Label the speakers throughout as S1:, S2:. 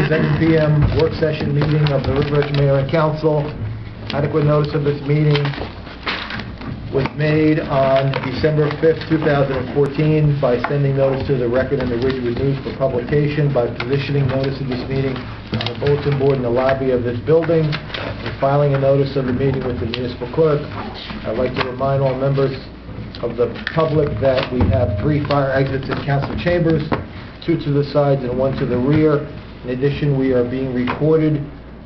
S1: 7 p.m. work session meeting of the River Edge Mayor and Council. Adequate notice of this meeting was made on December 5th, 2014 by sending notice to the Record and the Ridgewood News for publication, by positioning notice of this meeting on the bulletin board in the lobby of this building, and filing a notice of the meeting with the municipal clerk. I'd like to remind all members of the public that we have 3 fire exits in council chambers, 2 to the sides and 1 to the rear. In addition, we are being recorded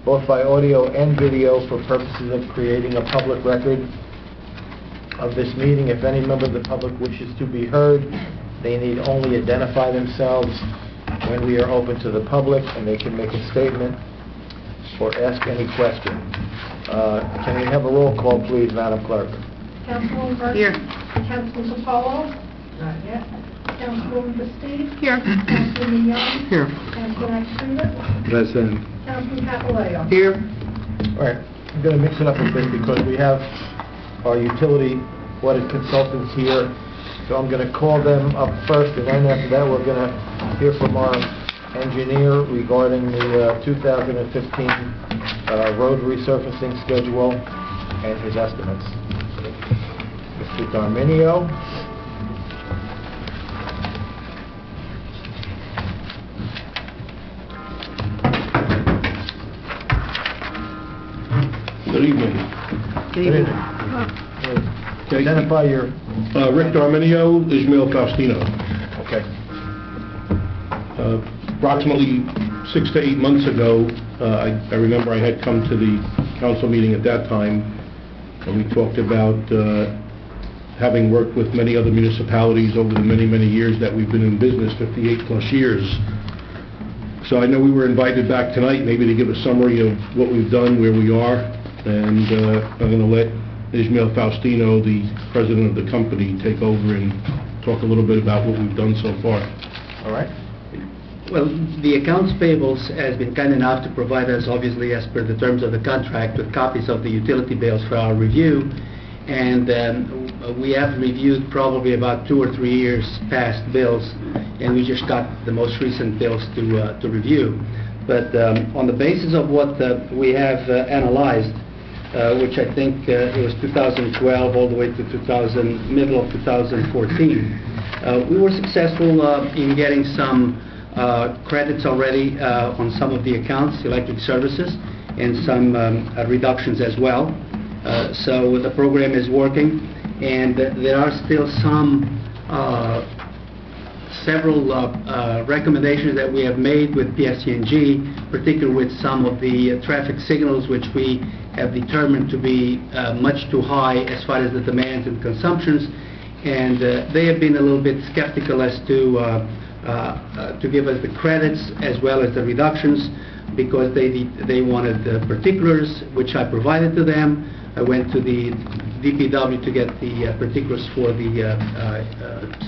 S1: both by audio and video for purposes of creating a public record of this meeting. If any member of the public wishes to be heard, they need only identify themselves when we are open to the public, and they can make a statement or ask any question. Can we have a roll call, please, Madam Clerk?
S2: Councilwoman Burke?
S3: Here.
S2: Councilman Capallo? Not yet. Councilwoman Bastide?
S3: Here.
S2: Councilman Young?
S3: Here.
S2: Councilman Axenda?
S1: Present.
S2: Councilman Capaleo?
S3: Here.
S1: All right, I'm going to mix it up a bit because we have our utility audit consultants here. So I'm going to call them up first, and then after that we're going to hear from our engineer regarding the 2015 road resurfacing schedule and his estimates. Mr. Darminio.
S4: Good evening.
S3: Good evening.
S1: Identify your...
S4: Rick Darminio, Ismail Faustino.
S1: Okay.
S4: Approximately 6 to 8 months ago, I remember I had come to the council meeting at that time, and we talked about having worked with many other municipalities over the many, many years that we've been in business, 58 plus years. So I know we were invited back tonight maybe to give a summary of what we've done, where we are, and I'm going to let Ismail Faustino, the president of the company, take over and talk a little bit about what we've done so far.
S1: All right.
S5: Well, the accounts payables has been kind enough to provide us, obviously, as per the terms of the contract, with copies of the utility bills for our review. And we have reviewed probably about 2 or 3 years past bills, and we just got the most recent bills to review. But on the basis of what we have analyzed, which I think it was 2012 all the way to middle of 2014, we were successful in getting some credits already on some of the accounts, electric services, and some reductions as well. So the program is working, and there are still several recommendations that we have made with PSC&G, particularly with some of the traffic signals which we have determined to be much too high as far as the demands and consumptions, and they have been a little bit skeptical as to give us the credits as well as the reductions, because they wanted the particulars, which I provided to them. I went to the DPW to get the particulars for the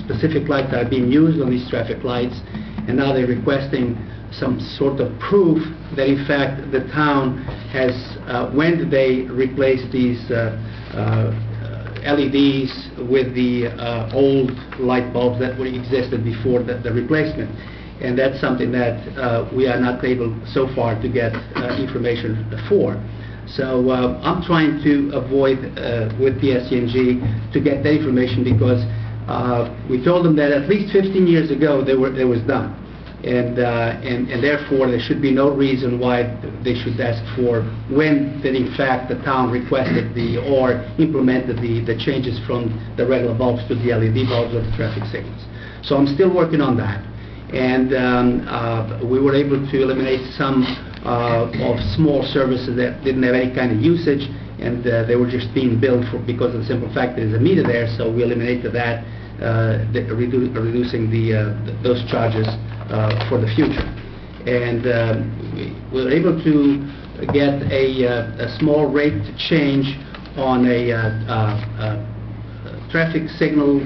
S5: specific lights that are being used on these traffic lights, and now they're requesting some sort of proof that in fact the town has, when they replace these LEDs with the old light bulbs that existed before the replacement. And that's something that we are not able so far to get information for. So I'm trying to avoid with PSC&G to get that information, because we told them that at least 15 years ago it was done, and therefore there should be no reason why they should ask for when that in fact the town requested or implemented the changes from the regular bulbs to the LED bulbs of the traffic signals. So I'm still working on that, and we were able to eliminate some of small services that didn't have any kind of usage, and they were just being billed for because of the simple fact that there's a meter there. So we eliminated that, reducing those charges for the future. And we were able to get a small rate change on a traffic signal,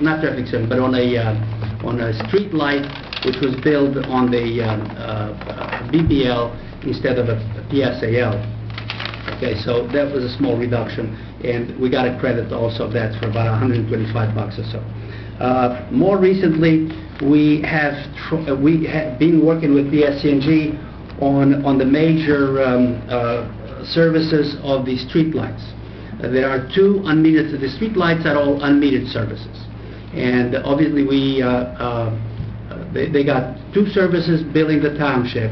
S5: not traffic signal, but on a street light, which was billed on the BPL instead of a PSAL. Okay, so that was a small reduction, and we got a credit also of that for about $125 or so. More recently, we have been working with the SCNG on the major services of the street lights. There are two unmetered. The street lights are all unmetered services, and obviously they got two services billing the township.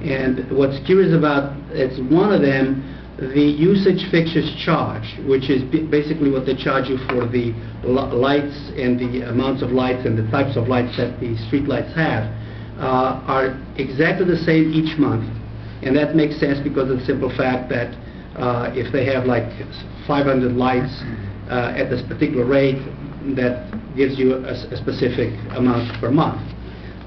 S5: And what's curious about it's one of them, the usage fixtures charge, which is basically what they charge you for the lights and the amounts of lights and the types of lights that the street lights have, are exactly the same each month. And that makes sense because of the simple fact that if they have like 500 lights at this particular rate, that gives you a specific amount per month.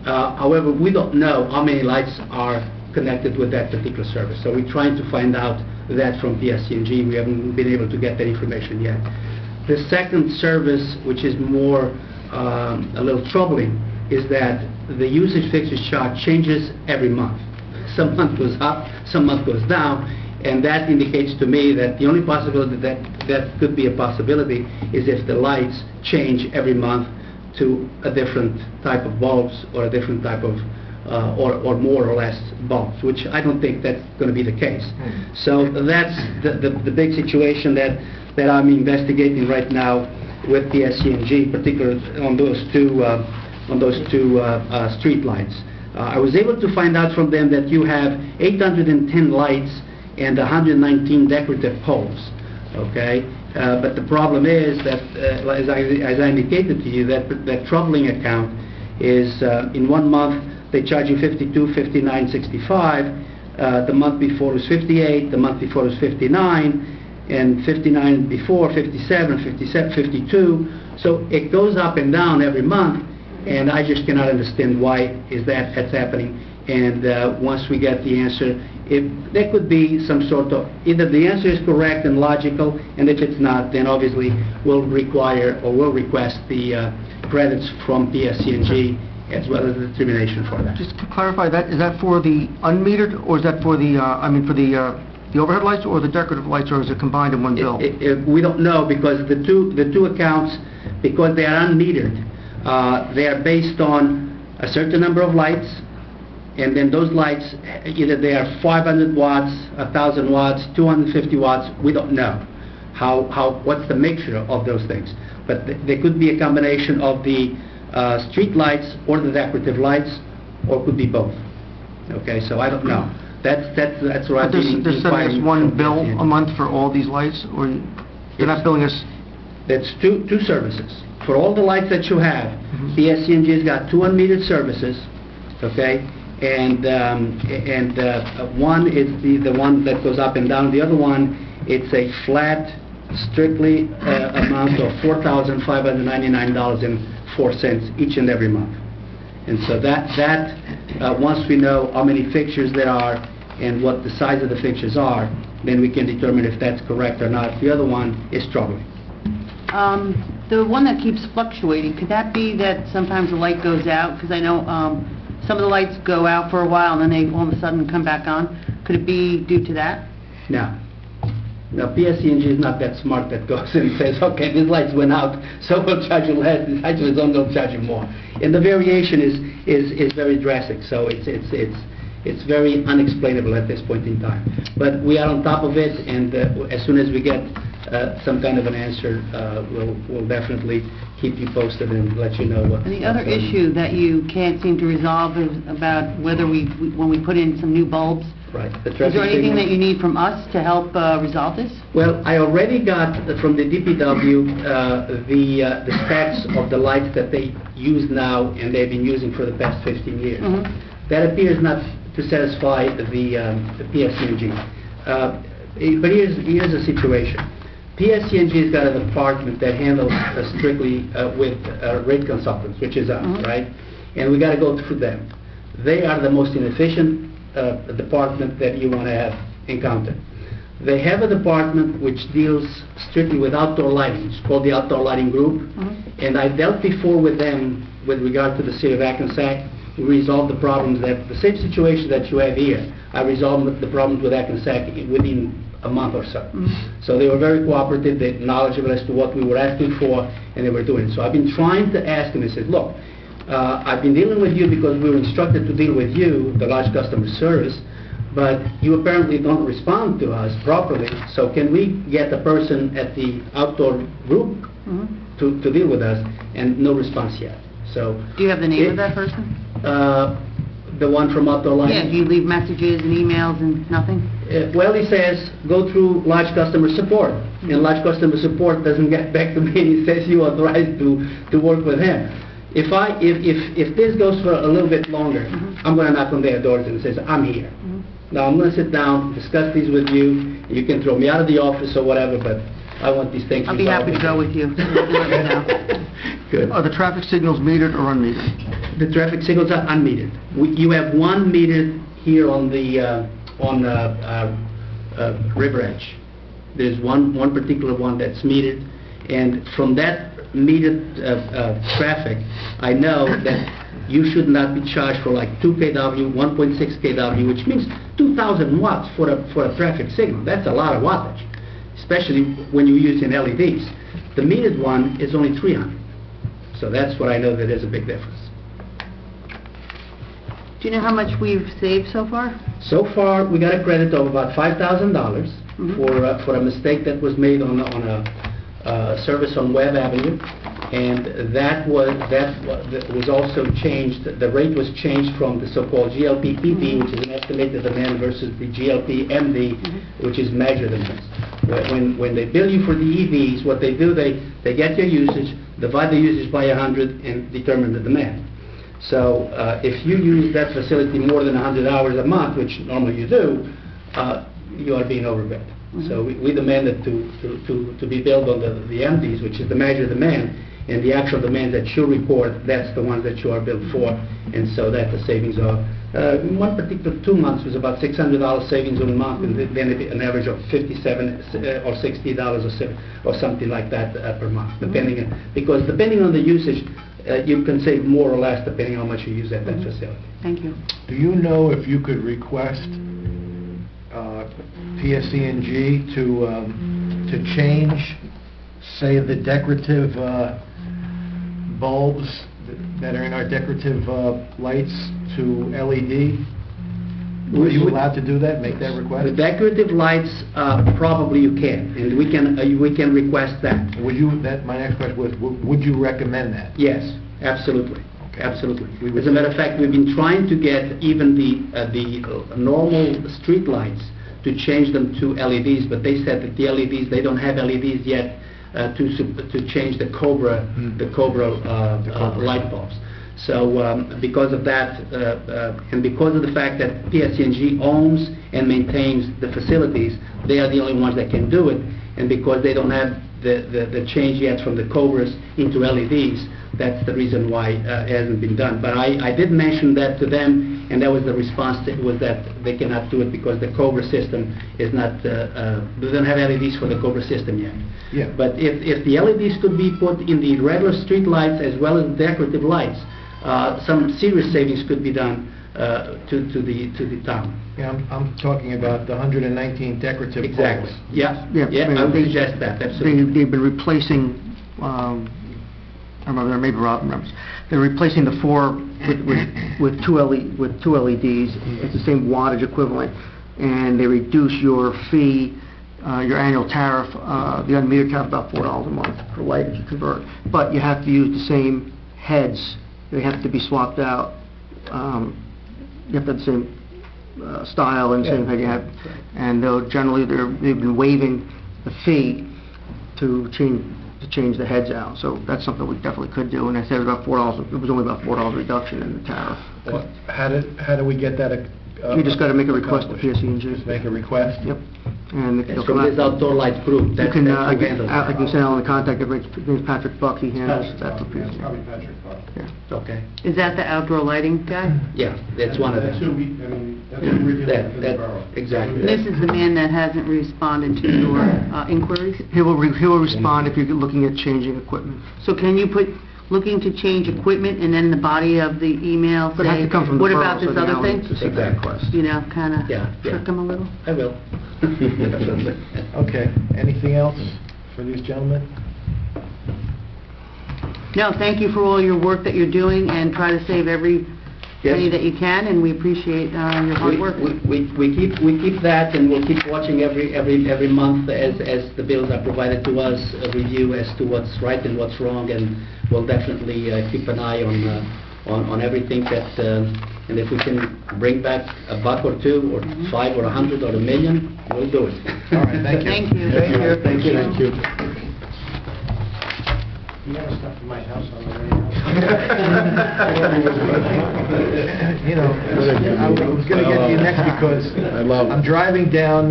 S5: However, we don't know how many lights are connected with that particular service. So we're trying to find out that from PSCNG. We haven't been able to get that information yet. The second service, which is more a little troubling, is that the usage fixtures charge changes every month. Some month goes up, some month goes down, and that indicates to me that the only possibility that could be a possibility is if the lights change every month to a different type of bulbs or a different type of or more or less bulbs, which I don't think that's going to be the case. So that's the big situation that I'm investigating right now with the SCNG, particularly on those two street lights. I was able to find out from them that you have 810 lights and 119 decorative poles. Okay, but the problem is that, as I indicated to you, that troubling account is in 1 month they charge you 52, 59, 65. The month before was 58. The month before was 59, and 59 before 57, 57, 52. So it goes up and down every month, and I just cannot understand why that's happening. And once we get the answer, if there could be some sort of, either the answer is correct and logical, and if it's not, then obviously we'll require or we'll request the credits from PSCNG as well as the determination for that.
S3: Just to clarify, that is that for the unmetered, or is that for the for the overhead lights or the decorative lights, or is it combined in one bill?
S5: We don't know, because the two accounts, because they are unmetered, they are based on a certain number of lights, and then those lights, either they are 500 watts, 1,000 watts, 250 watts, we don't know what's the mixture of those things. But there could be a combination of the street lights or the decorative lights, or could be both. Okay, so I don't know. That's what I've been
S3: They're sending us one bill a month for all these lights, or they're not billing us?
S5: That's two services. For all the lights that you have, the SCNG has got two unmetered services, okay? And one is the one that goes up and down. The other one, it's a flat, strictly amount of $4,599.04 each and every month. And so that once we know how many fixtures there are and what the size of the fixtures are, then we can determine if that's correct or not. The other one is troubling.
S6: The one that keeps fluctuating, could that be that sometimes the light goes out? Because I know some of the lights go out for a while and then they all of a sudden come back on. Could it be due to that?
S5: No. Now, PSCNG is not that smart that goes and says, okay, these lights went out, so we'll charge you less, these lights went on, they'll charge you more. And the variation is very drastic, so it's very unexplainable at this point in time. But we are on top of it, and as soon as we get some kind of an answer, we'll definitely keep you posted and let you know what.
S6: And the other issue that you can't seem to resolve is about whether when we put in some new bulbs.
S5: Right.
S6: Is there anything that you need from us to help resolve this?
S5: Well, I already got from the DPW the specs of the lights that they use now and they've been using for the past 15 years. That appears not to satisfy the PSCNG. But here's the situation. PSCNG has got a department that handles strictly with rate consultants, which is us, right? And we got to go through them. They are the most inefficient department that you want to have encountered. They have a department which deals strictly with outdoor lighting. It's called the Outdoor Lighting Group. And I dealt before with them with regard to the city of Hackensack. We resolved the problems, that the same situation that you have here. I resolved the problems with Hackensack within a month or so. So they were very cooperative, they knowledgeable as to what we were asking for, and they were doing it. So I've been trying to ask them, I said, look, I've been dealing with you because we were instructed to deal with you, the large customer service, but you apparently don't respond to us properly, so can we get a person at the outdoor group to deal with us? And no response yet. So
S6: Do you have the name of that person?
S5: The one from Outdoor Lighting?
S6: Yeah, do you leave messages and emails and nothing?
S5: Well, he says, go through large customer support. And large customer support doesn't get back to me, and he says you authorized to work with him. If this goes for a little bit longer, I'm going to knock on their doors and says, I'm here. Now, I'm going to sit down, discuss these with you. You can throw me out of the office or whatever, but I want these things
S6: I'll be happy to go with you. You can let me know.
S5: Good.
S3: Are the traffic signals metered or unmetered?
S5: The traffic signals are unmetered. You have one metered here on the river edge. There's one particular one that's metered, and from that metered traffic, I know that you should not be charged for like 2 kW, 1.6 kW, which means 2,000 watts for a traffic signal. That's a lot of wattage, especially when you're using LEDs. The metered one is only 300. So that's what I know that there's a big difference.
S6: Do you know how much we've saved so far?
S5: So far, we got a credit of about $5,000 for a mistake that was made on a service on Webb Avenue, and that was also changed. The rate was changed from the so-called GLP-PD, which is an estimated demand, versus the GLP-MD, which is measured demand. When they bill you for the EVs, what they do, they get your usage, divide the usage by 100, and determine the demand. So if you use that facility more than 100 hours a month, which normally you do, you are being overbilled. So we demanded to be billed on the MDs, which is the measured demand, and the actual demand that you report, that's the ones that you are billed for, and so that the savings are, in one particular 2 months was about $600 savings on a month, and then an average of $57 or $60 or something like that per month, because depending on the usage, you can save more or less depending on how much you use at that facility.
S6: Thank you.
S1: Do you know if you could request PSE&G to change, say, the decorative bulbs that are in our decorative lights to LED? Were you allowed to do that, make that request?
S5: The decorative lights, probably you can, and we can request that.
S1: Would you, my next question was, would you recommend that?
S5: Yes, absolutely.
S1: Okay.
S5: Absolutely. As a matter of fact, we've been trying to get even the normal street lights to change them to LEDs, but they said that the LEDs, they don't have LEDs yet to change the Cobra light bulbs. So because of that, and because of the fact that PSE&G owns and maintains the facilities, they are the only ones that can do it, and because they don't have the change yet from the Cobras into LEDs, that's the reason why it hasn't been done. But I did mention that to them, and that was the response, was that they cannot do it because the Cobra system is not, they don't have LEDs for the Cobra system yet.
S1: Yeah.
S5: But if the LEDs could be put in the regular street lights as well as decorative lights, some serious savings could be done to the town.
S1: Yeah, I'm talking about the 119 decorative bulbs.
S5: Exactly. Yeah, I would suggest that, absolutely.
S3: They've been replacing, I remember, maybe Rob remembers, they're replacing the 4 with two LEDs. It's the same wattage equivalent, and they reduce your fee, your annual tariff, the unmetered tariff, about $4 a month per light if you convert. But you have to use the same heads. They have to be swapped out. You have to have the same style and same head you have. And generally they've been waiving the fee to change the heads out. So that's something we definitely could do. And I said about $4. It was only about $4 reduction in the tariff.
S1: Well, how do we get that?
S3: You just got to make a request to PSE&G.
S1: Just make a request?
S3: Yep. And
S5: It's from this outdoor light group.
S3: I can
S5: That's
S3: send out the contact. His name's Patrick Buck. He handles that for PSE&G.
S1: Probably Patrick Buck.
S3: Yeah.
S5: Okay.
S6: Is that the outdoor lighting guy?
S5: Yeah, that's one of them.
S4: That's who that's who originated from the borough.
S5: Exactly.
S6: This is the man that hasn't responded to your inquiries?
S3: He will respond if you're looking at changing equipment.
S6: So can you put, looking to change equipment, and then the body of the email
S3: But it has
S6: say,
S3: to come from the
S6: what
S3: borough,
S6: about
S3: so
S6: this
S3: the
S6: other
S3: Allen
S6: thing?
S3: to see that request.
S6: You know, kind of
S5: Yeah, yeah.
S6: trick them a little?
S5: I will.
S1: Okay, anything else for these gentlemen?
S6: No, thank you for all your work that you're doing, and try to save every penny
S5: Yes.
S6: that you can, and we appreciate your hard work.
S5: We keep that, and we'll keep watching every month as the bills are provided to us, a review as to what's right and what's wrong, and we'll definitely keep an eye on everything that, and if we can bring back $1 or $2 or $5 or $100 or $1 million, we'll do it.
S1: All right, thank you.
S6: Thank you.
S1: Thank you.
S5: Thank you.
S4: Thank you.
S1: You never stopped at my house on the way. You know, I was going to get to you next because I'm driving down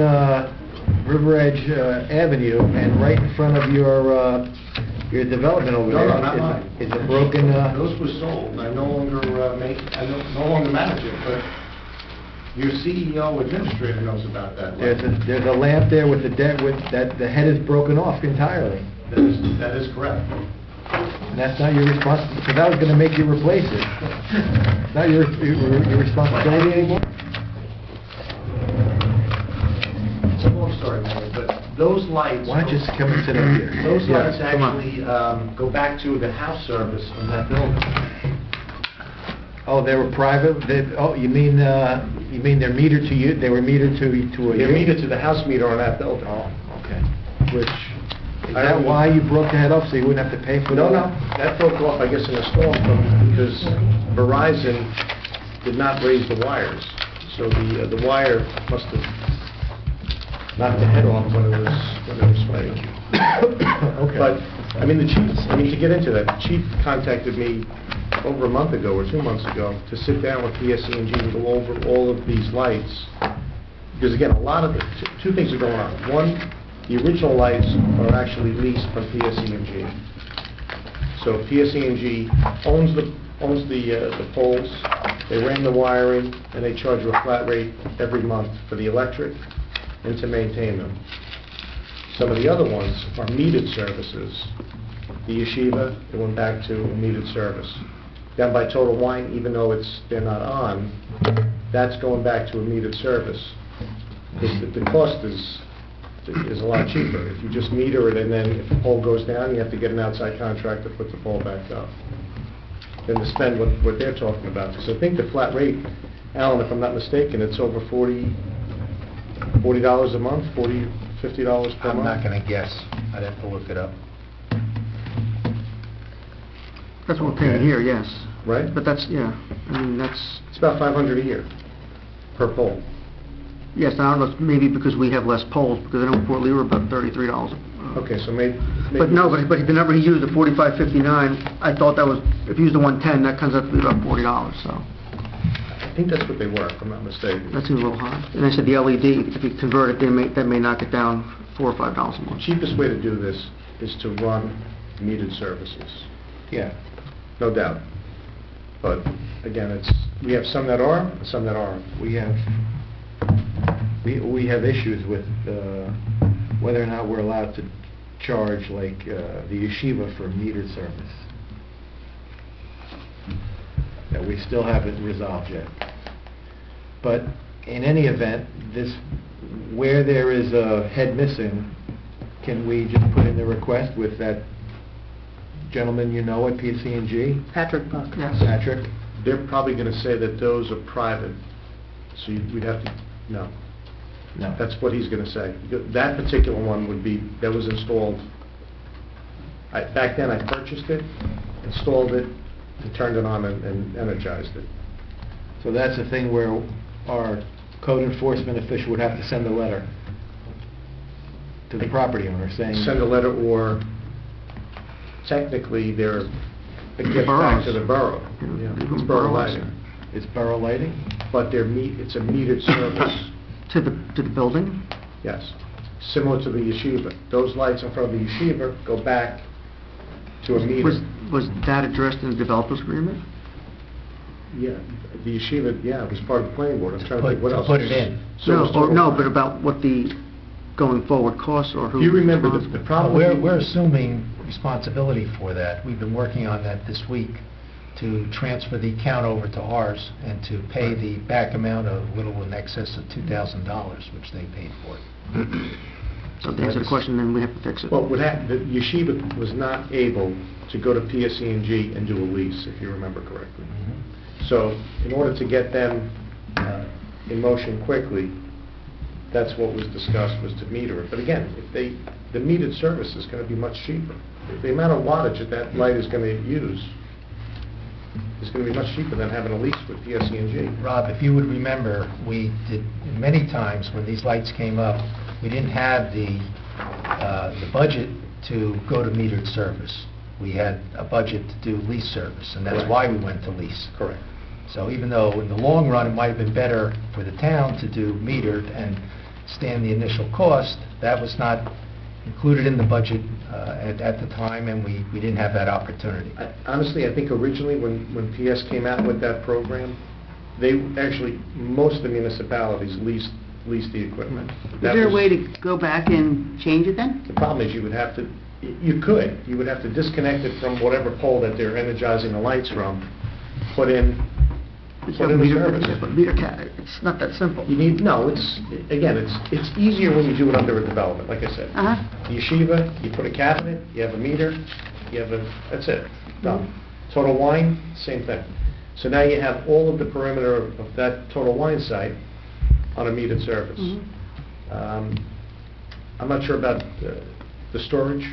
S1: River Edge Avenue, and right in front of your development over there.
S7: No, not mine.
S1: Is it broken?
S7: Those were sold. I no longer no longer manage it, but your CEO administrator knows about that.
S1: There's a lamp there with that the head is broken off entirely.
S7: That is correct.
S1: And that's not your responsibility, because I was going to make you replace it. It's not your responsibility anymore?
S7: It's a long story, Mayor, but those lights...
S1: Why don't you just come and sit up here?
S7: Those
S1: Yeah,
S7: lights
S1: come on.
S7: actually go back to the house service in that building.
S1: Oh, they were private? You mean they're metered to you, they were metered to a...
S7: They're metered to the house meter on that building.
S1: Oh, okay.
S7: Which...
S1: Is that why you broke the head off, so you wouldn't have to pay for that?
S7: No, that broke off, I guess, in a storm because Verizon did not raise the wires. So the wire must have knocked the head off when it was fighting.
S1: Okay.
S7: But, I mean, to get into that, the chief contacted me over a month ago or 2 months ago to sit down with PSE&G and go over all of these lights. Because again, a lot of two things are going on. One, the original lights are actually leased from PSE&G. So PSE&G owns the poles, they ran the wiring, and they charge you a flat rate every month for the electric and to maintain them. Some of the other ones are metered services. The yeshiva, it went back to a metered service. Down by Total Wine, even though they're not on, that's going back to a metered service. Because the cost is a lot cheaper. If you just meter it, and then if the pole goes down, you have to get an outside contractor to put the pole back up. Than to spend what they're talking about. So I think the flat rate, Alan, if I'm not mistaken, it's over $40 a month, $50 per month?
S1: I'm not going to guess. I'd have to look it up.
S3: That's what we're paying here, yes.
S7: Right?
S3: But that's, yeah, I mean, that's,
S7: It's about $500 a year per pole.
S3: yes, I don't know, maybe because we have less poles, because I know Fort Lee were about $33.
S7: Okay, so maybe...
S3: But no, but the number he used, the 4559, I thought that was, if you use the 110, that comes out to be about $40, so
S7: I think that's what they were, if I'm not mistaken.
S3: that seems a little high. And they said the LED, if you convert it, that may knock it down $4 or $5 a
S7: The
S3: month.
S7: cheapest way to do this is to run metered services,
S1: Yeah.
S7: no doubt. But again, we have some that are, and some that aren't.
S1: We have issues with whether or not we're allowed to charge like the yeshiva for metered service. That we still haven't resolved yet. But in any event, where there is a head missing, can we just put in the request with that gentleman you know at PSE&G?
S6: Patrick Buck.
S3: Yes.
S1: Patrick?
S7: They're probably going to say that those are private, so we'd have to, no.
S1: No.
S7: That's what he's going to say. That particular one that was installed, back then I purchased it, installed it, and turned it on and energized it.
S1: So that's the thing where our code enforcement official would have to send a letter to the property owner saying...
S7: Send a letter, or technically they're a gift back to the borough.
S3: Yeah.
S7: It's borough lighting.
S1: It's borough lighting?
S7: But it's a metered service.
S3: To the building?
S7: Yes, similar to the yeshiva. Those lights in front of the yeshiva go back to a meter.
S3: Was that addressed in the developer's agreement?
S7: Yeah, the yeshiva, yeah, it was part of the planning board. I'm trying to think what else.
S1: put it in.
S7: So
S3: No, but about what the going forward costs, or who?
S7: If you remember, the problem...
S1: We're assuming responsibility for that. We've been working on that this week to transfer the account over to ours and to pay the back amount of a little in excess of $2,000, which they paid for it.
S3: So to answer the question, then we have to fix it.
S7: Well, what happened, the yeshiva was not able to go to PSE&G and do a lease, if you remember correctly. So in order to get them in motion quickly, that's what was discussed, was to meter it. But again, the metered service is going to be much cheaper. The amount of wattage that light is going to use is going to be much cheaper than having a lease with PSE&G.
S1: Rob, if you would remember, we did many times when these lights came up, we didn't have the budget to go to metered service. We had a budget to do lease service, and that's
S7: Correct.
S1: why we went to lease.
S7: Correct.
S1: So even though in the long run, it might have been better for the town to do metered and stand the initial cost, that was not included in the budget at the time, and we didn't have that opportunity.
S7: Honestly, I think originally when PS came out with that program, they actually, most of the municipalities leased the equipment.
S6: Is there a way to go back and change it then?
S7: The problem is you would have to disconnect it from whatever pole that they're energizing the lights from, put in a service.
S3: But meter cat, it's not that simple.
S7: You need, no, it's easier when you do it under a development, like I said. Yeshiva, you put a cabinet, you have a meter, that's it, done. Total Wine, same thing. So now you have all of the perimeter of that Total Wine site on a metered service. I'm not sure about the storage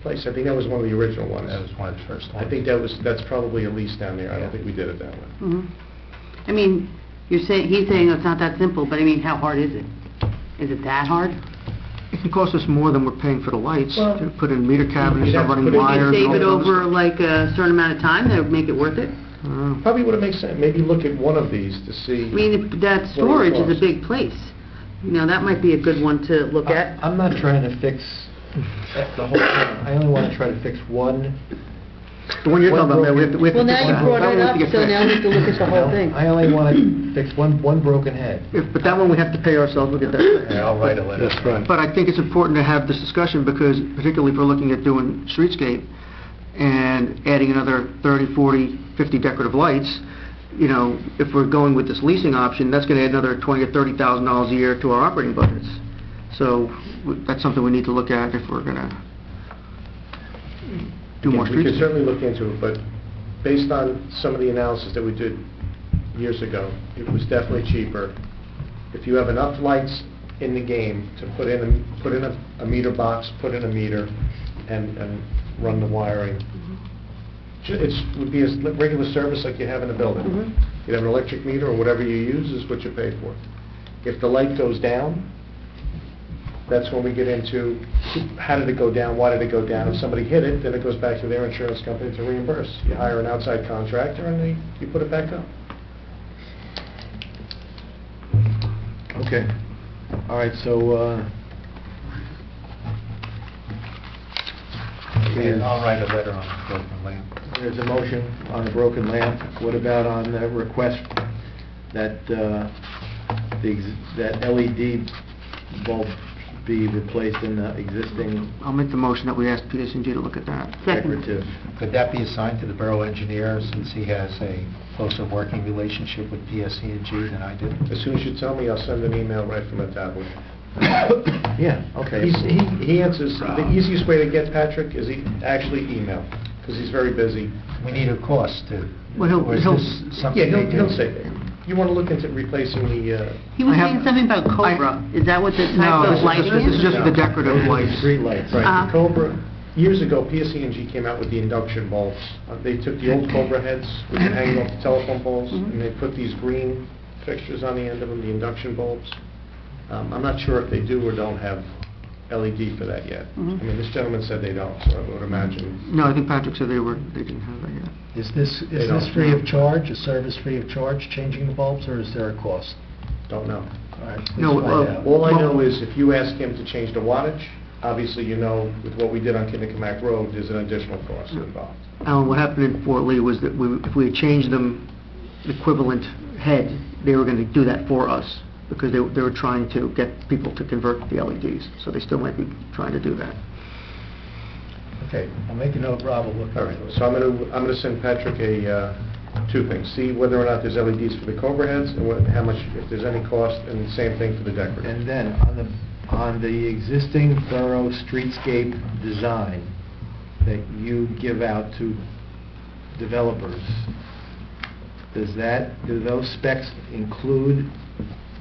S7: place. I think that was one of the original ones.
S1: That was one of the first ones.
S7: I think that's probably a lease down there. I don't think we did it that way.
S6: I mean, he's saying it's not that simple, but I mean, how hard is it? Is it that hard?
S3: It can cost us more than we're paying for the lights,
S7: Well,
S3: to put in meter cabinets,
S7: you'd have
S3: start
S7: to
S3: running
S7: put in-
S3: wires.
S6: Save
S3: and
S6: it
S3: all that
S6: over
S3: stuff.
S6: like a certain amount of time, that would make it worth it?
S7: Probably would have made sense. Maybe look at one of these to see.
S6: I mean, if that storage is a big place. You know, that might be a good one to look at.
S1: I'm not trying to fix the whole thing. I only want to try to fix one.
S3: The one you're talking about, man, we have to...
S6: Well, now you brought it up, so now we have to look at the whole thing.
S1: I only want to fix one broken head.
S3: But that one we have to pay ourselves, we'll get that fixed.
S1: Yeah, I'll write a letter.
S7: That's right.
S3: But I think it's important to have this discussion, because particularly if we're looking at doing streetscape and adding another 30, 40, 50 decorative lights, you know, if we're going with this leasing option, that's going to add another $20,000 or $30,000 a year to our operating budgets. So that's something we need to look at if we're going to do more
S7: We could
S3: streetscape.
S7: certainly look into it, but based on some of the analysis that we did years ago, it was definitely cheaper. If you have enough lights in the game to put in a meter box, put in a meter, and run the wiring, it would be a regular service like you have in a building. You'd have an electric meter, or whatever you use is what you pay for. If the light goes down, that's when we get into how did it go down, why did it go down. If somebody hit it, then it goes back to their insurance company to reimburse. You hire an outside contractor and you put it back up.
S1: Okay. All right, so, I'll write a letter on the broken lamp. There's a motion on the broken lamp. What about on the request that that LED bulb be replaced in the existing
S3: I'll make the motion that we ask PSNG to look at that.
S1: decorative? Could that be assigned to the borough engineer, since he has a closer working relationship with PSE&G than I do?
S7: As soon as you tell me, I'll send an email right from the tablet.
S1: Yeah, okay.
S7: He answers, the easiest way to get Patrick is actually email, because he's very busy.
S1: We need a cost to...
S3: Well,
S1: or is
S3: he'll-
S1: this something they do?
S7: He'll say, you want to look into replacing the,
S6: He was
S3: I have-
S6: saying something about Cobra. Is that what the
S3: No,
S6: type
S3: this
S6: of lighting
S3: is
S6: is?
S3: just the decorative lights.
S1: Street lights.
S7: right, the Cobra, years ago, PSE&G came out with the induction bulbs. They took the old Cobra heads, which are hanging off the telephone poles, and they put these green fixtures on the end of them, the induction bulbs. I'm not sure if they do or don't have LED for that yet. I mean, this gentleman said they don't, so I would imagine.
S3: No, I think Patrick said they didn't have that yet.
S1: Is this
S7: don't.
S1: free of charge, a service free of charge, changing the bulbs, or is there a cost?
S7: Don't know.
S1: All right, please
S3: No,
S1: find out.
S7: All I know is if you ask him to change the wattage, obviously you know with what we did on Kinnicamack Road, there's an additional cost involved.
S3: Alan, what happened in Fort Lee was that if we had changed them equivalent head, they were going to do that for us. because they were trying to get people to convert to the LEDs, so they still might be trying to do that.
S1: Okay, I'll make a note, Rob will look
S7: All right,
S1: into it.
S7: so I'm gonna send Patrick two things. See whether or not there's LEDs for the Cobra heads, and how much, if there's any cost, and the same thing for the decorative.
S1: And then, on the existing borough streetscape design that you give out to developers, do those specs include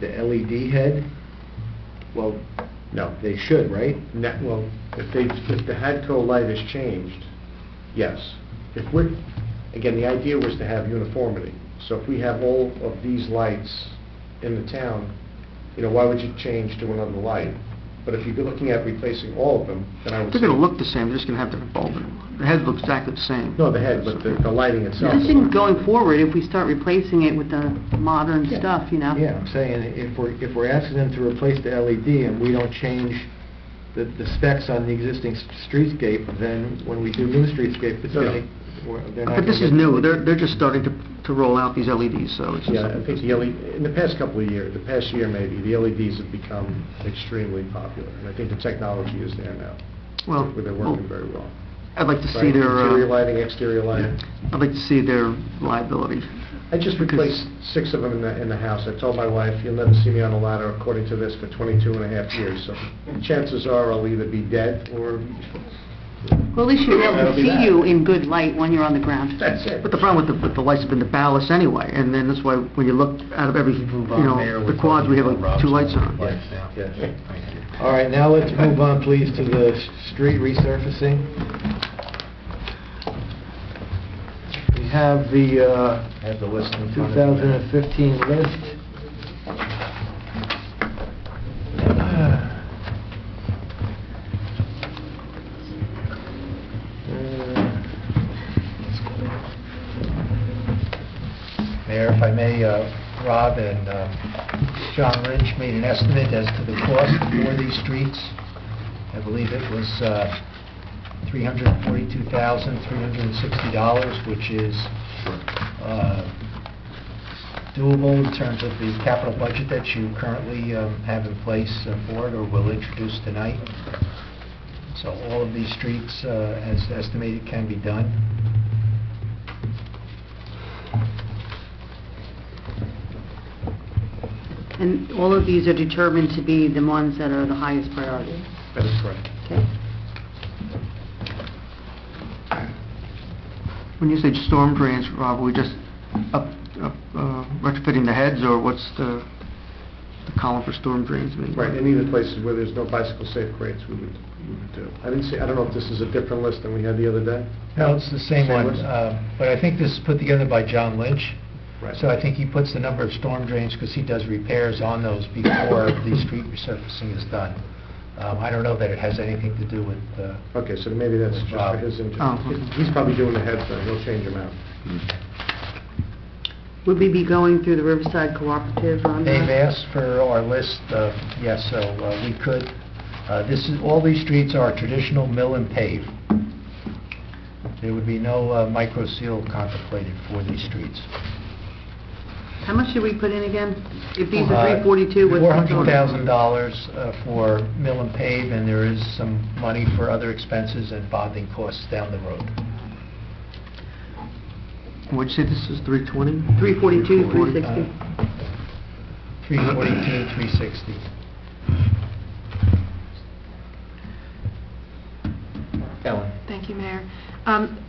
S1: the LED head? Well,
S7: No.
S1: they should, right?
S7: Well, if the Hadco light has changed, yes. Again, the idea was to have uniformity. So if we have all of these lights in the town, why would you change to another light? But if you're looking at replacing all of them, then I would say...
S3: They're going to look the same, they're just going to have different bulbs. The head looks exactly the same.
S7: No, the head, but the lighting itself.
S6: Just in going forward, if we start replacing it with the modern stuff,
S1: Yeah, I'm saying, if we're asking them to replace the LED and we don't change the specs on the existing streetscape, then when we do new streetscape, it's
S7: No,
S1: going to...
S3: But this is new, they're just starting to roll out these LEDs, so it's just...
S7: Yeah, I think the LED, in the past couple of years, the past year maybe, the LEDs have become extremely popular, and I think the technology is there now.
S3: Well,
S7: Where they're working very well.
S3: I'd like to see
S7: Right?
S3: their...
S7: Interior lighting, exterior lighting.
S3: I'd like to see their liability.
S7: I just replaced 6 of them in the house. I told my wife, you'll never see me on a ladder, according to this, for 22 and a half years. So chances are I'll either be dead or...
S6: well, at least you'll be able
S7: That'll
S6: to
S7: be
S6: see
S7: that.
S6: you in good light when you're on the ground.
S7: That's it.
S3: But the problem with the lights have been the ballast anyway, and then that's why when you look out of every, the quads, we have like 2 lights on.
S7: Yes.
S1: All right, now let's move on, please, to the street resurfacing. We have the
S7: list in front of me.
S1: 2015 list. Mayor, if I may, Rob and John Lynch made an estimate as to the cost for these streets. I believe it was $342,360, which is doable in terms of the capital budget that you currently have in place for it or will introduce tonight. So all of these streets, as estimated, can be done.
S6: And all of these are determined to be the ones that are the highest priority.
S7: That is correct.
S6: Okay.
S3: When you say storm drains, Rob, are we just retrofitting the heads, or what's the column for storm drains mean?
S7: Right, any of the places where there's no bicycle safe grades, we would do. I don't know if this is a different list than we had the other day.
S1: No, it's the same one,
S7: list?
S1: but I think this is put together by John Lynch.
S7: Right.
S1: So I think he puts the number of storm drains because he does repairs on those before the street resurfacing is done. I don't know that it has anything to do with...
S7: Okay, so maybe that's just for his interest.
S3: Oh, okay.
S7: He's probably doing the head thing, he'll change them out.
S6: Would we be going through the Riverside Cooperative on that?
S1: They've asked for our list, yes, so we could. All these streets are traditional mill and pave. There would be no micro seal contemplated for these streets.
S6: How much did we put in again? If these are 342, what's the total?
S1: $400,000 for mill and pave, and there is some money for other expenses and bonding costs down the road.
S3: What'd you say this is, 320?
S6: 342, 360.
S1: 342, 360. Ellen?
S8: Thank you, Mayor.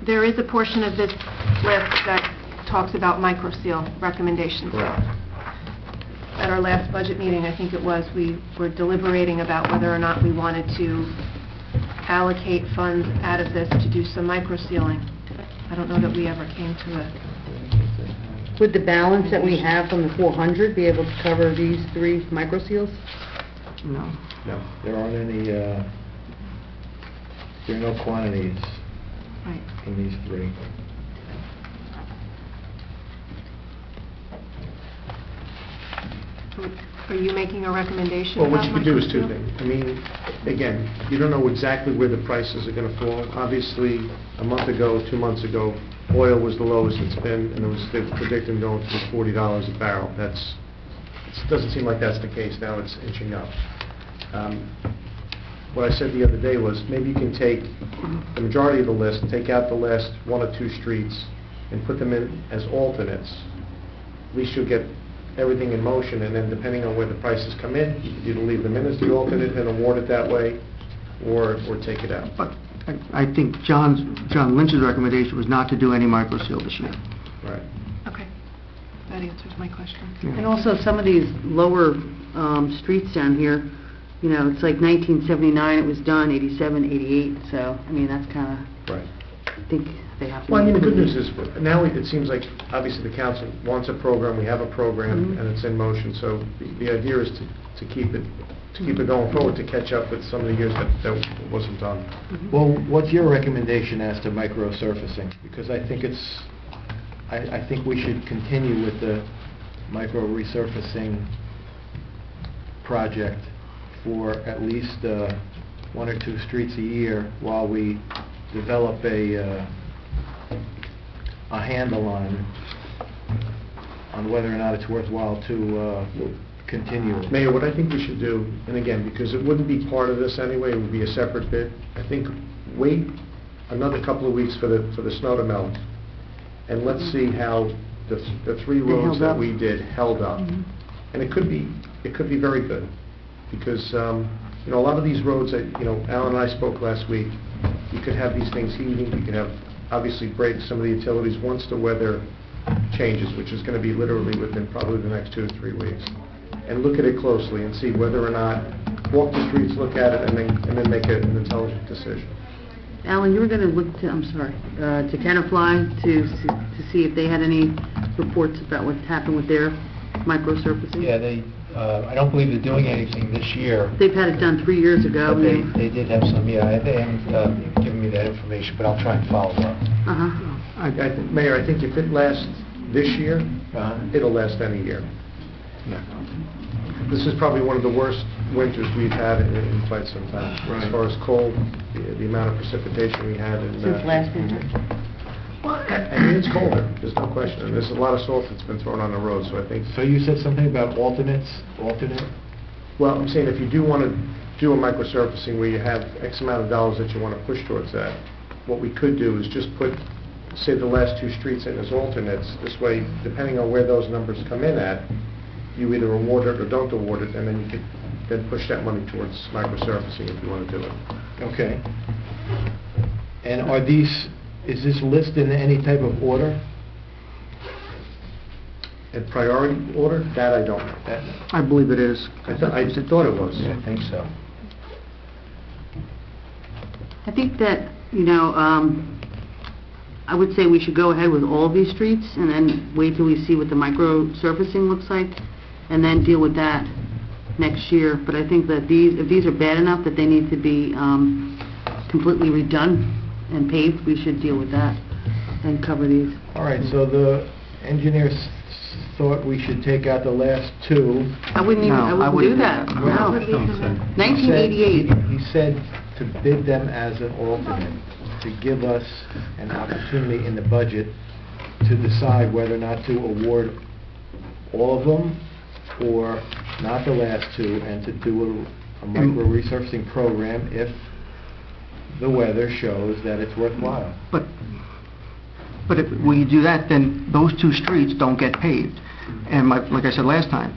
S8: There is a portion of this list that talks about microseal recommendations.
S1: Correct.
S8: At our last budget meeting, I think it was, we were deliberating about whether or not we wanted to allocate funds out of this to do some microsealing. I don't know that we ever came to it.
S6: Would the balance that we have from the 400 be able to cover these 3 microseals?
S3: No.
S1: No, there aren't any, there are no quantities
S8: Right.
S1: in these 3.
S8: Are you making a recommendation
S7: Well, what
S8: about
S7: you could do is 2
S8: microseal?
S7: things. I mean, again, you don't know exactly where the prices are going to fall. Obviously, a month ago, 2 months ago, oil was the lowest it's been, and they're predicting going to $40 a barrel. That's doesn't seem like that's the case. Now it's inching up. What I said the other day was, maybe you can take the majority of the list, take out the last 1 or 2 streets, and put them in as alternates. At least you'll get everything in motion, and then depending on where the prices come in, you can either leave them in as the alternate and award it that way, or take it out.
S3: But I think John Lynch's recommendation was not to do any micro seal this year.
S7: Right.
S8: Okay, that answers my question.
S6: And also, some of these lower streets down here, you know, it's like 1979 it was done, 87, 88, so, I mean, that's kind of,
S7: Right.
S6: I think they have to...
S7: Well, I mean, the good news is, now it seems like, obviously, the council wants a program, we have a program, and it's in motion, so the idea is to keep it going forward, to catch up with some of the years that wasn't done.
S1: Well, what's your recommendation as to micro-surfacing? Because I think I think we should continue with the micro-resurfacing project for at least 1 or 2 streets a year while we develop a handle on whether or not it's worthwhile to continue.
S7: Mayor, what I think we should do, and again, because it wouldn't be part of this anyway, it would be a separate bid, I think wait another couple of weeks for the snow to melt, and let's see how the 3 roads that we did held up. And it could be very good, because you know, a lot of these roads that, you know, Alan and I spoke last week, you could have these things heating, you could have, obviously, break some of the utilities once the weather changes, which is going to be literally within probably the next 2 to 3 weeks. And look at it closely and see whether or not, walk the streets, look at it, and then make an intelligent decision.
S6: Alan, you were going to look to, I'm sorry, to Canafly to see if they had any reports about what happened with their microsurfacing?
S1: Yeah, I don't believe they're doing anything this year.
S6: They've had it done 3 years ago.
S1: But they did have some, yeah, they haven't given me that information, but I'll try and follow up.
S7: Mayor, I think if it lasts this year, it'll last any year.
S1: Yeah.
S7: This is probably one of the worst winters we've had in quite some time.
S1: Right.
S7: As far as cold, the amount of precipitation we had in...
S6: Since last winter?
S7: Well, I mean, it's colder, there's no question, and there's a lot of salt that's been thrown on the road, so I think...
S1: So you said something about alternate?
S7: Well, I'm saying if you do want to do a microsurfacing where you have X amount of dollars that you want to push towards that, what we could do is just put, say, the last 2 streets in as alternates. This way, depending on where those numbers come in at, you either award it or don't award it, and then you could then push that money towards microsurfacing if you want to do it.
S1: Okay. And is this list in any type of order?
S7: In priority order? That I don't know.
S3: I believe it is.
S7: I thought it was.
S1: Yeah, I think so.
S6: I think that, you know, I would say we should go ahead with all of these streets and then wait till we see what the micro-surfacing looks like and then deal with that next year. But I think that if these are bad enough that they need to be completely redone and paved, we should deal with that and cover these.
S1: All right, so the engineers thought we should take out the last 2.
S6: I wouldn't do that. No. 1988.
S1: He said to bid them as an alternate, to give us an opportunity in the budget to decide whether or not to award all of them or not the last 2, and to do a micro-resurfacing program if the weather shows that it's worthwhile.
S3: But if we do that, then those 2 streets don't get paved. And like I said last time,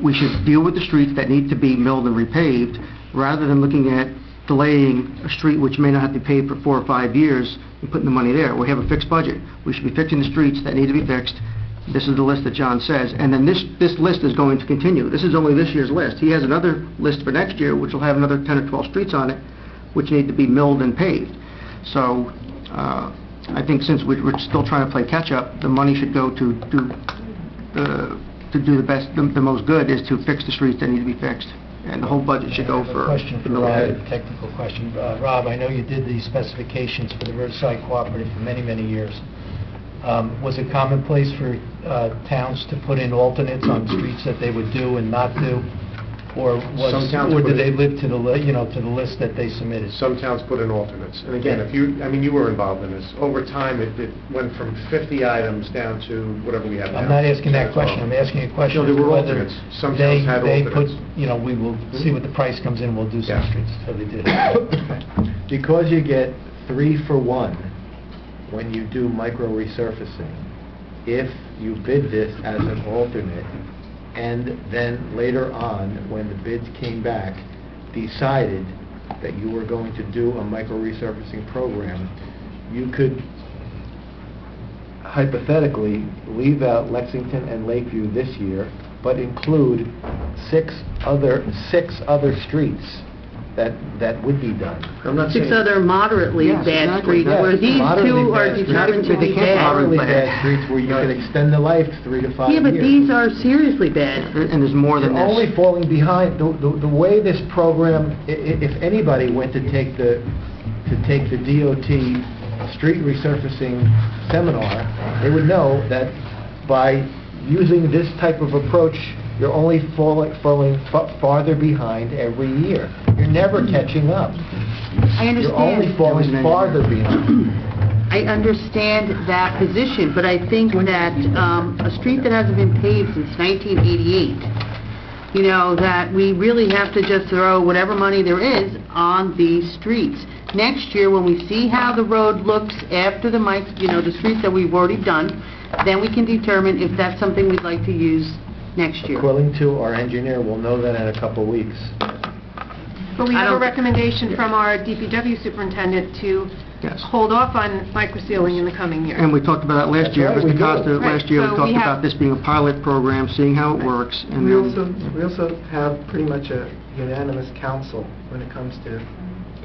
S3: we should deal with the streets that need to be milled and repaved, rather than looking at delaying a street which may not have to be paved for 4 or 5 years and putting the money there. We have a fixed budget. We should be fixing the streets that need to be fixed. This is the list that John says, and then this list is going to continue. This is only this year's list. He has another list for next year, which will have another 10 or 12 streets on it, which need to be milled and paved. So I think since we're still trying to play catch-up, the money should go to do the best, the most good, is to fix the streets that need to be fixed. And the whole budget should go for...
S1: Question for Rob, a technical question. Rob, I know you did the specifications for the Riverside Cooperative for many, many years. Was it commonplace for towns to put in alternates on streets that they would do and not do? Or
S7: Some towns
S1: or
S7: put
S1: did they
S7: it-
S1: live to the, to the list that they submitted?
S7: Some towns put in alternates. And again, if you, I mean, you were involved in this. Over time, it went from 50 items down to whatever we have now.
S1: I'm not asking that question, I'm asking a question.
S7: No, there were
S1: whether
S7: alternates. Some
S1: they-
S7: towns had
S1: They
S7: alternates.
S1: put, we will see what the price comes in, we'll do some
S7: Yeah.
S1: streets, so they did. Because you get 3 for 1 when you do micro resurfacing, if you bid this as an alternate, and then later on, when the bids came back, decided that you were going to do a micro resurfacing program, you could hypothetically leave out Lexington and Lakeview this year, but include 6 other streets that would be done.
S7: I'm not
S6: 6
S7: saying...
S6: other moderately
S3: Yes,
S6: bad
S3: exactly.
S6: streets,
S1: Yes,
S6: where these
S1: moderately
S6: 2 are
S1: bad streets.
S6: determined to
S3: They
S6: be
S3: can't
S6: bad.
S1: Moderately
S3: Moderately
S1: bad streets where you can extend the life 3 to 5 years.
S6: Yeah, but these are seriously bad.
S3: And there's more than
S1: You're
S3: this.
S1: only falling behind. The way this program, if anybody went to take the DOT street resurfacing seminar, they would know that by using this type of approach, you're only falling farther behind every year. You're never catching up.
S6: I
S1: You're only
S6: understand.
S1: falling farther behind.
S6: I understand that position, but I think that a street that hasn't been paved since 1988, that we really have to just throw whatever money there is on these streets. Next year, when we see how the road looks after the streets that we've already done, then we can determine if that's something we'd like to use next year.
S1: According to our engineer, we'll know that in a couple of weeks.
S8: But we
S6: I
S8: have a
S6: don't-
S8: recommendation from our DPW superintendent to
S3: Yes.
S8: hold off on microsealing in the coming year.
S3: And we talked about that last
S1: That's
S3: year,
S1: right,
S3: Mr.
S1: we did.
S3: Costa,
S8: Right,
S3: last year, we
S8: so
S3: talked
S8: we have-
S3: about this being a pilot program, seeing how it works, and
S9: We
S3: then...
S9: also have pretty much a unanimous council when it comes to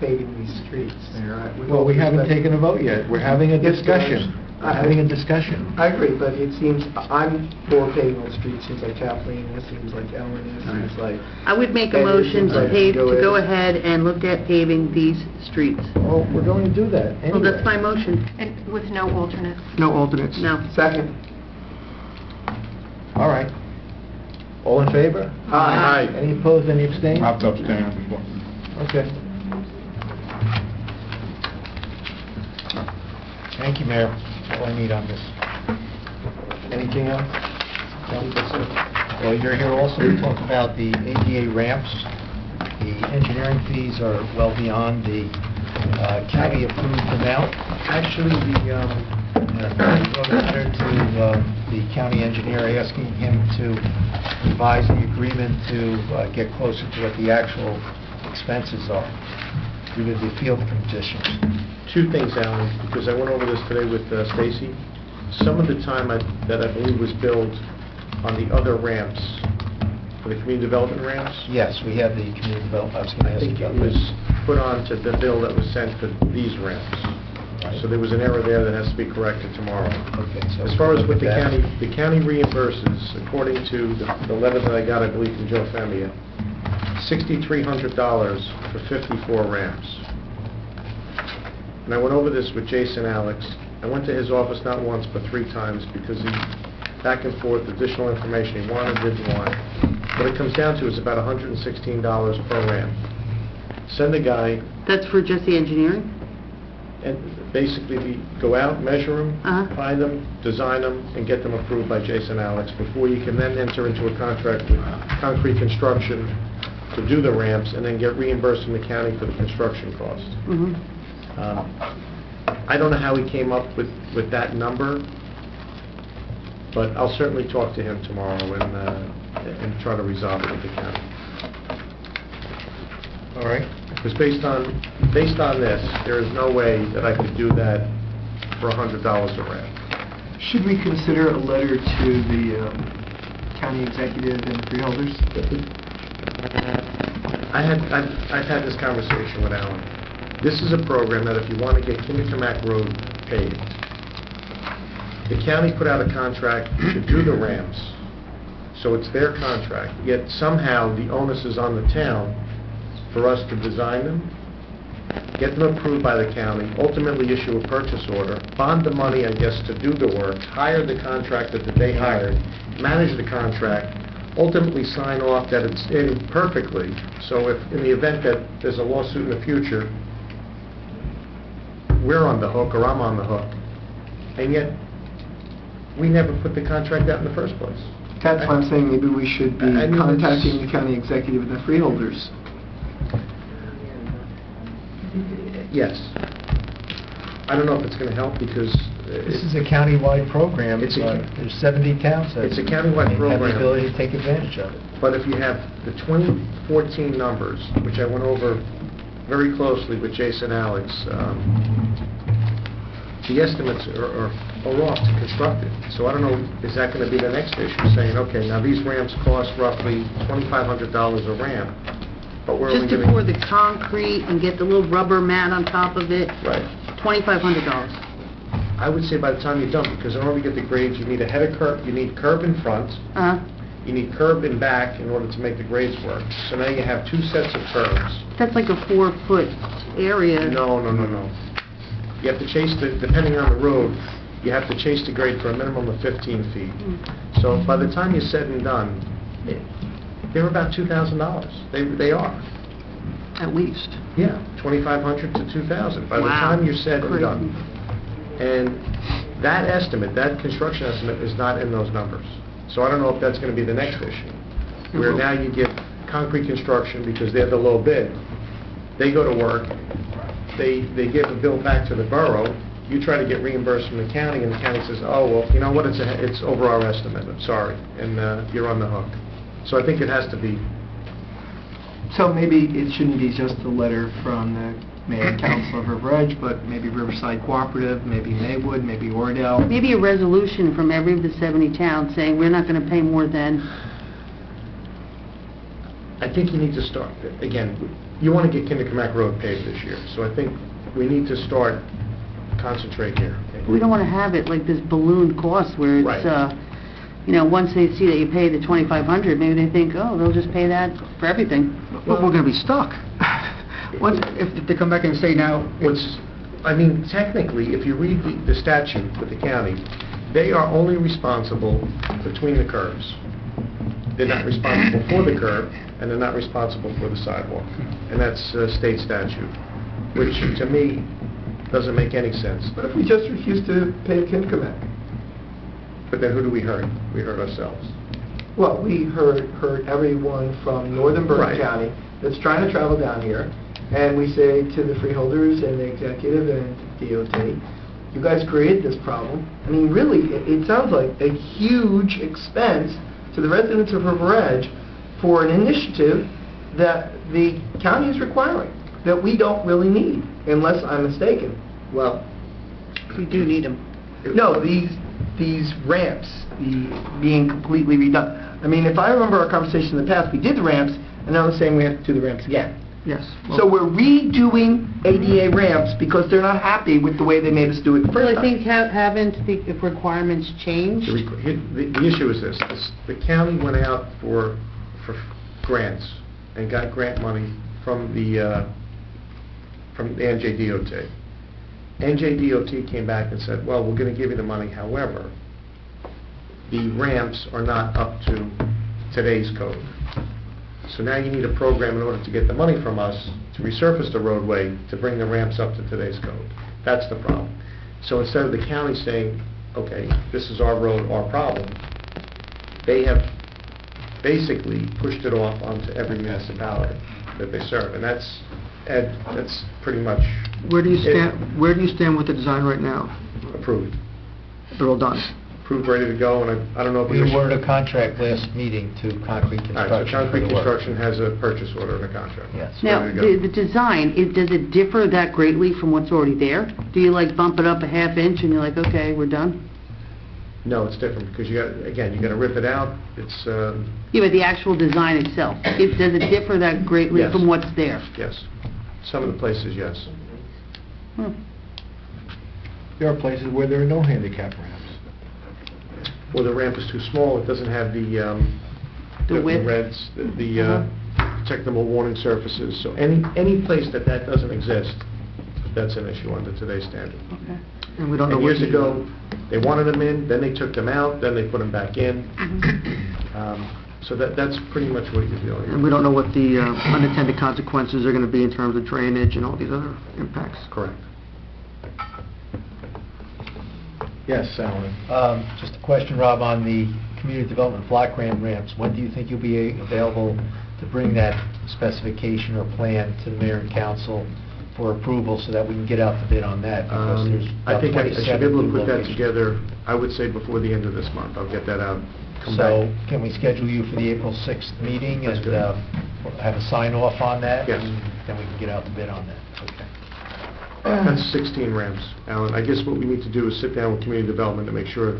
S9: paving these streets. Mayor. With
S1: Well,
S9: all
S1: we haven't
S9: respect-
S1: taken a vote yet. We're having a
S9: Yes,
S1: discussion. We're having a discussion.
S9: I agree, but it seems, I'm for paving those streets, seems like Kathleen is, seems like Ellen is, seems like...
S6: I would make a
S9: And it
S6: motion
S9: seems
S6: to
S9: like
S6: pave, to go
S9: is-
S6: ahead and look at paving these streets.
S1: Well, we're going to do that anyway.
S6: Well, that's my motion.
S8: And with no alternates.
S3: No alternates.
S6: No.
S9: Second.
S1: All right. All in favor?
S7: Aye.
S1: Any opposed, any abstained?
S4: I'll abstain on this one.
S1: Okay. Thank you, Mayor. That's all I need on this. Anything else? No? Well, you're here also to talk about the ADA ramps. The engineering fees are well beyond the county-approved amount.
S9: Actually,
S1: We wrote a letter to the county engineer asking him to revise the agreement to get closer to what the actual expenses are due to the field conditions.
S7: 2 things, Alan, because I went over this today with Stacy. Some of the time that I believe was billed on the other ramps, for the community development ramps,
S1: Yes, we have the community development, I was going to
S7: I
S1: ask
S7: think
S1: you
S7: it
S1: about
S7: was
S1: this.
S7: put on to the bill that was sent for these ramps.
S1: Right.
S7: So there was an error there that has to be corrected tomorrow.
S1: Okay, so...
S7: As far as what
S1: look at that.
S7: the county reimburses, according to the letter that I got, I believe, from Joe Femia, $6,300 for 54 ramps. And I went over this with Jason Alex. I went to his office not once, but 3 times, because he, back and forth, additional information he wanted, didn't want. What it comes down to is about $116 per ramp. Send a guy,
S6: That's for just the engineering?
S7: and basically we go out, measure them,
S6: Uh-huh.
S7: find them, design them, and get them approved by Jason Alex before you can then enter into a contract with concrete construction to do the ramps and then get reimbursed from the county for the construction cost.
S6: Mhm.
S7: I don't know how he came up with that number, but I'll certainly talk to him tomorrow and try to resolve it with the county.
S1: All right.
S7: Because based on this, there is no way that I could do that for $100 a ramp.
S9: should we consider a letter to the county executive and freeholders?
S7: I've had this conversation with Alan. This is a program that if you want to get Kindercamack Road paved, the county put out a contract to do the ramps, so it's their contract, yet somehow the onus is on the town for us to design them, get them approved by the county, ultimately issue a purchase order, bond the money, I guess, to do the work, hire the contractor that they hired, manage the contract, ultimately sign off that it's in perfectly, so if, in the event that there's a lawsuit in the future, we're on the hook, or I'm on the hook, and yet, we never put the contract out in the first place.
S9: That's why I'm saying maybe we should be
S7: I mean,
S9: contacting
S7: it's-
S9: the county executive and the freeholders.
S7: Yes. I don't know if it's going to help, because
S1: This is a countywide program.
S7: It's
S1: There's 70 towns that
S7: It's a countywide
S1: have
S7: program.
S1: the ability to take advantage of it.
S7: But if you have the 2014 numbers, which I went over very closely with Jason Alex, the estimates are off to construct it. So I don't know, is that going to be the next issue, saying, okay, now these ramps cost roughly $2,500 a ramp, but we're only
S6: Just to
S7: giving...
S6: pour the concrete and get the little rubber mat on top of it,
S7: Right.
S6: $2,500.
S7: I would say by the time you're done, because in order to get the grades, you need a header curb, you need curb in front,
S6: Uh-huh.
S7: you need curb in back in order to make the grades work. So now you have two sets of curbs.
S6: That's like a 4-foot area.
S7: No. You have to chase depending on the road, you have to chase the grade for a minimum of 15 feet. So by the time you're said and done, they're about $2,000. They are.
S6: At least.
S7: Yeah, $2,500 to $2,000 by the
S6: Wow.
S7: time you're said and
S6: Crazy.
S7: done. And that estimate, that construction estimate is not in those numbers. So I don't know if that's going to be the next issue, where now you get concrete construction because they're the low bid. They go to work, they give a bill back to the borough, you try to get reimbursed from the county, and the county says, oh, well, you know what, it's over our estimate, I'm sorry, and you're on the hook. So I think it has to be...
S9: So maybe it shouldn't be just a letter from the mayor and council of River Edge, but maybe Riverside Cooperative, maybe Maywood, maybe Oradell.
S6: Maybe a resolution from every of the 70 towns saying we're not going to pay more than...
S7: I think you need to start, again, you want to get Kindercamack Road paved this year, so I think we need to start, concentrate here. okay?
S6: We don't want to have it like this balloon cost where it's,
S7: Right.
S6: Once they see that you pay the $2,500, maybe they think, oh, they'll just pay that for everything.
S3: But we're going to be stuck. If they come back and say now,
S7: Technically, if you read the statute with the county, they are only responsible between the curbs. They're not responsible for the curb, and they're not responsible for the sidewalk. And that's state statute, which to me doesn't make any sense.
S9: But if we just refuse to pay Kindercamack?
S7: But then who do we hurt? We hurt ourselves.
S9: Well, we hurt everyone from northern Bergen
S7: Right.
S9: County that's trying to travel down here, and we say to the freeholders and the executive and DOT, you guys created this problem. I mean, really, it sounds like a huge expense to the residents of River Edge for an initiative that the county is requiring, that we don't really need, unless I'm mistaken.
S7: Well,
S6: We do need them.
S9: No, these ramps being completely redone. I mean, if I remember our conversation in the past, we did the ramps, and now they're saying we have to do the ramps again.
S3: yes.
S9: So we're redoing ADA ramps because they're not happy with the way they made us do it the
S6: Well,
S9: first
S6: I
S9: time.
S6: think haven't the requirements changed?
S7: the issue is this. The county went out for grants and got grant money from the NJDOT. NJDOT came back and said, well, we're going to give you the money, however, the ramps are not up to today's code. So now you need a program in order to get the money from us to resurface the roadway to bring the ramps up to today's code. That's the problem. So instead of the county saying, okay, this is our road, our problem, they have basically pushed it off onto every municipality that they serve. And that's pretty much
S3: Where do you stand, with the design right now?
S7: approved.
S3: They're all done.
S7: Approved, ready to go, and I don't know if
S1: We awarded a contract last meeting to concrete
S7: All right, so
S1: construction.
S7: concrete
S1: for the work.
S7: construction has a purchase order and a contract.
S1: Yes.
S6: Now,
S7: Ready to go.
S6: the design, does it differ that greatly from what's already there? Do you like bump it up a half inch and you're like, okay, we're done?
S7: No, it's different, because you got to rip it out. It's,
S6: Yeah, but the actual design itself, does it differ that greatly
S7: Yes.
S6: from what's there?
S7: yes. Some of the places, yes.
S6: Hmm.
S1: There are places where there are no handicap ramps.
S7: Or the ramp is too small, it doesn't have the
S6: width?
S7: reds, the technical warning surfaces. So any place that doesn't exist, that's an issue under today's standard.
S6: Okay.
S3: And we don't know
S7: And
S3: what
S7: years
S3: to do.
S7: ago, they wanted them in, then they took them out, then they put them back in. So that's pretty much what you're dealing
S3: And
S7: with.
S3: we don't know what the unintended consequences are going to be in terms of drainage and all these other impacts.
S7: Correct.
S1: Yes, Alan. Just a question, Rob, on the community development block grant ramps. When do you think you'll be available to bring that specification or plan to the mayor and council for approval so that we can get out the bid on that? Because there's
S7: I think I should be able to put that
S1: 27
S7: together, I would say before the end of this month. I'll get that out. Come
S1: So
S7: back.
S1: can we schedule you for the April 6th meeting
S7: That's
S1: and
S7: good.
S1: have a sign-off on that?
S7: Yes.
S1: And then we can get out the bid on that. Okay.
S7: That's 16 ramps, Alan. I guess what we need to do is sit down with community development to make sure.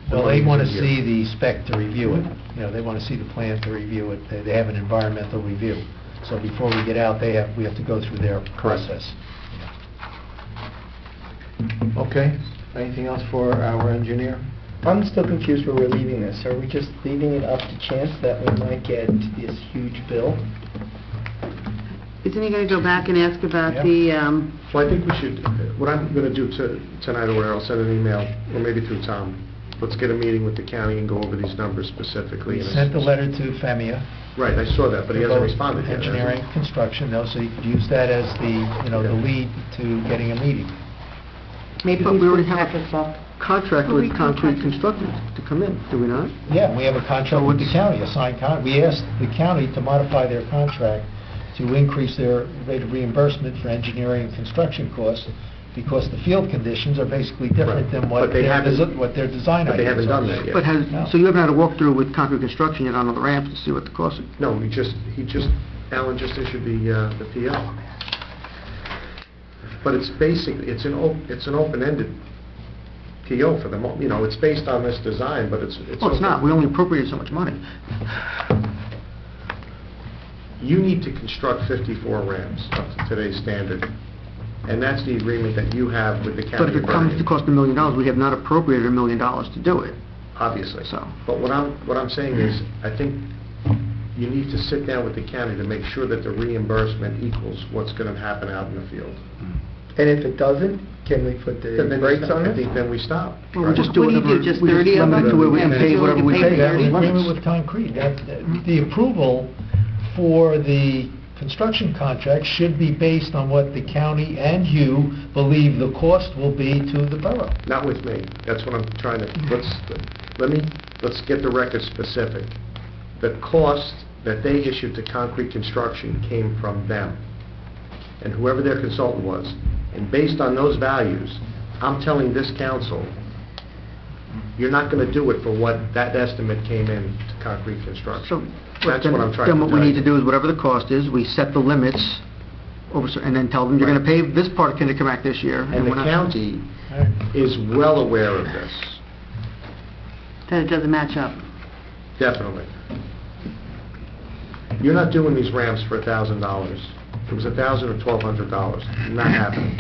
S1: Well, they want to see the spec to review it. You know, they want to see the plan to review it. They have an environmental review. So before we get out, we have to go through their process. Okay. Anything else for our engineer?
S9: I'm still confused where we're leaving this. Are we just leaving it up to chance that we might get this huge bill?
S6: Isn't he going to go back and ask about
S1: Yeah.
S6: the,
S7: Well, I think we should, what I'm going to do tonight or whatever, I'll send an email, or maybe through Tom. Let's get a meeting with the county and go over these numbers specifically.
S1: We sent the letter to FEMIA.
S7: Right, I saw that, but he hasn't
S1: both
S7: responded yet. has he?
S1: Engineering, construction, though, so you could use that as the lead to getting a meeting.
S6: maybe
S3: But
S6: we
S3: we already
S6: should
S3: have
S6: have
S3: a contract
S6: Well, we
S3: with Concrete
S6: contracted.
S3: Construction to come in, do we not?
S1: Yeah, we have a contract with the county, a signed contract. We asked the county to modify their contract to increase their rate of reimbursement for engineering and construction costs because the field conditions are basically different than what
S7: But they
S1: their
S7: haven't-
S1: what their design
S7: but they
S1: ideas
S7: haven't
S1: are.
S7: done that yet.
S3: But
S1: No.
S3: so you haven't had a walkthrough with Concrete Construction yet on the ramps to see what the cost is?
S7: No, Alan just issued the PO. But it's basically, it's an open-ended PO for them, you know, it's based on this design, but it's...
S3: Well, it's not, we only appropriated so much money.
S7: You need to construct 54 ramps up to today's standard, and that's the agreement that you have with the county
S3: But if
S7: of
S3: it comes to
S7: Bergen,
S3: cost $1 million, we have not appropriated $1 million to do it.
S7: obviously.
S3: So-
S7: But what I'm saying is, I think you need to sit down with the county to make sure that the reimbursement equals what's going to happen out in the field.
S9: And if it doesn't, can we put the
S7: Then we
S9: brakes
S7: stop.
S9: on
S7: I think
S9: it?
S7: then we stop.
S3: Well, we
S7: right?
S3: just do
S6: What do you
S3: whatever...
S6: do, just
S3: we
S6: 30 of
S3: limit it
S6: them?
S3: to where we
S6: Yeah,
S3: can pay
S6: so we
S3: whatever
S6: can
S3: we
S6: pay
S3: pay.
S6: for
S1: That
S6: it.
S1: agreement with Concrete, the approval for the construction contract should be based on what the county and you believe the cost will be to the borough.
S7: Not with me. That's what I'm trying to, let's get the record specific. The cost that they issued to Concrete Construction came from them, and whoever their consultant was. And based on those values, I'm telling this council, you're not going to do it for what that estimate came in to Concrete
S3: So,
S7: Construction. That's what I'm trying to tell
S3: Then what we need to
S7: you.
S3: do is whatever the cost is, we set the limits, and then tell them you're going to pay this part of Kennecott this year.
S7: And the
S3: we're not-
S7: county is well aware of this,
S6: that it doesn't match up.
S7: definitely. You're not doing these ramps for $1,000. It was $1,000 or $1,200. Not happening.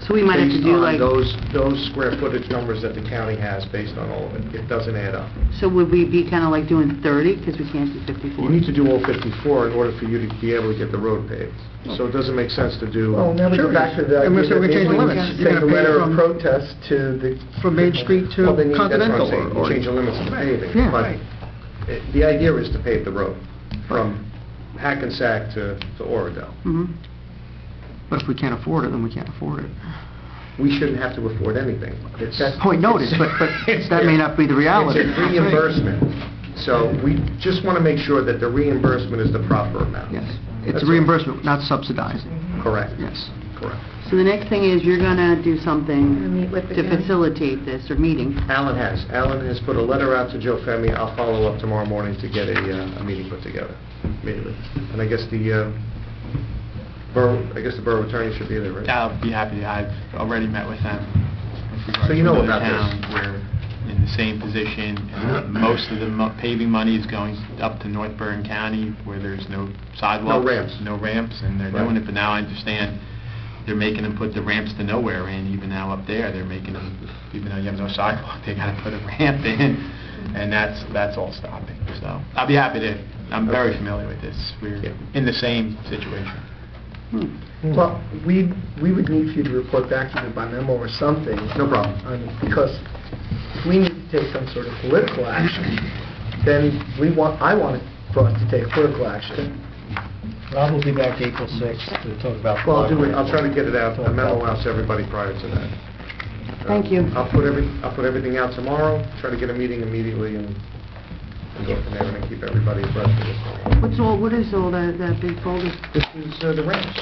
S6: So we might have to do like,
S7: Based on those square footage numbers that the county has, based on all of it, it doesn't add up.
S6: so would we be kind of like doing 30, because we can't do 54?
S7: You need to do all 54 in order for you to be able to get the road paved. So it doesn't make sense to do...
S9: Well, now we go back to the
S3: And we're
S9: idea that
S3: gonna change
S9: maybe
S3: the
S9: we
S3: limits.
S9: should
S3: You're
S9: take a
S3: gonna pay
S9: letter of
S3: from-
S9: protest to the...
S3: From Main Street to
S7: Well, then that's what I'm
S3: Continental.
S7: saying. You change the limits of the paving.
S3: Yeah.
S7: But the idea is to pave the road from Hackensack to Oradell.
S6: Mhm.
S3: But if we can't afford it, then we can't afford it.
S7: We shouldn't have to afford anything. It's...
S3: Point noted, but
S7: It's
S3: that may not be the reality.
S7: It's a reimbursement. So we just want to make sure that the reimbursement is the proper amount.
S3: Yes,
S7: That's
S3: it's a
S7: all.
S3: reimbursement, not subsidizing.
S7: Correct.
S3: Yes.
S7: Correct.
S6: So the next thing is you're going to do
S8: Gonna
S6: something
S8: meet with the
S6: to
S8: county.
S6: facilitate this, or meeting.
S7: Alan has put a letter out to Joe Femi. I'll follow up tomorrow morning to get a meeting put together immediately. And I guess the borough attorney should be there, right?
S10: I'll be happy to. I've already met with them. With regards
S7: So you know
S10: to another
S7: about this.
S10: town. We're in the same position. Most of the paving money is going up to North Bergen County, where there's no sidewalks.
S7: No ramps.
S10: No ramps, and they're
S7: Right.
S10: doing it, but now I understand they're making them put the ramps to nowhere in, even now up there. They're making them, even though you have no sidewalk, they gotta put a ramp in, and that's all stopping. So I'll be happy to. I'm very familiar with this. We're
S7: Yeah.
S10: in the same situation.
S9: Well, we would need for you to report back either by memo or something.
S7: No problem.
S9: Because if we need to take some sort of political action, then I want for us to take critical action.
S1: Rob will be back April 6th to talk about...
S7: Well, I'll try to get it out, a memo out to everybody prior to that.
S6: Thank you.
S7: I'll put everything out tomorrow, try to get a meeting immediately, and go from there, and keep everybody abreast of it.
S6: What is all that big folder?
S7: This is the ramps.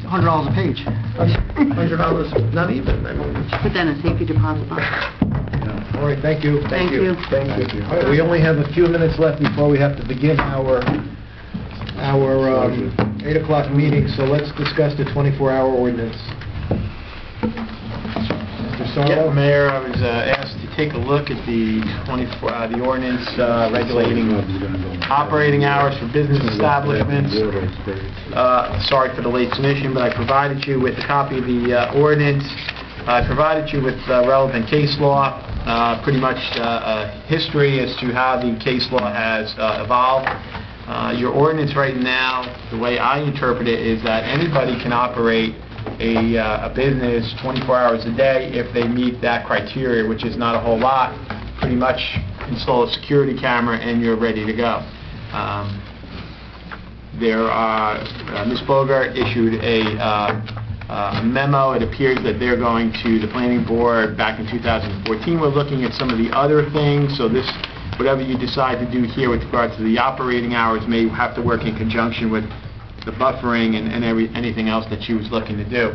S3: $100 a page.
S7: $100, not even, I mean...
S6: Put that in a safety deposit box.
S1: All right, thank you.
S6: Thank you.
S1: Thank you. All right, we only have a few minutes left before we have to begin our 8 o'clock meeting, so let's discuss the 24-hour ordinance. Mr.
S10: Yeah,
S1: Sarlo?
S10: Mayor, I was asked to take a look at the ordinance regulating operating hours for business establishments. Sorry for the late submission, but I provided you with a copy of the ordinance. I provided you with relevant case law, pretty much history as to how the case law has evolved. Your ordinance right now, the way I interpret it, is that anybody can operate a business 24 hours a day if they meet that criteria, which is not a whole lot. Pretty much install a security camera and you're ready to go. Ms. Bogart issued a memo. It appears that they're going to the planning board back in 2014. We're looking at some of the other things, so this, whatever you decide to do here with regard to the operating hours may have to work in conjunction with the buffering and anything else that she was looking to do.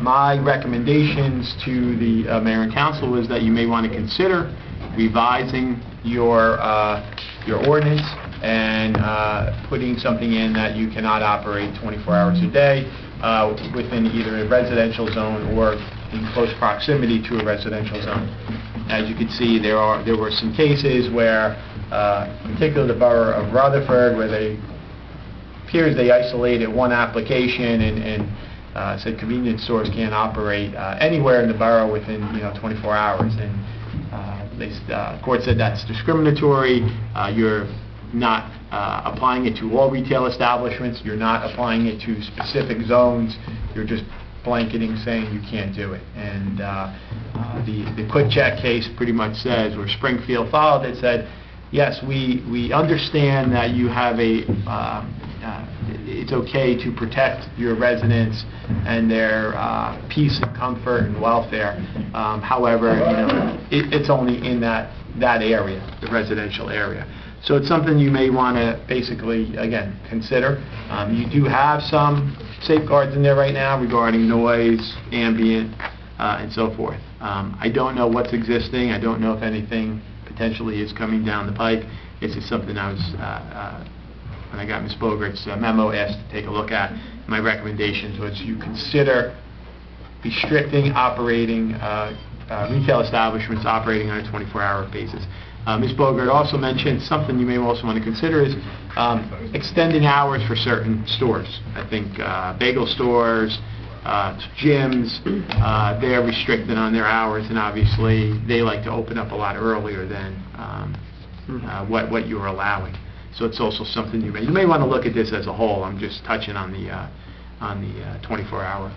S10: My recommendations to the mayor and council is that you may want to consider revising your ordinance and putting something in that you cannot operate 24 hours a day within either a residential zone or in close proximity to a residential zone. As you can see, there were some cases where, particularly the borough of Rutherford, where appears they isolated one application and said convenience stores can't operate anywhere in the borough within 24 hours. And the court said that's discriminatory. You're not applying it to all retail establishments. You're not applying it to specific zones. You're just blanketing saying you can't do it. And the Quick Check case pretty much says, where Springfield followed it, said, yes, we understand that you have it's okay to protect your residents and their peace and comfort and welfare. However, it's only in that area, the residential area. So it's something you may want to basically, again, consider. You do have some safeguards in there right now regarding noise, ambient, and so forth. I don't know what's existing. I don't know if anything potentially is coming down the pike. This is something I was, when I got Ms. Bogart's memo, asked to take a look at. My recommendations was you consider restricting operating retail establishments operating on a 24-hour basis. Ms. Bogart also mentioned something you may also want to consider is extending hours for certain stores. I think bagel stores, gyms, they're restricted on their hours, and obviously they like to open up a lot earlier than what you're allowing. So it's also something you may want to look at this as a whole. I'm just touching on the 24-hour.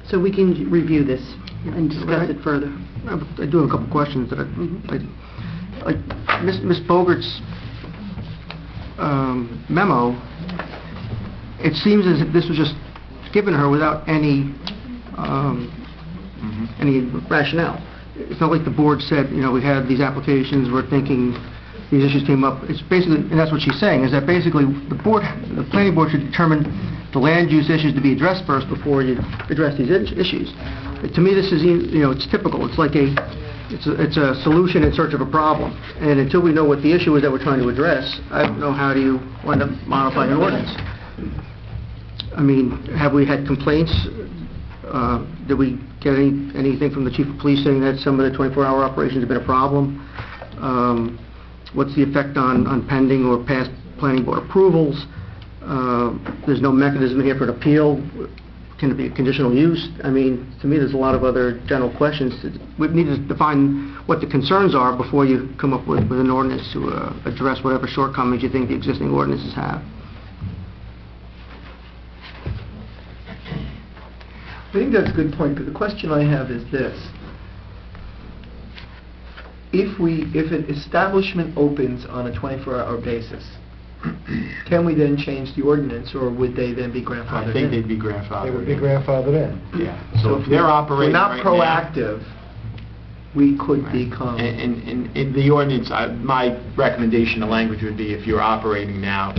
S6: So we can review this and discuss it further.
S3: I do have a couple questions that Ms. Bogart's memo. It seems as if this was just given her without any rationale. It's not like the board said, we had these applications, we're thinking these issues came up. It's basically, and that's what she's saying, is that basically the planning board should determine the land use issues to be addressed first before you address these issues. To me, this is, it's typical. It's like it's a solution in search of a problem. And until we know what the issue is that we're trying to address, I don't know how do you wind up modifying an ordinance. I mean, have we had complaints? Did we get anything from the chief of police saying that some of the 24-hour operations have been a problem? What's the effect on pending or past planning board approvals? There's no mechanism here for an appeal. Can it be a conditional use? I mean, to me, there's a lot of other general questions. We need to define what the concerns are before you come up with an ordinance to address whatever shortcomings you think the existing ordinances have.
S9: I think that's a good point, but the question I have is this. if an establishment opens on a 24-hour basis, can we then change the ordinance, or would they then be grandfathered in?
S10: I think they'd be grandfathered.
S1: They would be grandfathered in.
S10: Yeah, so if they're
S9: We're
S10: operating
S9: not
S10: right now...
S9: proactive, we could become...
S10: In the ordinance, my recommendation, the language would be, if you're operating now,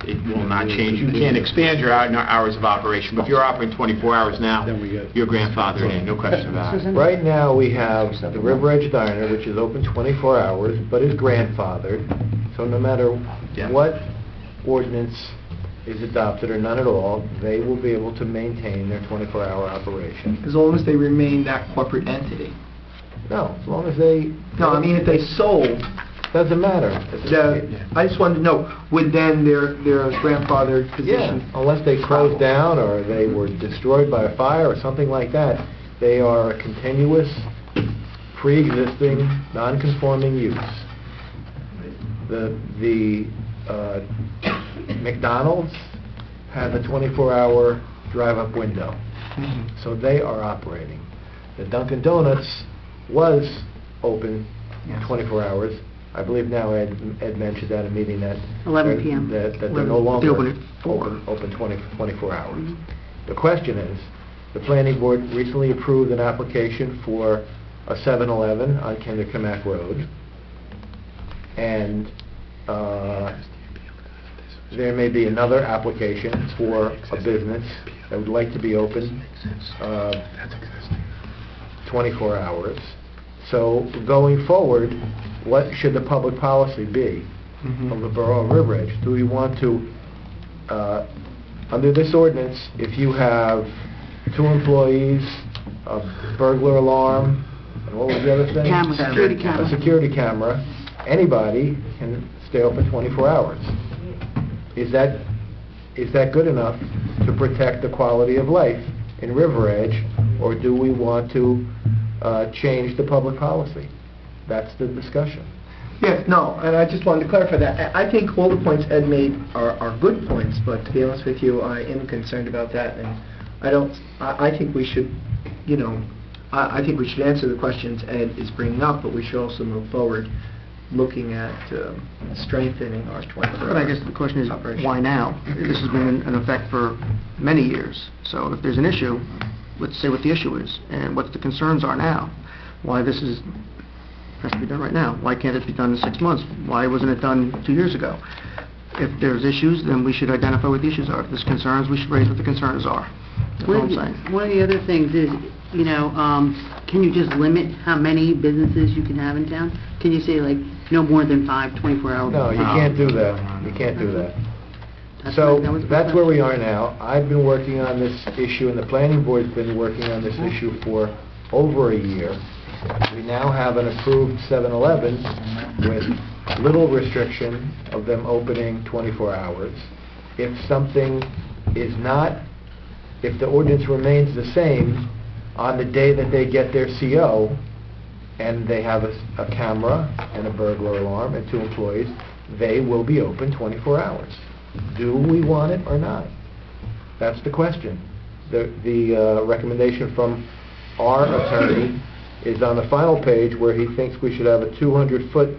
S10: it will not change. You can't expand your hours of operation, but if you're operating 24 hours now,
S4: Then we get-
S10: you're grandfathered in, no question about it.
S1: Right now, we have the River Edge Diner, which is open 24 hours, but is grandfathered, so no matter
S10: Yeah.
S1: what ordinance is adopted or none at all, they will be able to maintain their 24-hour operation.
S9: As long as they remain that corporate entity.
S1: No, as long as they...
S9: No, I mean, if they sold,
S1: Doesn't matter.
S9: I just wanted to know, would then their grandfathered
S1: Yeah,
S9: position...
S1: unless they closed down or they were destroyed by a fire or something like that, they are a continuous, pre-existing, non-conforming use. The McDonald's have a 24-hour drive-up window, so they are operating. The Dunkin' Donuts was open 24 hours. I believe now Ed mentioned at a meeting that...
S6: 11 p.m.
S1: That they're no longer...
S3: They open at 4.
S1: Open 24 hours. The question is, the planning board recently approved an application for a 7-Eleven on Kinderkamak Road, and there may be another application for a business that would like to be open 24 hours. So going forward, what should the public policy be of the Borough of River Edge? Do we want to, under this ordinance, if you have 2 employees, a burglar alarm, and what was the other thing?
S6: Camera, security camera.
S1: A security camera, anybody can stay open 24 hours. Is that good enough to protect the quality of life in River Edge, or do we want to change the public policy? That's the discussion.
S9: Yes, no, and I just wanted to clarify that. I think all the points Ed made are good points, but to be honest with you, I am concerned about that, and I think we should, I think we should answer the questions Ed is bringing up, but we should also move forward looking at strengthening our 24-hour
S3: But I guess the question is,
S9: operation.
S3: why now? This has been in effect for many years, so if there's an issue, let's say what the issue is, and what the concerns are now. Why this has to be done right now? Why can't it be done in 6 months? Why wasn't it done 2 years ago? If there's issues, then we should identify what the issues are. If there's concerns, we should raise what the concerns are. That's all I'm saying.
S6: One of the other things is, can you just limit how many businesses you can have in town? Can you say, like, no more than 5 24-hour?
S1: No, you can't do that. You can't do that.
S6: That
S1: So
S6: was my
S1: that's where we
S6: question.
S1: are now. I've been working on this issue, and the planning board's been working on this issue for over a year. We now have an approved 7-Eleven with little restriction of them opening 24 hours. If something is not, if the ordinance remains the same on the day that they get their CO, and they have a camera and a burglar alarm and 2 employees, they will be open 24 hours. Do we want it or not? That's the question. The recommendation from our attorney is on the final page, where he thinks we should have a 200-foot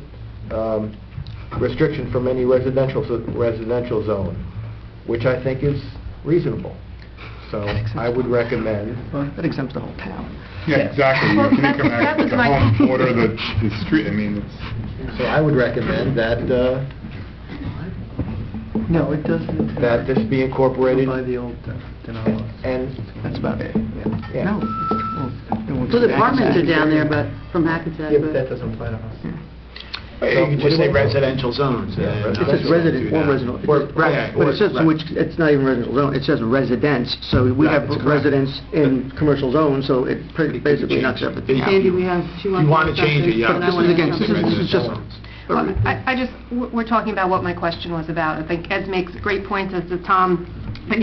S1: restriction from any residential zone, which I think is reasonable. So I would recommend...
S3: Well, that exempts the whole town.
S11: Yeah, exactly.
S8: Well,
S11: You can come
S8: that
S11: back
S8: was
S11: to the
S8: my-
S11: home border, the street, I mean, it's...
S1: So I would recommend that
S9: No, it doesn't.
S1: that this be incorporated,
S9: By the old denial.
S1: and
S3: That's about it.
S1: yeah.
S3: No.
S6: So the apartments are down there, but from Hackensack.
S9: Yeah, but that doesn't apply to us.
S10: You can just say residential zones.
S1: Yeah,
S10: and,
S3: It says
S10: do
S3: resident or
S10: that.
S3: residential.
S10: Right,
S3: But it says,
S10: right.
S3: which, it's not even residential zone, it says residence, so we
S10: Right,
S3: have
S10: that's correct.
S3: residents in commercial zones, so it basically knocks
S10: changed.
S3: everything out.
S6: Sandy, we have 2
S10: You want to change it, yeah.
S3: But this is, again, this is just...
S8: Well, I just, we're talking about what my question was about. I think Ed makes great points, as does Tom, but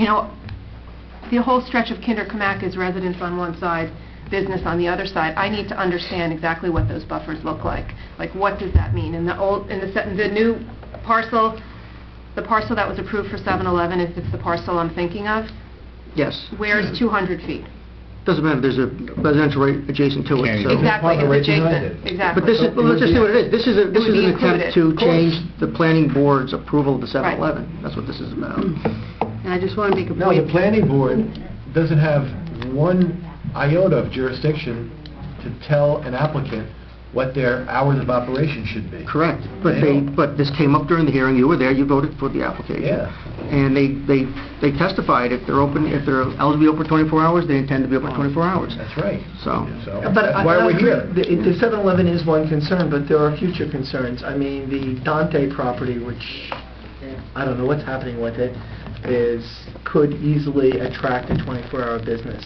S8: the whole stretch of Kinderkamak is residents on one side, business on the other side. I need to understand exactly what those buffers look like. Like, what does that mean? In the new parcel, the parcel that was approved for 7-Eleven, if it's the parcel I'm thinking of,
S3: Yes.
S8: where's 200 feet?
S3: Doesn't matter, there's a residential right adjacent to it,
S11: Can't
S3: so...
S11: even-
S8: Exactly,
S1: Apartment right
S8: it's
S1: behind
S8: adjacent,
S1: it.
S8: exactly.
S3: But this is, well, let's just see what it is. This is
S8: would be
S3: an attempt
S8: included.
S3: to
S8: Of course.
S3: change the planning board's approval of the 7-Eleven. That's what this is about.
S6: And I just want to make a
S1: No, the
S6: point.
S1: planning board doesn't have one iota of jurisdiction to tell an applicant what their hours of operation should be.
S3: Correct. But
S1: They
S3: they,
S1: don't.
S3: but this came up during the hearing, you were there, you voted for the application.
S1: Yeah.
S3: And they testified, if they're eligible to be open 24 hours, they intend to be open 24 hours.
S1: That's right.
S3: So,
S1: So,
S9: But
S1: that's
S9: I
S1: why we're
S9: agree.
S1: here.
S9: The 7-Eleven is one concern, but there are future concerns. I mean, the Dante property, which, I don't know what's happening with it, could easily attract a 24-hour business.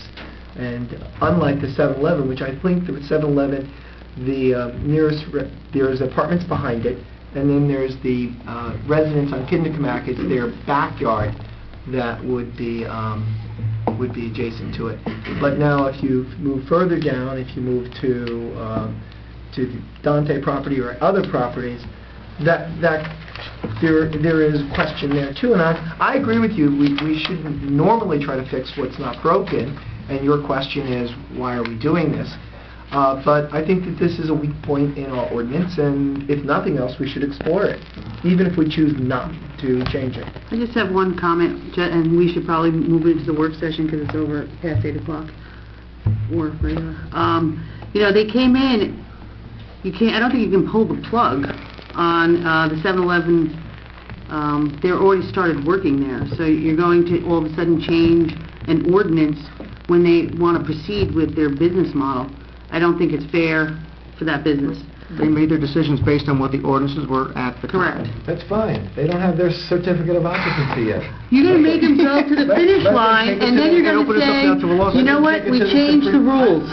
S9: And unlike the 7-Eleven, which I think the 7-Eleven, the there's apartments behind it, and then there's the residents on Kinderkamak, it's their backyard that would be adjacent to it. But now, if you move further down, if you move to the Dante property or other properties, there is question there too. And I agree with you. We shouldn't normally try to fix what's not broken. And your question is, why are we doing this? But I think that this is a weak point in our ordinance, and if nothing else, we should explore it, even if we choose not to change it.
S6: I just have one comment, and we should probably move into the work session because it's over past 8 o'clock. Or regular. You know, they came in, I don't think you can pull the plug on the 7-Eleven. They're already started working there, so you're going to all of a sudden change an ordinance when they want to proceed with their business model. I don't think it's fair for that business.
S3: they made their decisions based on what the ordinances were at the time.
S6: Correct.
S1: That's fine. They don't have their certificate of occupancy yet.
S6: You're going to make them go to the
S1: Let-
S6: finish
S1: let them
S6: line,
S1: take it
S6: and
S1: to
S6: then
S1: the-
S6: you're
S3: and
S6: going
S3: open
S6: to
S3: us up now to a
S6: say,
S3: lawsuit.
S6: you know what,
S1: Take it
S6: we
S1: to the
S6: changed the
S1: Supreme-
S6: rules.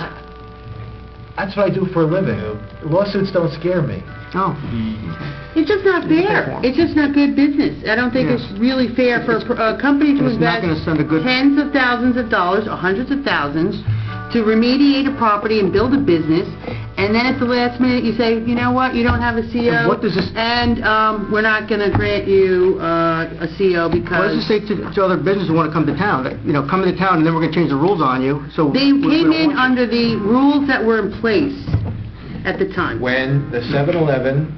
S1: That's what I do for a living. Lawsuits don't scare me.
S3: Oh,
S6: It's just not fair. It's just not good business. I don't think
S3: Yes.
S6: it's really fair for a company to
S3: It's not
S6: invest
S3: gonna send a good-
S6: tens of thousands of dollars or hundreds of thousands to remediate a property and build a business, and then at the last minute you say, you know what, you don't have a CO,
S3: And what does this-
S6: and we're not going to grant you a CO
S3: what does
S6: because...
S3: it say to other businesses who want to come to town? That, you know, come into town and then we're going to change the rules on you, so...
S6: They
S3: we
S6: came
S3: don't
S6: in
S3: want you.
S6: under the rules that were in place at the time.
S1: When the 7-Eleven,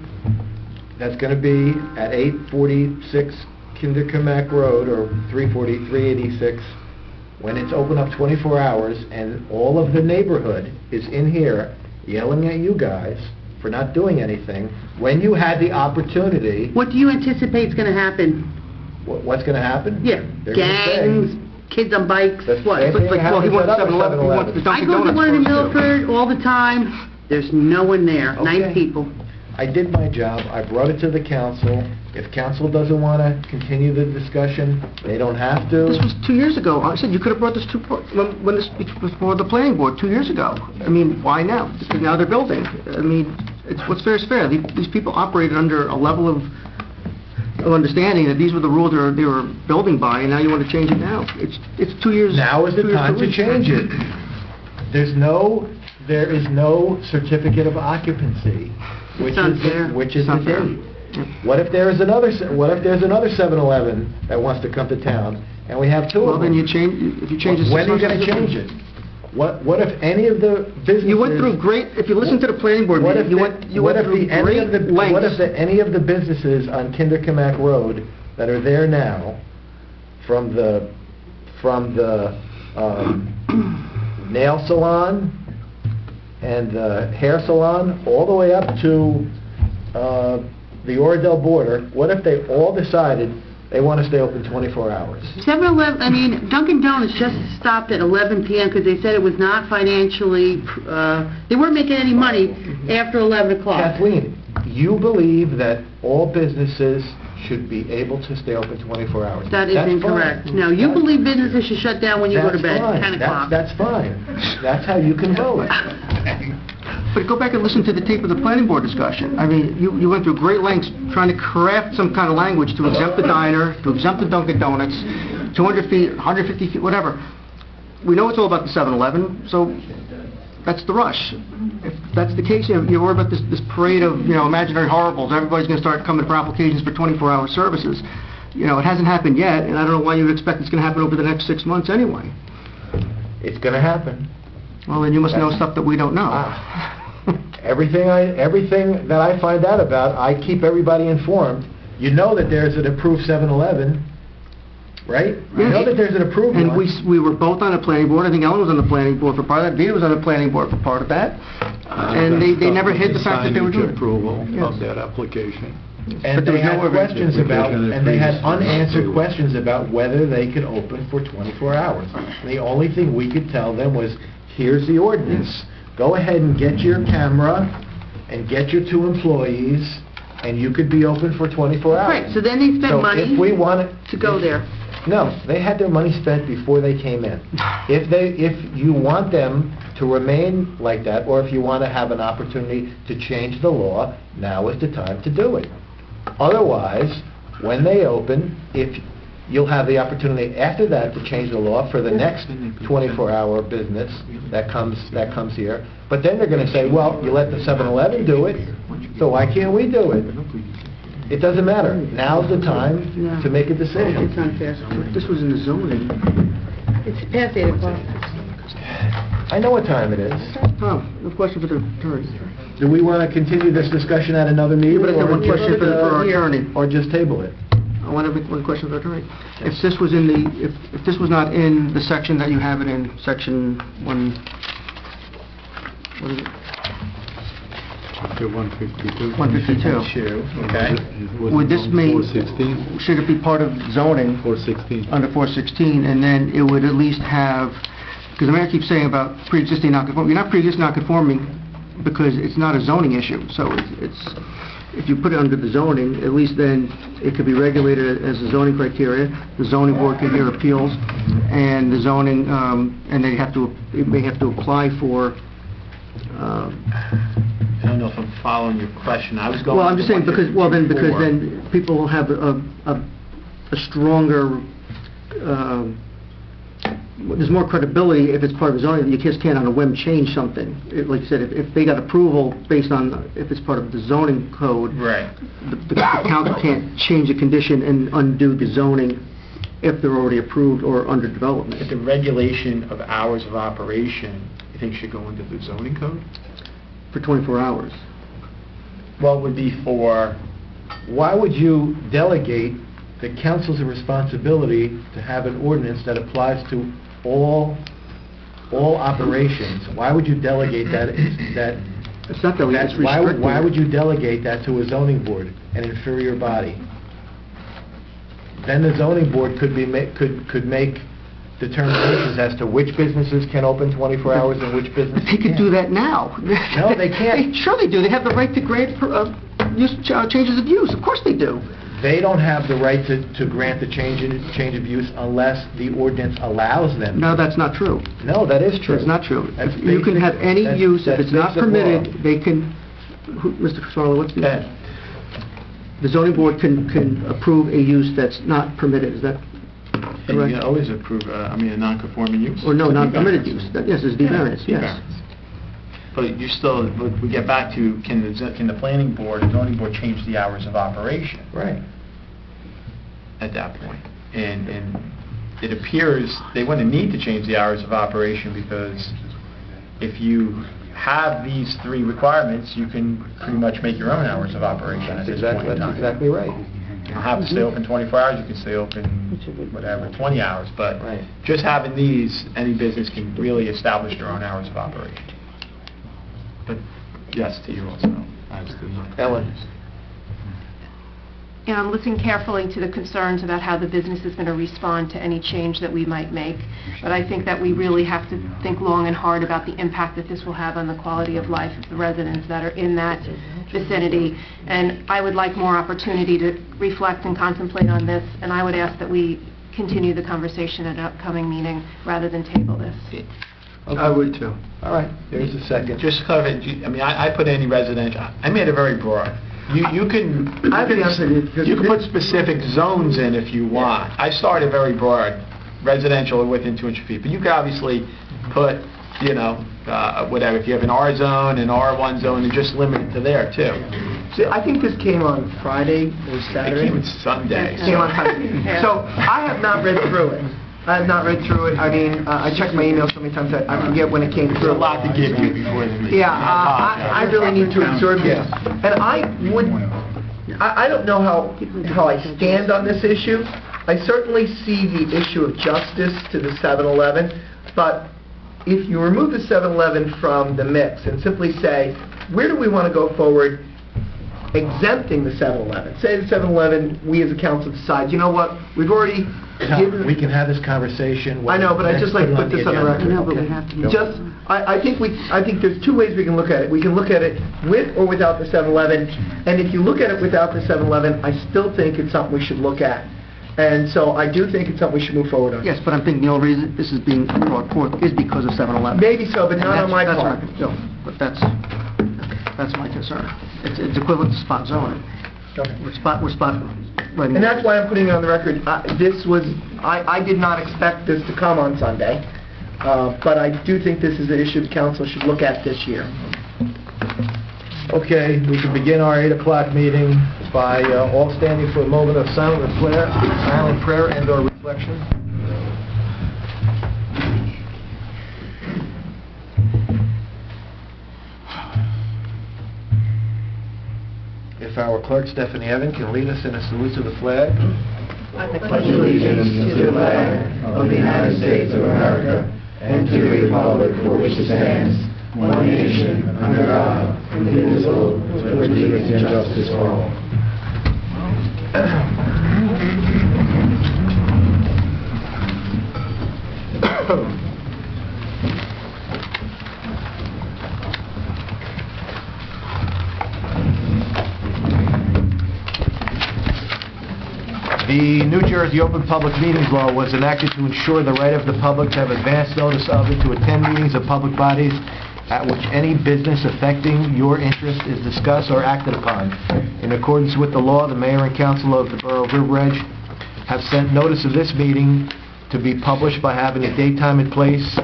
S1: that's going to be at 846 Kinderkamak Road, or 386, when it's open up 24 hours, and all of the neighborhood is in here yelling at you guys for not doing anything, when you had the opportunity,
S6: What do you anticipate is going to happen?
S1: what's going to happen?
S6: Yeah,
S1: They're gonna say,
S6: gangs, kids on bikes,
S1: The
S6: what?
S1: same thing
S3: Well, he
S1: happens
S3: wants
S1: at other
S3: 7-Eleven, he wants the
S1: 7-Elevens.
S6: I
S3: Dunkin'
S6: go to
S3: Donuts
S6: one in
S3: first, too.
S6: Milford all the time. There's no one there.
S1: Okay.
S6: 9 people.
S1: I did my job, I brought it to the council. If council doesn't want to continue the discussion, they don't have to.
S3: This was 2 years ago. I said you could have brought this to, when this was before the planning board 2 years ago. I mean, why now? Because now they're building. I mean, it's what's fair is fair. These people operated under a level of understanding that these were the rules they were building by, and now you want to change it now. It's 2 years.
S1: Now is the
S3: 2 years
S1: time to
S3: week.
S1: change it. There is no certificate of occupancy, which
S6: It's
S1: is
S6: unfair.
S1: which is
S3: It's
S1: the
S3: unfair.
S1: date. What if there's another 7-Eleven that wants to come to town, and we have two
S3: Well,
S1: of
S3: then
S1: them?
S3: you change, if you change it...
S1: When are you going to change it? What if any of the businesses...
S3: You went through great, if you listen to the planning board
S1: What
S3: meeting,
S1: if
S3: you went through great lengths.
S1: What if any of the businesses on Kinderkamak Road that are there now, from the nail salon and the hair salon, all the way up to the Oradell border, what if they all decided they want to stay open 24 hours?
S6: 7-Eleven, I mean, Dunkin' Donuts just stopped at 11 p.m. because they said it was not financially, they weren't making any money after 11 o'clock.
S1: Kathleen, you believe that all businesses should be able to stay open 24 hours?
S6: That is
S1: That's
S6: incorrect.
S1: fine.
S6: No, you
S1: That's-
S6: believe businesses should shut down when you go to bed,
S1: That's fine.
S6: 10 o'clock.
S1: That's fine. That's how you can vote.
S3: But go back and listen to the tape of the planning board discussion. I mean, you went through great lengths trying to craft some kind of language to exempt the diner, to exempt the Dunkin' Donuts, 200 feet, 150 feet, whatever. We know it's all about the 7-Eleven, so that's the rush. If that's the case, you're worried about this parade of, imaginary horribles. Everybody's going to start coming for applications for 24-hour services. It hasn't happened yet, and I don't know why you would expect it's going to happen over the next 6 months anyway.
S1: It's gonna happen.
S3: Well, then you must know stuff that we don't know.
S1: Everything that I find out about, I keep everybody informed. You know that there's an approved 7-Eleven, right? You know that there's an approved
S3: And
S1: one.
S3: we were both on the planning board. I think Ellen was on the planning board for part of that. Vita was on the planning board for part of that. And they never hid the fact that they were doing it.
S11: approval
S3: Yes.
S11: of that application.
S1: And
S3: But there
S1: they
S3: was no
S1: had questions about, and they had unanswered
S11: approval.
S1: questions about whether they could open for 24 hours. And the only thing we could tell them was, here's the ordinance. Go ahead and get your camera and get your 2 employees, and you could be open for 24 hours.
S6: Right, so then they spent
S1: So
S6: money
S1: if we wanted
S6: to go there.
S1: No, they had their money spent before they came in. If you want them to remain like that, or if you want to have an opportunity to change the law, now is the time to do it. Otherwise, when they open, you'll have the opportunity after that to change the law for the next 24-hour business that comes here. But then they're going to say, well, you let the 7-Eleven do it, so why can't we do it? It doesn't matter. Now's the time to make a decision.
S6: It's unfair.
S3: This was in the zoning.
S6: It's past 8 o'clock.
S1: I know what time it is.
S3: Tom, a question for the attorney.
S1: Do we want to continue this discussion at another meeting?
S3: But I have one
S1: or-
S3: question for our attorney.
S1: Or just table it?
S3: I want to make one question for the attorney. If this was in the, if this was not in the section that you have it in, section 1, what is it?
S11: Chapter 152.
S3: 152.
S1: Okay.
S3: Would this make,
S11: 416?
S3: should it be part of zoning
S11: 416.
S3: under 416, and then it would at least have, because the mayor keeps saying about pre-existing non-conforming, you're not pre-existing non-conforming because it's not a zoning issue, so it's, if you put it under the zoning, at least then it could be regulated as a zoning criteria, the zoning board can hear appeals, and the zoning, and they may have to apply for,
S10: I don't know if I'm following your question. I was going...
S3: well, I'm just saying, because then
S10: before.
S3: people will have a stronger, there's more credibility if it's part of zoning, that you just can't on a whim change something. Like you said, if they got approval based on, if it's part of the zoning code,
S10: Right.
S3: the council can't change a condition and undo the zoning if they're already approved or under development.
S10: But the regulation of hours of operation, you think should go into the zoning code?
S3: For 24 hours.
S10: Well, it would be for...
S1: Why would you delegate the council's responsibility to have an ordinance that applies to all operations? Why would you delegate that?
S3: It's not that, it's restricted.
S1: Why would you delegate that to a zoning board, an inferior body? Then the zoning board could make determinations as to which businesses can open 24 hours and which businesses
S3: They could
S1: can't.
S3: do that now.
S1: No, they can't.
S3: Sure they do. They have the right to grant changes of use. Of course they do.
S1: They don't have the right to grant the change of use unless the ordinance allows them.
S3: No, that's not true.
S1: No, that is true.
S3: That's not true.
S1: That's
S3: You can have any
S1: basic-
S3: use, if
S1: that's
S3: it's not
S1: basic law.
S3: permitted, they can, Mr. Crismarlo, what's
S10: Go ahead.
S3: the zoning board can approve a use that's not permitted, is that
S10: And you
S3: correct?
S10: can always approve, a non-conforming use.
S3: Or no,
S10: It's a
S3: non-permitted
S10: variance.
S3: use. Yes, it's the variance, yes.
S10: Variance. But you still, but we get back to, can the planning board, the zoning board change the hours of operation
S1: Right.
S10: at that point? And it appears they wouldn't need to change the hours of operation, because if you have these 3 requirements, you can pretty much make your own hours of operation at this point in
S1: That's
S10: time.
S1: exactly right.
S10: You don't have to stay open 24 hours, you can stay open, whatever, 20 hours, but
S1: Right.
S10: just having these, any business can really establish their own hours of operation. But yes, to you also.
S1: Ellen?
S8: And I'm listening carefully to the concerns about how the business is going to respond to any change that we might make. But I think that we really have to think long and hard about the impact that this will have on the quality of life of the residents that are in that vicinity. And I would like more opportunity to reflect and contemplate on this, and I would ask that we continue the conversation at an upcoming meeting rather than table this.
S3: I would too.
S1: All right, there's a second.
S10: Just to clarify, I mean, I put any residential, I made it very broad. You can put specific zones in if you want. I started very broad, residential or within 200 feet, but you could obviously put, whatever, if you have an R zone, an R1 zone, and just limit it to there too.
S9: See, I think this came on Friday or
S10: It
S9: Saturday.
S10: came Sunday.
S9: Came on Sunday. So I have not read through it. I have not read through it. I mean, I checked my email so many times, I forget when it came
S10: There's
S9: through.
S10: a lot to give you before the meeting.
S9: Yeah, I really need to absorb this. And I don't know how I stand on this issue. I certainly see the issue of justice to the 7-Eleven, but if you remove the 7-Eleven from the mix and simply say, where do we want to go forward exempting the 7-Eleven? Say the 7-Eleven, we as a council decide, you know what, we've already given...
S1: We can have this conversation.
S9: I know, but I'd just like to put this on the record.
S6: I know, but we have to...
S9: Just, I think there's two ways we can look at it. We can look at it with or without the 7-Eleven, and if you look at it without the 7-Eleven, I still think it's something we should look at. And so I do think it's something we should move forward on.
S3: Yes, but I'm thinking the only reason this is being brought forth is because of 7-Eleven.
S9: Maybe so, but not on my part.
S3: But that's my concern. It's equivalent to spot zoning. We're spot letting...
S9: And that's why I'm putting it on the record. I did not expect this to come on Sunday, but I do think this is an issue the council should look at this year.
S1: Okay, we can begin our 8 o'clock meeting by all standing for a moment of silent prayer and/or reflection. If our clerk, Stephanie Evan, can lead us in a salute to the flag.
S2: I
S12: pledge allegiance to the flag of the United States of America and to the republic for which it stands, one nation, under God, indivisible, with liberty and justice for all.
S1: The New Jersey Open Public Meetings Law was enacted to ensure the right of the public to have advance notice of and to attend meetings of public bodies at which any business affecting your interest is discussed or acted upon. In accordance with the law, the mayor and council of the borough of River Edge have sent notice of this meeting to be published by having a date, time, and place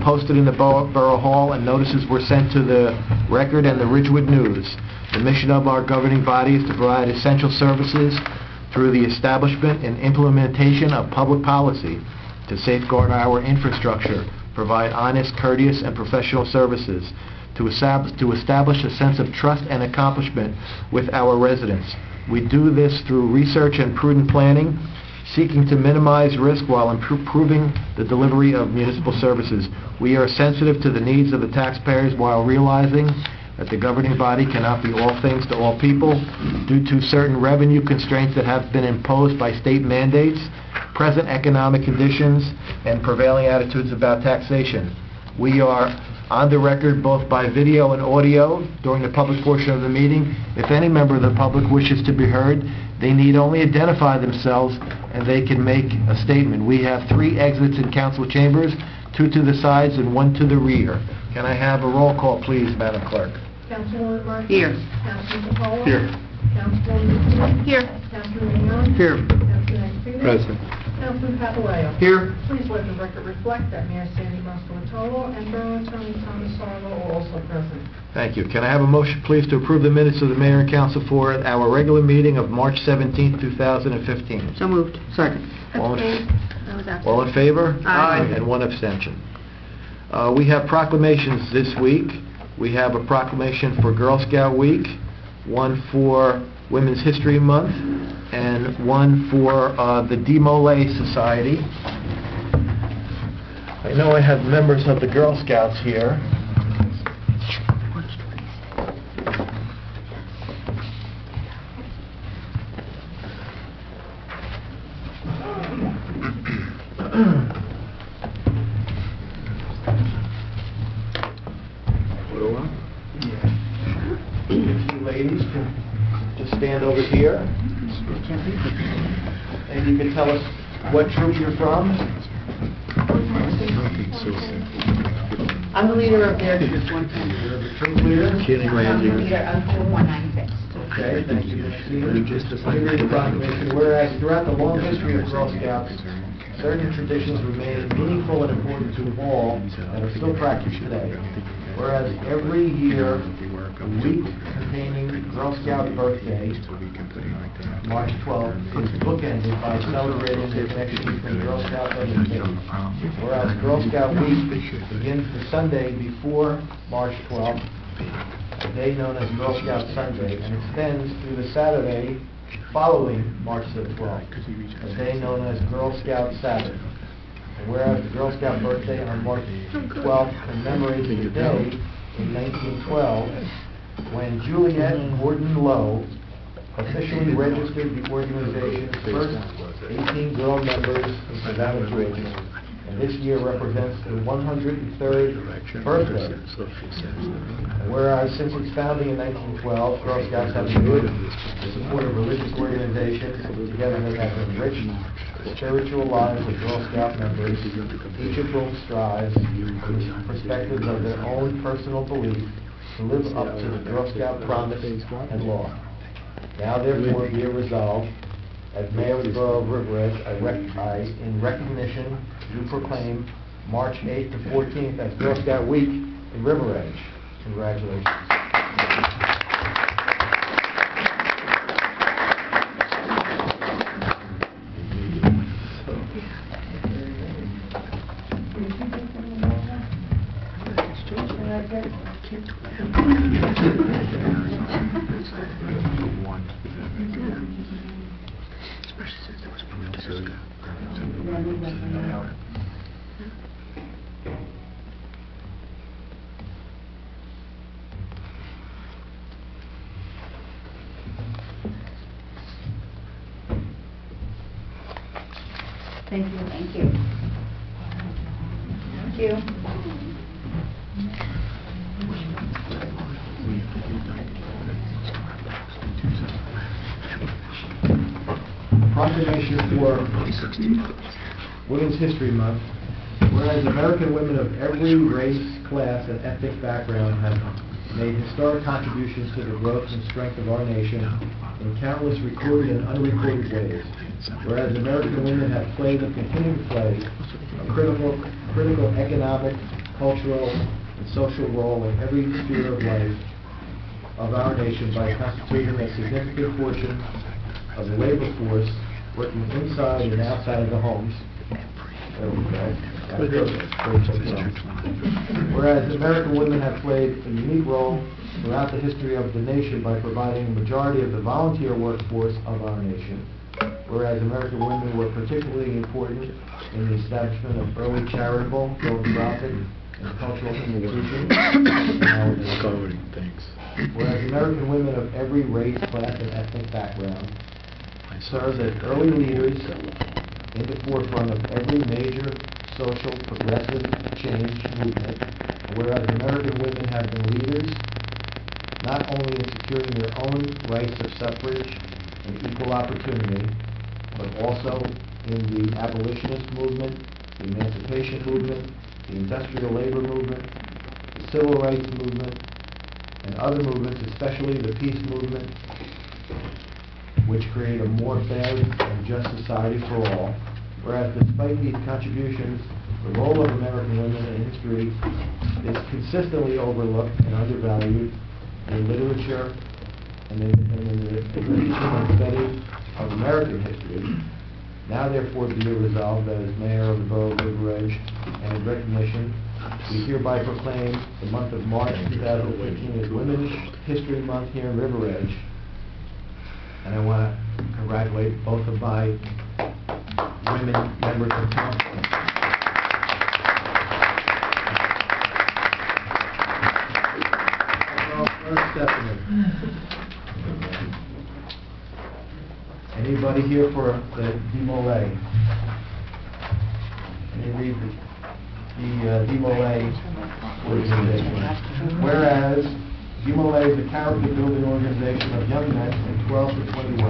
S1: posted in the borough hall, and notices were sent to the Record and the Ridgewood News. The mission of our governing body is to provide essential services through the establishment and implementation of public policy to safeguard our infrastructure, provide honest, courteous, and professional services, to establish a sense of trust and accomplishment with our residents. We do this through research and prudent planning, seeking to minimize risk while improving the delivery of municipal services. We are sensitive to the needs of the taxpayers while realizing that the governing body cannot be all things to all people due to certain revenue constraints that have been imposed by state mandates, present economic conditions, and prevailing attitudes about taxation. We are on the record both by video and audio during the public portion of the meeting. If any member of the public wishes to be heard, they need only identify themselves and they can make a statement. We have 3 exits in council chambers, 2 to the sides and 1 to the rear. Can I have a roll call, please, Madam Clerk?
S2: Councilwoman Martin?
S6: Here.
S2: Councilman DePaula?
S4: Here.
S2: Councilwoman Smith?
S8: Here.
S2: Councilman Young?
S3: Here.
S2: Councilman Stevens?
S11: Present.
S2: Councilman Papalayo?
S9: Here.
S2: Please let the record reflect that Mayor Sandy Muscaritolo and Borough Attorney Thomas Sarlo are also present.
S1: Thank you. Can I have a motion, please, to approve the minutes of the mayor and council for our regular meeting of March 17, 2015?
S6: So moved.
S3: Second.
S1: All in-
S8: Abstain. I was absent.
S1: All in favor?
S6: Aye.
S1: And 1 abstention. We have proclamations this week. We have a proclamation for Girl Scout Week, one for Women's History Month, and one for the Demole Society. I know I have members of the Girl Scouts here. If you ladies can just stand over here, and you can tell us what troop you're from.
S6: I'm the leader of their troop 110.
S1: You're the troop leader.
S6: I'm the leader of troop 196.
S1: Okay, thank you, Ms. Stevens. Let me read the proclamation. Whereas throughout the long history of Girl Scouts, certain traditions remain meaningful and important to all and are still practiced today. Whereas every year, a week containing Girl Scout birthday March 12th, is bookended by celebrating the connection between Girl Scouts and the state. Whereas Girl Scout Week begins the Sunday before March 12th, a day known as Girl Scout Sunday, and extends through the Saturday following March the 12th, a day known as Girl Scout Sabbath. And whereas the Girl Scout birthday on March 12th commemorates the day in 1912 when Juliet Gordon Lowe officially registered the organization's first 18 girl members in Savannah, Georgia. And this year represents the 103rd birthday. And whereas since its founding in 1912, Girl Scouts have endured the support of religious organizations. Together they have enriched the spiritual lives of Girl Scout members, each of whom strives, from the perspectives of their own personal belief, to live up to the Girl Scout promise and law. Now therefore be it resolved, as Mayor of the Borough of River Edge, in recognition, do proclaim March 8th to 14th as Girl Scout Week in River Edge. Congratulations.
S2: Thank you. Thank you. Thank you.
S1: Proclamation for Women's History Month. Whereas American women of every race, class, and ethnic background have made historic contributions to the growth and strength of our nation in countless recorded and unrecorded ways. Whereas American women have played and continue to play a critical economic, cultural, and social role in every sphere of life of our nation by constituting a significant portion of the labor force working inside and outside of the homes. There we go. Whereas American women have played a unique role throughout the history of the nation by providing the majority of the volunteer workforce of our nation. Whereas American women were particularly important in the establishment of early charitable, philanthropic, and cultural institutions. Whereas American women of every race, class, and ethnic background served as early leaders in the forefront of every major social progressive change movement. Whereas American women have been leaders not only in securing their own rights of suffrage and equal opportunity, but also in the abolitionist movement, the emancipation movement, the industrial labor movement, the civil rights movement, and other movements, especially the peace movement, which create a more fair and just society for all. Whereas despite these contributions, the role of American women in history is consistently overlooked and undervalued in literature and in the teaching and study of American history. Now therefore be it resolved that as Mayor of the Borough of River Edge and in recognition, we hereby proclaim the month of March 2015 as Women's History Month here in River Edge. And I want to congratulate both of my women members of council. Anybody here for the DeMolay? Let me read the DeMolay organization. Whereas DeMolay is a character-building organization of young men from 12 to 21.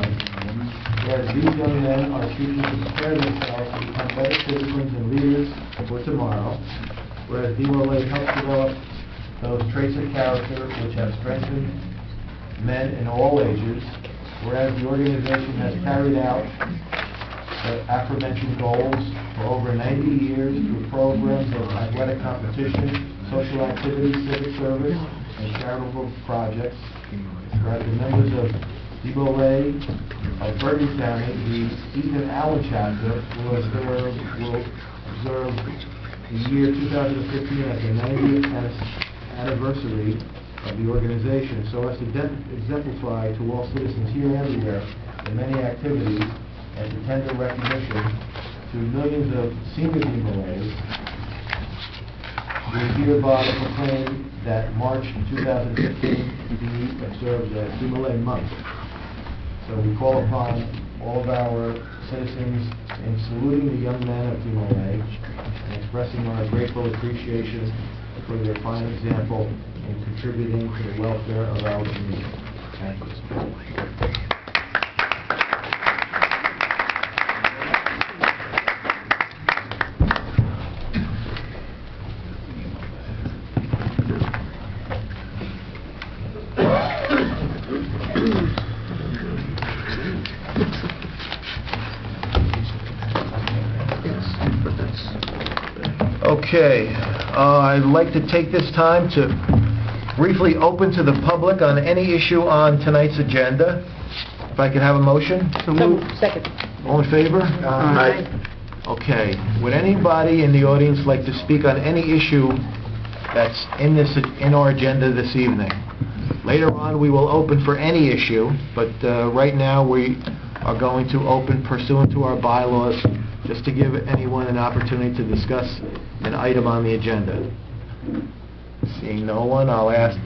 S1: Whereas these young men are seeking to prepare themselves to become better citizens and leaders for tomorrow. Whereas DeMolay helps develop those traits of character which have strengthened men in all ages. Whereas the organization has carried out the aforementioned goals for over 90 years through programs of athletic competition, social activities, civic service, and charitable projects. Whereas the members of Depot Lay of Bergen County, the Ethan Allen chapter will observe the year 2015 as the 90th anniversary of the organization, so as to exemplify to all citizens here and everywhere the many activities and to tender recognition to millions of senior Depot Lays. We hereby proclaim that March 2015 be observed as Depot Lay Month. So we call upon all of our citizens in saluting the young men of Depot Lay and expressing our grateful appreciation for their fine example in contributing to the welfare of our community. Thank you. Okay, I'd like to take this time to briefly open to the public on any issue on tonight's agenda. If I could have a motion?
S3: So moved.
S6: Second.
S1: All in favor?
S3: Aye.
S1: Okay, would anybody in the audience like to speak on any issue that's in our agenda this evening? Later on, we will open for any issue, but right now we are going to open pursuant to our bylaws, just to give anyone an opportunity to discuss an item on the agenda. Seeing no one, I'll ask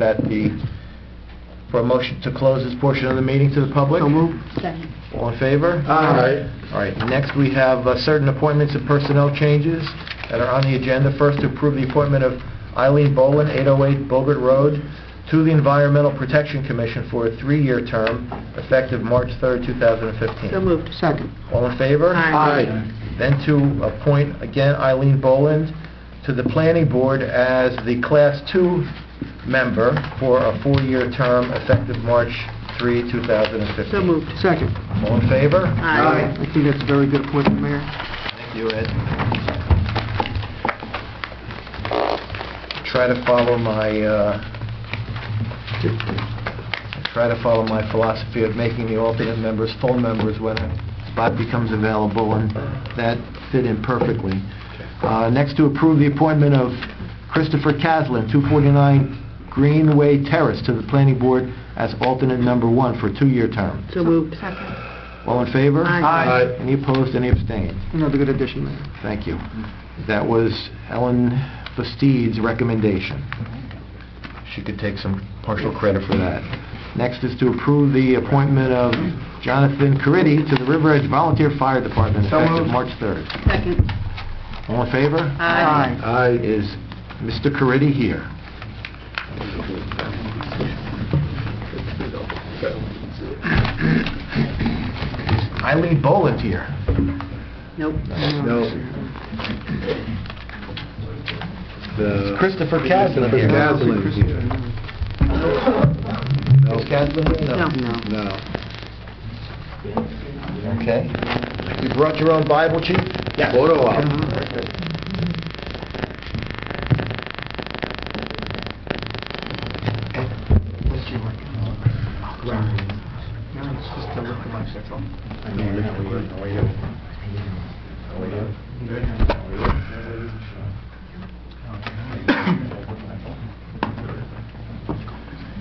S1: for a motion to close this portion of the meeting to the public.
S3: So moved.
S6: Second.
S1: All in favor?
S7: Aye.
S1: All right, next we have certain appointments and personnel changes that are on the agenda. First, to approve the appointment of Eileen Boland, 808 Bogart Road, to the Environmental Protection Commission for a 3-year term, effective March 3rd, 2015.
S6: So moved.
S3: Second.
S1: All in favor?
S7: Aye.
S1: Then to appoint again Eileen Boland to the Planning Board as the Class 2 member for a 4-year term, effective March 3, 2015.
S6: So moved.
S3: Second.
S1: All in favor?
S6: Aye.
S3: I think that's a very good appointment, Mayor.
S1: Thank you, Ed. Try to follow my philosophy of making the alternate members full members when a spot becomes available, and that fit in perfectly. Next, to approve the appointment of Christopher Caslin, 249 Greenway Terrace, to the Planning Board as alternate number 1 for a 2-year term.
S6: So moved.
S8: Second.
S1: All in favor?
S6: Aye.
S1: Any opposed, any abstained?
S3: Another good addition, Mayor.
S1: Thank you. That was Ellen Fastide's recommendation. She could take some partial credit for that. Next is to approve the appointment of Jonathan Caridi to the River Edge Volunteer Fire Department,
S3: So
S1: effective
S3: moved.
S1: March 3rd.
S6: Second.
S1: All in favor?
S6: Aye.
S7: Aye.
S1: Is Mr. Caridi here? Is Eileen Boland here?
S6: Nope.
S7: No. The...
S1: Christopher Caslin here?
S7: Caslin here.
S1: Is Caslin here?
S6: No.
S7: No.
S1: Okay. You brought your own Bible, Chief?
S7: Yeah. Photo op.
S3: What's your work? No, it's just a look at my that's all.
S7: How are you?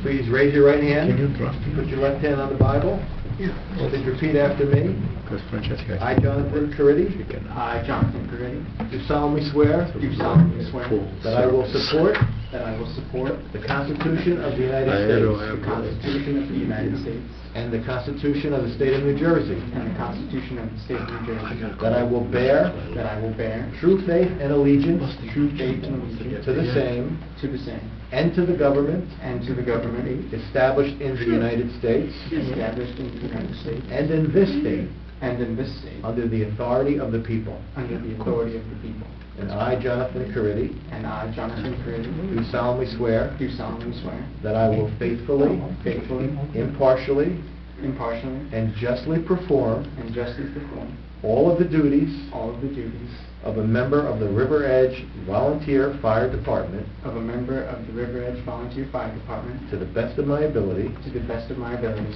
S1: Please raise your right hand. Put your left hand on the Bible. Please repeat after me. I, Jonathan Caridi,
S5: I, Jonathan Caridi,
S1: do solemnly swear
S5: do solemnly swear
S1: that I will support
S5: that I will support
S1: the Constitution of the United
S5: the
S1: States
S5: Constitution of the United States
S1: and the Constitution of the State of New Jersey,
S5: and the Constitution of the State of New Jersey,
S1: that I will bear
S5: that I will bear
S1: true faith and allegiance
S5: true faith and allegiance
S1: to the same
S5: and
S1: and to the government
S5: to the government
S1: established in the United States
S5: established in the United States
S1: and in this state
S5: and in this state
S1: under the authority of the people.
S5: under the authority of the people.
S1: And I, Jonathan Caridi,
S5: And I, Jonathan Caridi,
S1: do solemnly swear
S5: do solemnly swear
S1: that I will faithfully,
S5: faithfully,
S1: impartially,
S5: impartially,
S1: and justly perform
S5: and justly perform
S1: all of the duties
S3: of a member of the River Edge Volunteer Fire Department
S1: to the best of my ability,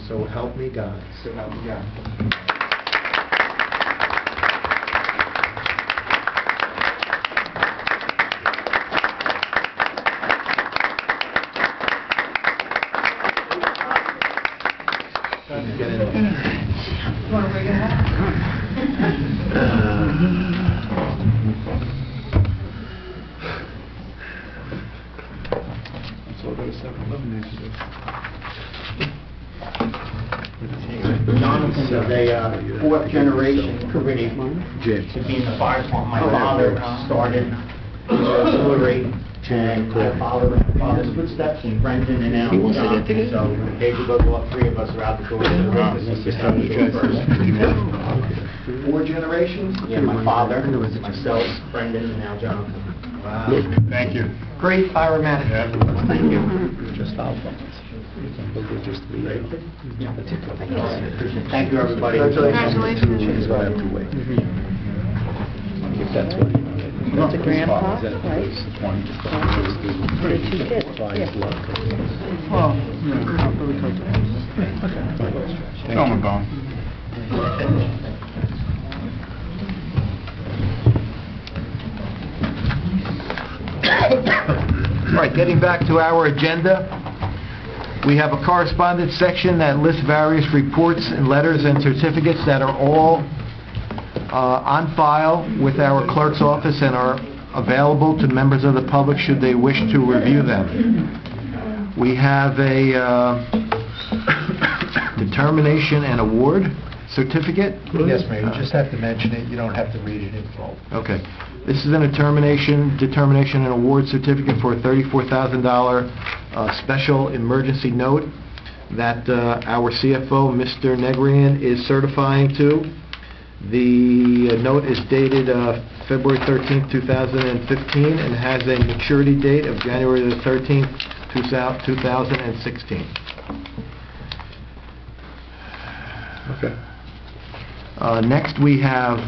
S1: so help me God.
S2: You want to bring it
S3: Jonathan is a fourth generation Caribbean to be in the fire department. My father started in the artillery, and I followed in my father's footsteps, and Brendan and now Jonathan. So when the paper goes off, three of us are out the door. Four generations? Yeah, my father, myself, Brendan, and now Jonathan. Wow.
S10: Thank you.
S3: Great fire manager. Thank you. Thank you, everybody.
S8: Congratulations.
S11: Grandpa, right?
S10: Well, yeah. Show 'em, Bone.
S1: All right, getting back to our agenda, we have a correspondence section that lists various reports and letters and certificates that are all on file with our clerk's office and are available to members of the public should they wish to review them. We have a determination and award certificate.
S13: Yes, Mayor, you just have to mention it, you don't have to read it in full.
S1: Okay. This is a determination and award certificate for a $34,000 special emergency note that our CFO, Mr. Negrian, is certifying to. The note is dated February 13th, 2015, and has a maturity date of January the 13th, 2016.
S4: Okay.
S1: Next, we have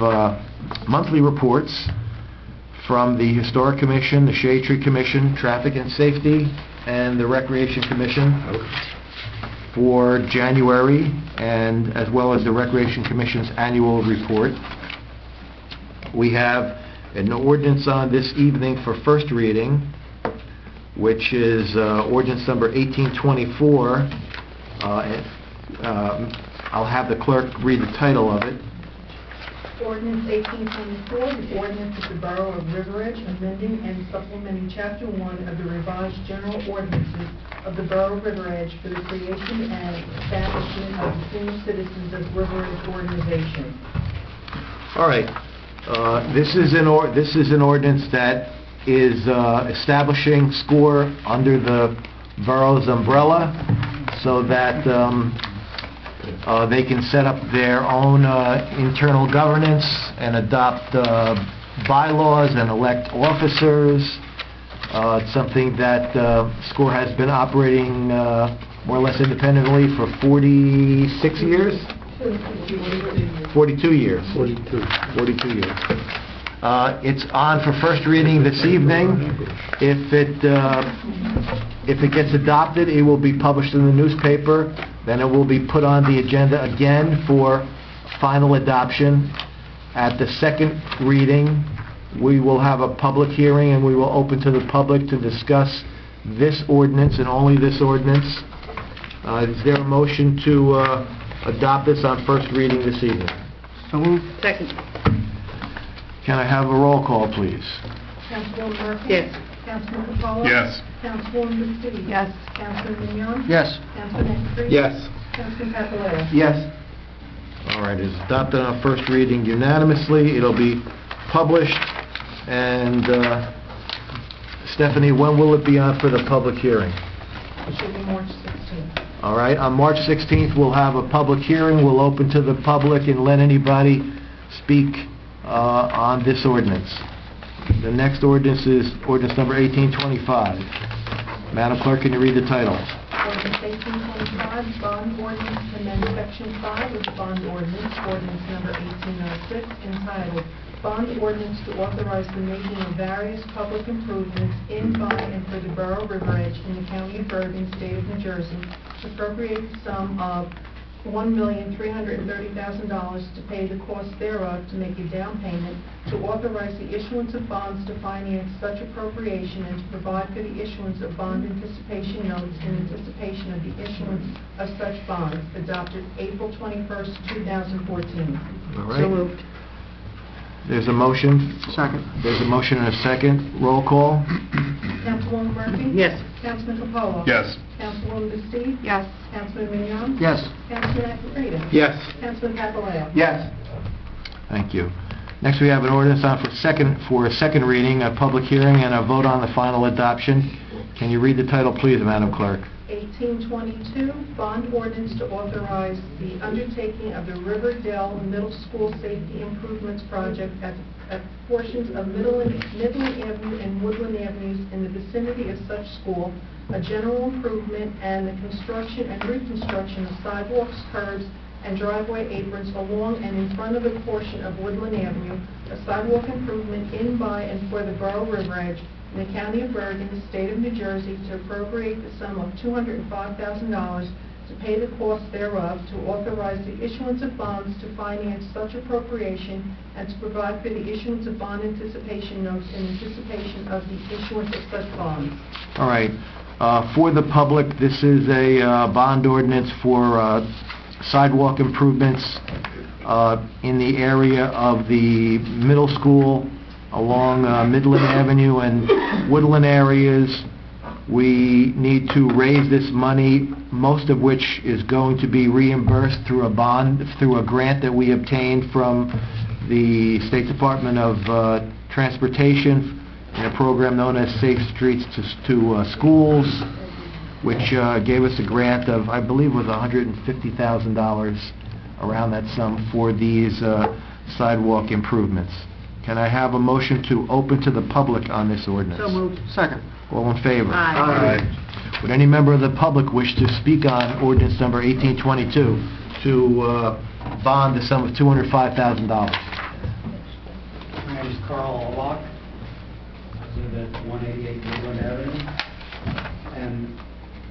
S1: monthly reports from the Historic Commission, the Shade Tree Commission, Traffic and Safety, and the Recreation Commission for January, and as well as the Recreation Commission's annual report. We have an ordinance on this evening for first reading, which is ordinance number 1824. I'll have the clerk read the title of it.
S2: Ordinance 1824, the ordinance of the Borough of River Edge amending and supplementing Chapter 1 of the revised general ordinances of the Borough of River Edge for the creation and establishment of the Senior Citizens of River Edge organization.
S1: All right. This is an ordinance that is establishing SCORE under the borough's umbrella so that they can set up their own internal governance and adopt bylaws and elect officers. It's something that SCORE has been operating more or less independently for 46 years? 42 years. 42 years. It's on for first reading this evening. If it gets adopted, it will be published in the newspaper. Then it will be put on the agenda again for final adoption. At the second reading, we will have a public hearing and we will open to the public to discuss this ordinance and only this ordinance. Is there a motion to adopt this on first reading this evening?
S6: So moved. Second.
S1: Can I have a roll call, please?
S2: Councilwoman Murphy?
S6: Yes.
S2: Councilman Capolo?
S10: Yes.
S2: Councilwoman Bastu?
S8: Yes.
S2: Councilman Mignon?
S3: Yes.
S2: Councilman Creed?
S3: Yes.
S2: Councilman Papaleo?
S3: Yes.
S1: All right, it's adopted on first reading unanimously. It'll be published, and Stephanie, when will it be on for the public hearing?
S2: It should be March 16th.
S1: All right, on March 16th, we'll have a public hearing. We'll open to the public and let anybody speak on this ordinance. The next ordinance is ordinance number 1825. Madam Clerk, can you read the title?
S2: Ordinance 1825, 5, bond ordinance to amend section 5 of the bond ordinance, ordinance number 1806, entitled Bond Ordinance to Authorize the Making of Various Public Improvements in, by, and for the Borough of River Edge in the County of Bergen, State of New Jersey, to appropriate the sum of $1,330,000 to pay the cost thereof, to make a down payment, to authorize the issuance of bonds to finance such appropriation, and to provide for the issuance of bond anticipation notes in anticipation of the issuance of such bonds, adopted April 21st, 2014.
S1: All right.
S6: So moved.
S1: There's a motion.
S3: Second.
S1: There's a motion and a second. Roll call.
S2: Councilwoman Murphy?
S6: Yes.
S2: Councilman Capola?
S11: Yes.
S2: Councilwoman Bastiz?
S8: Yes.
S2: Councilman Mignon?
S3: Yes.
S2: Councilman Akrita?
S11: Yes.
S2: Councilman Papaleo?
S3: Yes.
S1: Thank you. Next, we have an ordinance on for a second reading, a public hearing, and a vote on the final adoption. Can you read the title, please, Madam Clerk?
S2: 1822, bond ordinance to authorize the undertaking of the Riverdale Middle School Safety Improvements Project at portions of Midland Avenue and Woodland Avenues in the vicinity of such school, a general improvement, and the construction and reconstruction of sidewalks, curbs, and driveway aprons along and in front of a portion of Woodland Avenue, a sidewalk improvement in, by, and for the Borough of River Edge in the County of Bergen, the State of New Jersey, to appropriate the sum of $205,000 to pay the cost thereof, to authorize the issuance of bonds to finance such appropriation, and to provide for the issuance of bond anticipation notes in anticipation of the issuance of such bonds.
S1: All right. For the public, this is a bond ordinance for sidewalk improvements in the area of the middle school along Midland Avenue and Woodland areas. We need to raise this money, most of which is going to be reimbursed through a grant that we obtained from the State Department of Transportation in a program known as Safe Streets to Schools, which gave us a grant of, I believe, was $150,000, around that sum, for these sidewalk improvements. Can I have a motion to open to the public on this ordinance?
S6: So moved.
S3: Second.
S1: All in favor?
S6: Aye.
S1: Would any member of the public wish to speak on ordinance number 1822 to bond the sum of $205,000?
S14: My name is Carl Allock. I live at 188 Woodland Avenue. And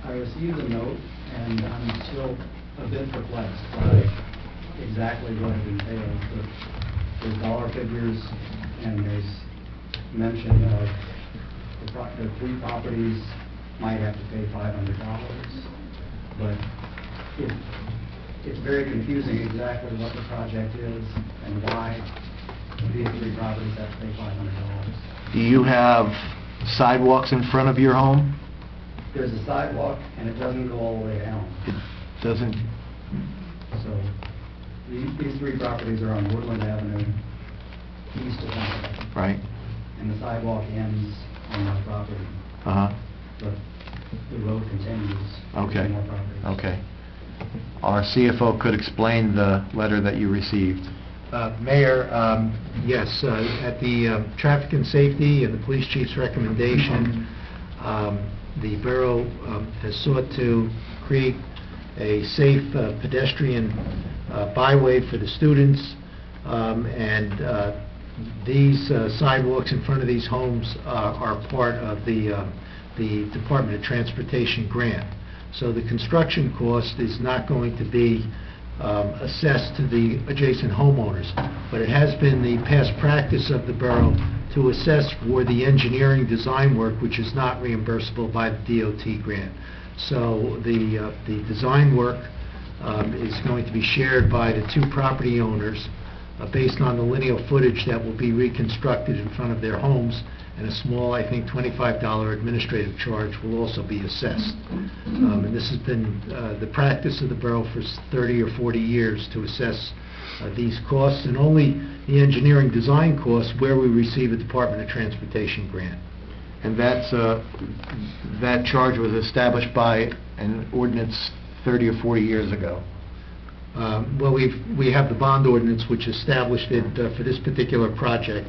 S14: I received a note, and I'm still a bit perplexed by exactly what it entails. There's dollar figures, and there's mention of the 3 properties might have to pay $500, but it's very confusing exactly what the project is and why these 3 properties have to pay $500.
S1: Do you have sidewalks in front of your home?
S14: There's a sidewalk, and it doesn't go all the way down.
S1: It doesn't.
S14: So these 3 properties are on Woodland Avenue, east of that.
S1: Right.
S14: And the sidewalk ends on that property.
S1: Uh-huh.
S14: But the road continues.
S1: Okay.
S14: to more properties.
S1: Okay. Our CFO could explain the letter that you received.
S13: Mayor, yes, at the Traffic and Safety and the Police Chief's recommendation, the borough has sought to create a safe pedestrian byway for the students, and these sidewalks in front of these homes are part of the Department of Transportation grant. So the construction cost is not going to be assessed to the adjacent homeowners, but it has been the past practice of the borough to assess for the engineering design work, which is not reimbursable by the DOT grant. So the design work is going to be shared by the 2 property owners based on the lineal footage that will be reconstructed in front of their homes, and a small, I think, $25 administrative charge will also be assessed. And this has been the practice of the borough for 30 or 40 years to assess these costs, and only the engineering design costs where we receive a Department of Transportation grant.
S1: And that's that charge was established by an ordinance 30 or 40 years ago.
S13: Well, we have the bond ordinance which established it for this particular project,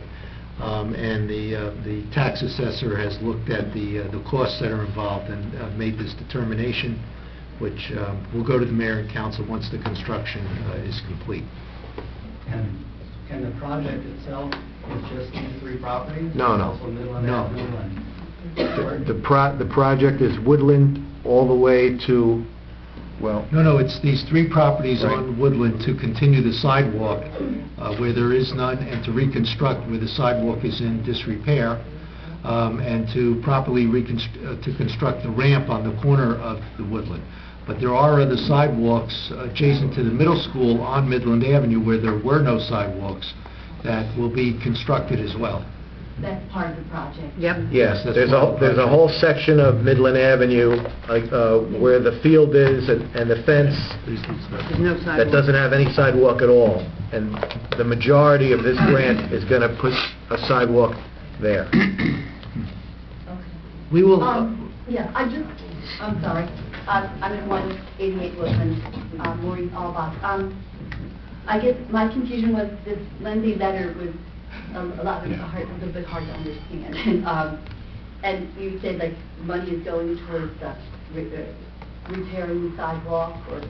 S13: and the tax assessor has looked at the costs that are involved and made this determination. which will go to the mayor and council once the construction is complete.
S14: And can the project itself is just these three properties?
S1: No, no.
S14: Also Midland
S13: No.
S14: Avenue and...
S1: The project is Woodland all the way to, well,
S13: No, it's these three properties
S1: Right.
S13: on Woodland to continue the sidewalk where there is none, and to reconstruct where the sidewalk is in disrepair, and to properly to construct the ramp on the corner of the Woodland. But there are other sidewalks adjacent to the middle school on Midland Avenue where there were no sidewalks that will be constructed as well.
S15: That's part of the project.
S6: Yep.
S1: yes,
S13: That's
S1: there's
S13: part of the
S1: a
S13: project.
S1: whole section of Midland Avenue, like, where the field is and the fence
S6: There's no sidewalk.
S1: that doesn't have any sidewalk at all. And the majority of this grant is going to put a sidewalk there.
S15: Okay.
S13: We will...
S15: Yeah, I'm sorry. I'm at 188 Woodland, Maureen Albach. I guess my confusion was this lengthy letter was a little bit hard to understand. And you said like money is going towards repairing the sidewalk, or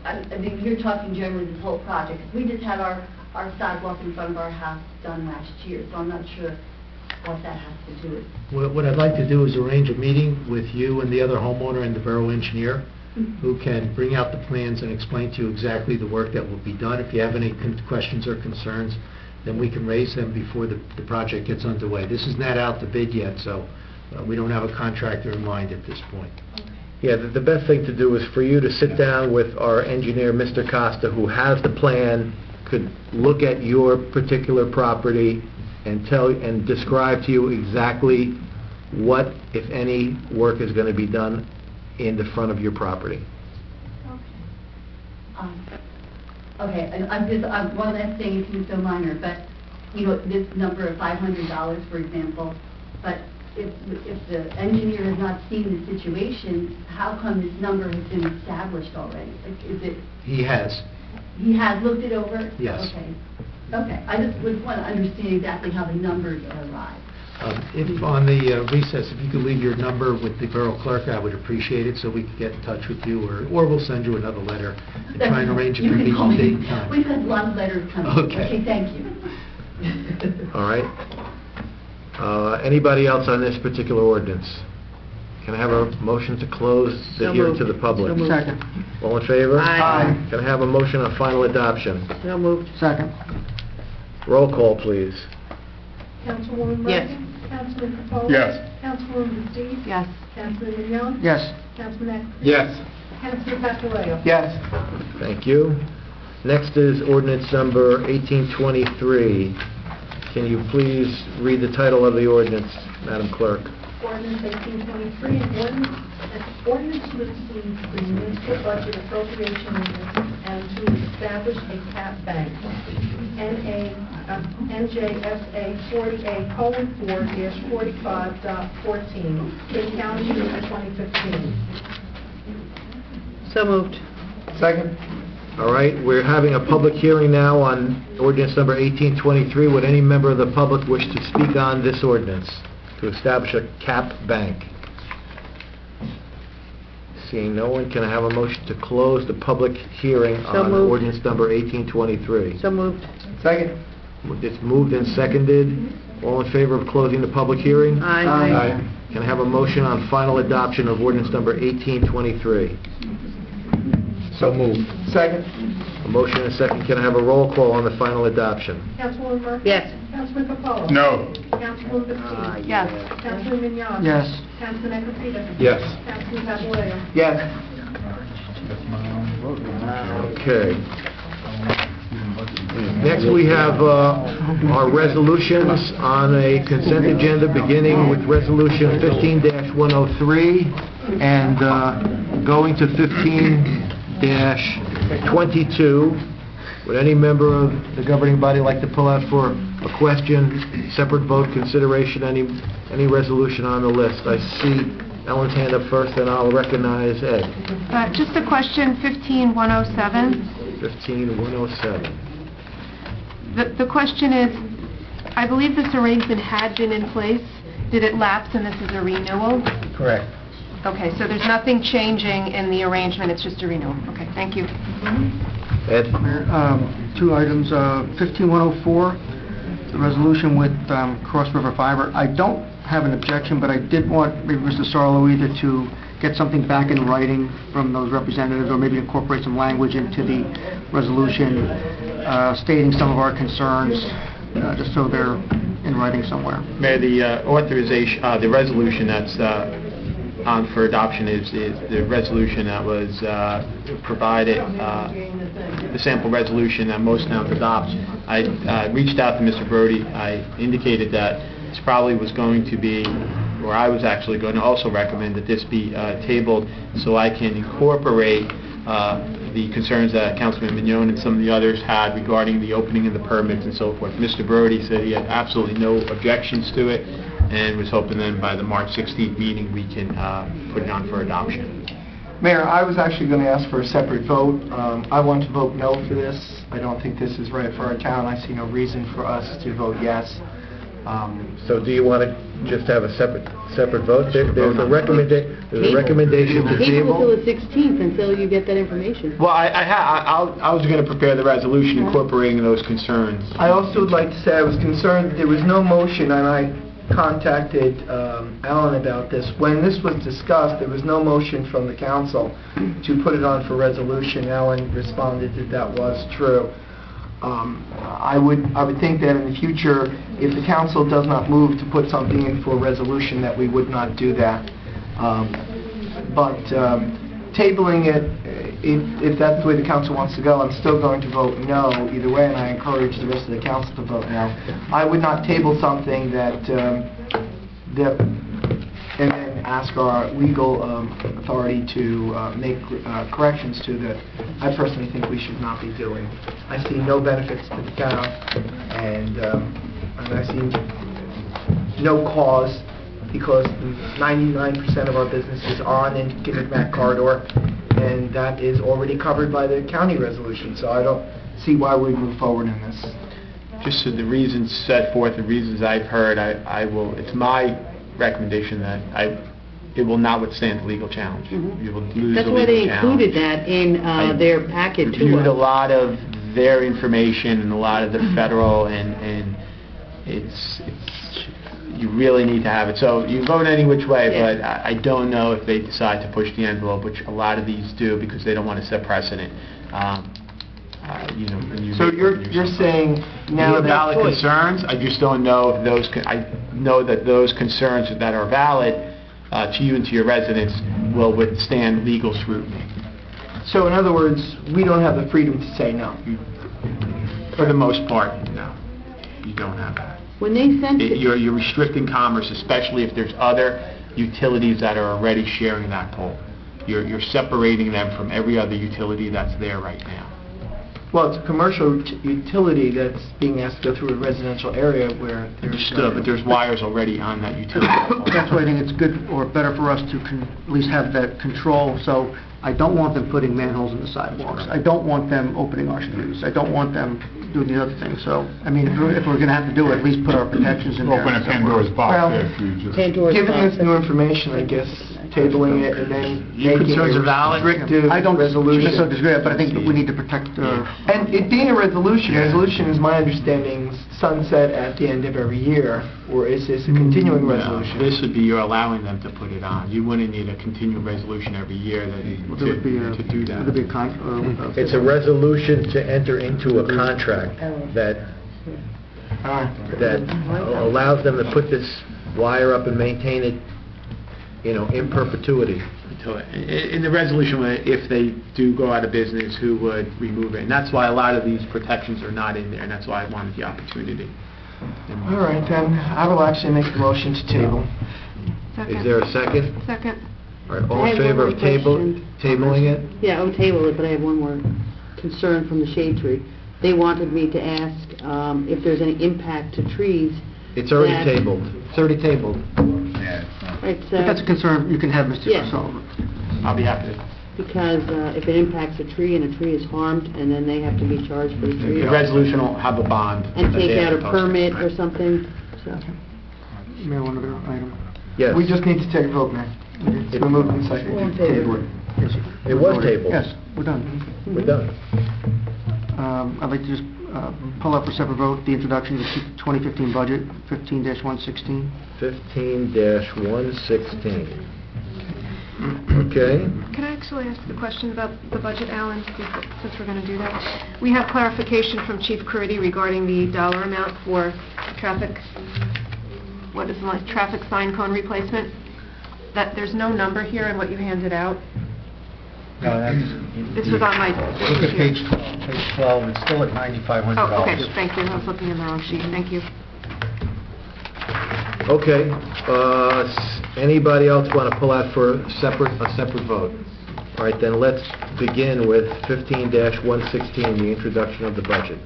S15: I mean, you're talking generally this whole project. We just had our sidewalk in front of our house done last year, so I'm not sure what that has to do with.
S13: What I'd like to do is arrange a meeting with you and the other homeowner and the borough engineer, who can bring out the plans and explain to you exactly the work that will be done. If you have any questions or concerns, then we can raise them before the project gets underway. This is not out to bid yet, so we don't have a contractor in mind at this point.
S1: Yeah, the best thing to do is for you to sit down with our engineer, Mr. Costa, who has the plan, could look at your particular property and describe to you exactly what, if any, work is going to be done in the front of your property.
S15: Okay, and one last thing, it seems so minor, but, you know, this number of $500, for example, but if the engineer has not seen the situation, how come this number has been established already? Like, is it...
S13: He has.
S15: He has looked it over?
S13: Yes.
S15: Okay. Okay, I just would want to understand exactly how the numbers are arrived.
S13: If on the recess, if you could leave your number with the borough clerk, I would appreciate it, so we could get in touch with you, or we'll send you another letter and try and arrange a
S15: You can call
S13: convenient date
S15: me.
S13: and time.
S15: We've had a lot of letters coming.
S13: Okay.
S15: Thank you.
S1: All right? Anybody else on this particular ordinance? Can I have a motion to close the
S6: So
S1: hearing
S6: moved.
S1: to the public?
S6: So moved.
S3: Second.
S1: All in favor?
S6: Aye.
S1: Can I have a motion on final adoption?
S6: So moved.
S3: Second.
S1: Roll call, please.
S2: Councilwoman
S6: Yes.
S2: Murphy? Councilman Capoli?
S11: Yes.
S2: Councilwoman Dees?
S8: Yes.
S2: Councilman Mignon?
S3: Yes.
S2: Councilman Eckley?
S11: Yes.
S2: Councilman Pasquarello?
S3: Yes.
S1: Thank you. Next is ordinance number 1823. Can you please read the title of the ordinance, Madam Clerk?
S2: Ordinance 1823, an ordinance to exceed the municipal budget appropriation limits and to establish a cap bank. NJSA 40A:4-45.14, King County, Year 2015.
S6: So moved.
S3: Second.
S1: All right, we're having a public hearing now on ordinance number 1823. Would any member of the public wish to speak on this ordinance to establish a cap bank? Seeing no one, can I have a motion to close the public hearing
S6: So
S1: on
S6: moved.
S1: ordinance number 1823?
S6: So moved.
S3: Second.
S1: It's moved and seconded. All in favor of closing the public hearing?
S6: Aye.
S1: Can I have a motion on final adoption of ordinance number 1823?
S11: So moved.
S3: Second.
S1: A motion and a second. Can I have a roll call on the final adoption?
S2: Councilwoman Murphy?
S6: Yes.
S2: Councilman Capoli?
S11: No.
S2: Councilwoman Dees?
S8: Yes.
S2: Councilman Mignon?
S3: Yes.
S2: Councilman Eckley?
S11: Yes.
S2: Councilman Pasquarello?
S3: Yes.
S1: Okay. Next, we have our resolutions on a consent agenda, beginning with Resolution 15-103 and going to 15-22. Would any member of the governing body like to pull out for a question, separate vote, consideration, any resolution on the list? I see Ellen's hand up first, and I'll recognize Ed.
S8: Just a question, 15107.
S1: 15-107.
S8: The question is, I believe this arrangement had been in place. Did it lapse and this is a renewal?
S1: Correct.
S8: Okay, so there's nothing changing in the arrangement, it's just a renewal. Okay, thank you.
S7: Ed?
S3: Mayor, two items, 15104, the resolution with Cross River Fiber. I don't have an objection, but I did want maybe Mr. Sarlo either to get something back in writing from those representatives, or maybe incorporate some language into the resolution stating some of our concerns, just so they're in writing somewhere.
S10: Mayor, the authorization, the resolution that's on for adoption is the resolution that was provided, the sample resolution that most towns adopt. I reached out to Mr. Brody. I indicated that this probably was going to be, or I was actually going to also recommend that this be tabled so I can incorporate the concerns that Councilman Mignon and some of the others had regarding the opening of the permits and so forth. Mr. Brody said he had absolutely no objections to it, and was hoping then by the March 16th meeting we can put it on for adoption.
S9: Mayor, I was actually going to ask for a separate vote. I want to vote no for this. I don't think this is right for our town. I see no reason for us to vote yes.
S7: So do you want to just have a separate vote? There's a recommendation to
S6: Table
S7: table.
S6: until the 16th until you get that information.
S10: Well, I was going to prepare the resolution incorporating those concerns.
S9: I also would like to say I was concerned there was no motion, and I contacted Alan about this. When this was discussed, there was no motion from the council to put it on for resolution. Alan responded that that was true. I would think that in the future, if the council does not move to put something in for resolution, that we would not do that. But tabling it, if that's the way the council wants to go, I'm still going to vote no either way, and I encourage the rest of the council to vote no. I would not table something and then ask our legal authority to make corrections to that I personally think we should not be doing. I see no benefits to the town, and I see no cause, because 99% of our businesses are on the Gibbet corridor, and that is already covered by the county resolution, so I don't see why we'd move forward in this.
S10: Just so the reasons set forth, the reasons I've heard, I will, it's my recommendation that it will not withstand the legal challenge. You will lose
S6: That's
S10: the
S6: why
S10: legal
S6: they
S10: challenge.
S6: included that in their packet to
S10: Reviewed a
S6: us.
S10: lot of their information and a lot of the federal, and it's you really need to have it. So you vote any which way,
S6: Yeah.
S10: but I don't know if they decide to push the envelope, which a lot of these do because they don't want to set precedent. You know, when you
S9: So
S10: make-
S9: you're saying now
S10: These are
S9: that...
S10: valid concerns. I just don't know if those, I know that those concerns that are valid to you and to your residents will withstand legal scrutiny.
S9: So in other words, we don't have the freedom to say no.
S10: For the most part, no. You don't have that.
S6: When they sent it,
S10: You're restricting commerce, especially if there's other utilities that are already sharing that pole. You're separating them from every other utility that's there right now.
S9: Well, it's a commercial utility that's being asked to go through a residential area where there's...
S10: Understood, but there's wires already on that utility pole.
S3: That's why I think it's good or better for us to at least have that control. So I don't want them putting manholes in the sidewalks. I don't want them opening our streets. I don't want them doing the other things. So, I mean, if we're going to have to do it, at least put our protections in there.
S12: Open a Pandora's box
S9: Well,
S12: if you just...
S6: Pandora's
S9: Given
S6: box.
S9: this new information, I guess, tabling it and then
S10: Your
S9: making
S10: concerns
S9: a
S10: are valid.
S9: restrictive
S3: I don't
S9: resolution.
S3: so disagree, but I think we need to protect...
S9: And it being a resolution, resolution is my understanding sunset at the end of every year, or is this a continuing
S10: No,
S9: resolution?
S10: this would be you're allowing them to put it on. You wouldn't need a continuing resolution every year to do that.
S3: Would it be a
S7: It's a resolution to enter into a contract that allows them to put this wire up and maintain it, in perpetuity.
S10: In the resolution, if they do go out of business, who would remove it? And that's why a lot of these protections are not in there, and that's why I wanted the opportunity.
S9: All right, then, I will actually make the motion to table.
S8: Second.
S7: Is there a second?
S8: Second.
S7: All right, all
S6: I
S7: in
S6: have
S7: favor
S6: one
S7: of
S6: more question.
S7: tabling it?
S6: Yeah, I'll table it, but I have one more concern from the shade tree. They wanted me to ask if there's any impact to trees.
S7: It's already
S6: that-
S7: tabled. It's already tabled.
S6: Right,
S3: If that's a concern, you can have Mr.
S6: Yeah.
S3: Sullivan.
S10: I'll be happy to.
S6: because if it impacts a tree and a tree is harmed, and then they have to be charged for the tree.
S10: The resolution will have a bond.
S6: And
S10: that
S6: take
S10: they
S6: out
S10: have
S6: a
S10: to post.
S6: permit or something, so.
S3: Mayor, one other item.
S7: Yes.
S9: We just need to take a vote, man.
S3: It's been moved and seconded.
S1: All in favor?
S3: Table it. Yes, sir.
S1: It was tabled.
S3: Yes, we're done.
S1: We're done.
S3: I'd like to just pull up for separate vote the introduction of the 2015 budget, 15-116.
S1: 15-116. Okay.
S8: Can I actually ask the question about the budget, Alan, since we're going to do that? We have clarification from Chief Caridi regarding the dollar amount for traffic, what is it, like traffic sign cone replacement? That there's no number here in what you handed out.
S13: No,
S8: This was on my...
S13: Look at page 12. Page 12, it's still at $9,500.
S8: Oh, okay, thank you. I was looking in the wrong sheet. Thank you.
S1: Okay. Anybody else want to pull out for a separate vote? All right, then let's begin with 15-116, the introduction of the budget.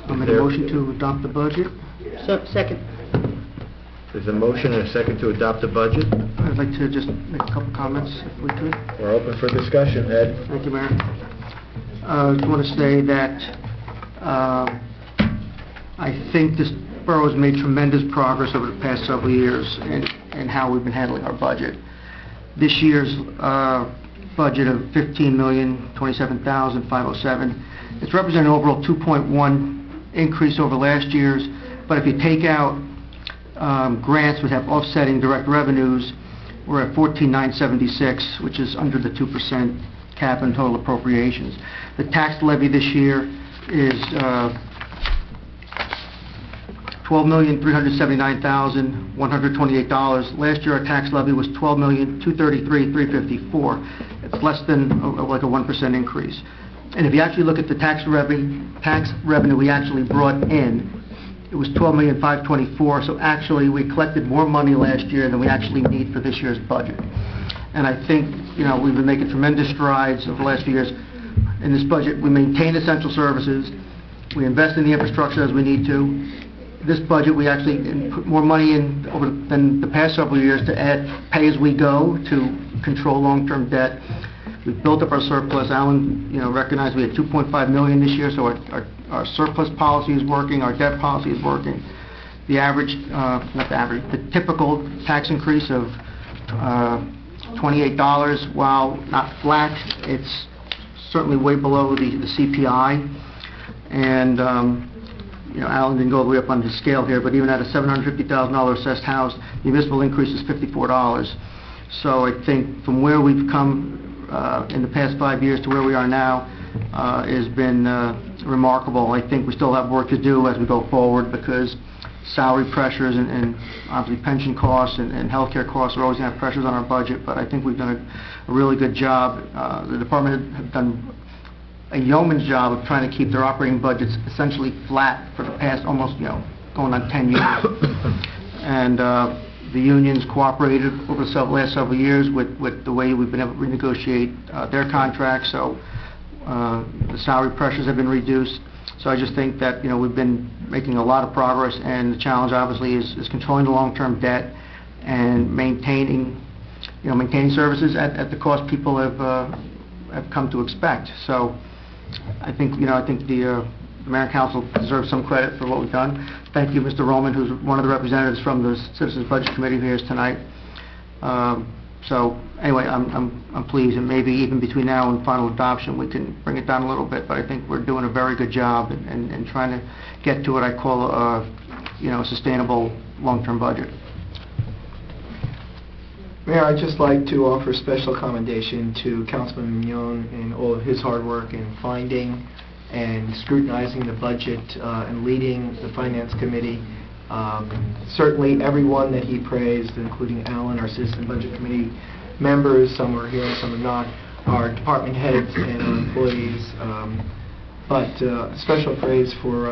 S3: I'll make a motion to adopt the budget.
S6: Second.
S1: There's a motion and a second to adopt the budget.
S3: I'd like to just make a couple comments, if we could.
S1: We're open for discussion, Ed.
S3: Thank you, Mayor. I just want to say that I think this borough has made tremendous progress over the past several years in how we've been handling our budget. This year's budget of $15,027,507, it's representing an overall 2.1 increase over last year's, but if you take out grants which have offsetting direct revenues, we're at $14,976, which is under the 2% cap in total appropriations. The tax levy this year is $12,379,128. Last year our tax levy was $12,233,354. It's less than like a 1% increase. And if you actually look at the tax revenue we actually brought in, it was $12,524,000. So actually we collected more money last year than we actually need for this year's budget. And I think, you know, we've been making tremendous strides over the last few years. In this budget, we maintain essential services, we invest in the infrastructure as we need to. This budget, we actually put more money in than the past several years to add pay-as-we-go to control long-term debt. We've built up our surplus. Alan, you know, recognized we had $2.5 million this year, so our surplus policy is working, our debt policy is working. The average, the typical tax increase of $28, while not flat, it's certainly way below the CPI. And you know, Alan didn't go all the way up on the scale here, but even at a $750,000 assessed house, the municipal increase is $54. So I think from where we've come in the past 5 years to where we are now has been remarkable. I think we still have work to do as we go forward because salary pressures and obviously pension costs and healthcare costs are always going to have pressures on our budget, but I think we've done a really good job. The department have done a yeoman's job of trying to keep their operating budgets essentially flat for the past almost, you know, going on 10 years. And the unions cooperated over the last several years with the way we've been able to renegotiate their contracts, so the salary pressures have been reduced. So I just think that, you know, we've been making a lot of progress, and the challenge obviously is controlling the long-term debt and maintaining services at the cost people have come to expect. So I think, you know, the Mayor and Council deserves some credit for what we've done. Thank you, Mr. Roman, who's one of the representatives from the Citizens Budget Committee here tonight. So anyway, I'm pleased, and maybe even between now and final adoption, we can bring it down a little bit. But I think we're doing a very good job in trying to get to what I call a sustainable long-term budget.
S9: Mayor, I'd just like to offer special commendation to Councilman Mignon and all of his hard work in finding and scrutinizing the budget and leading the Finance Committee. Certainly everyone that he praised, including Alan, our Citizen Budget Committee members, some are here and some are not, our department heads and our employees. But special praise for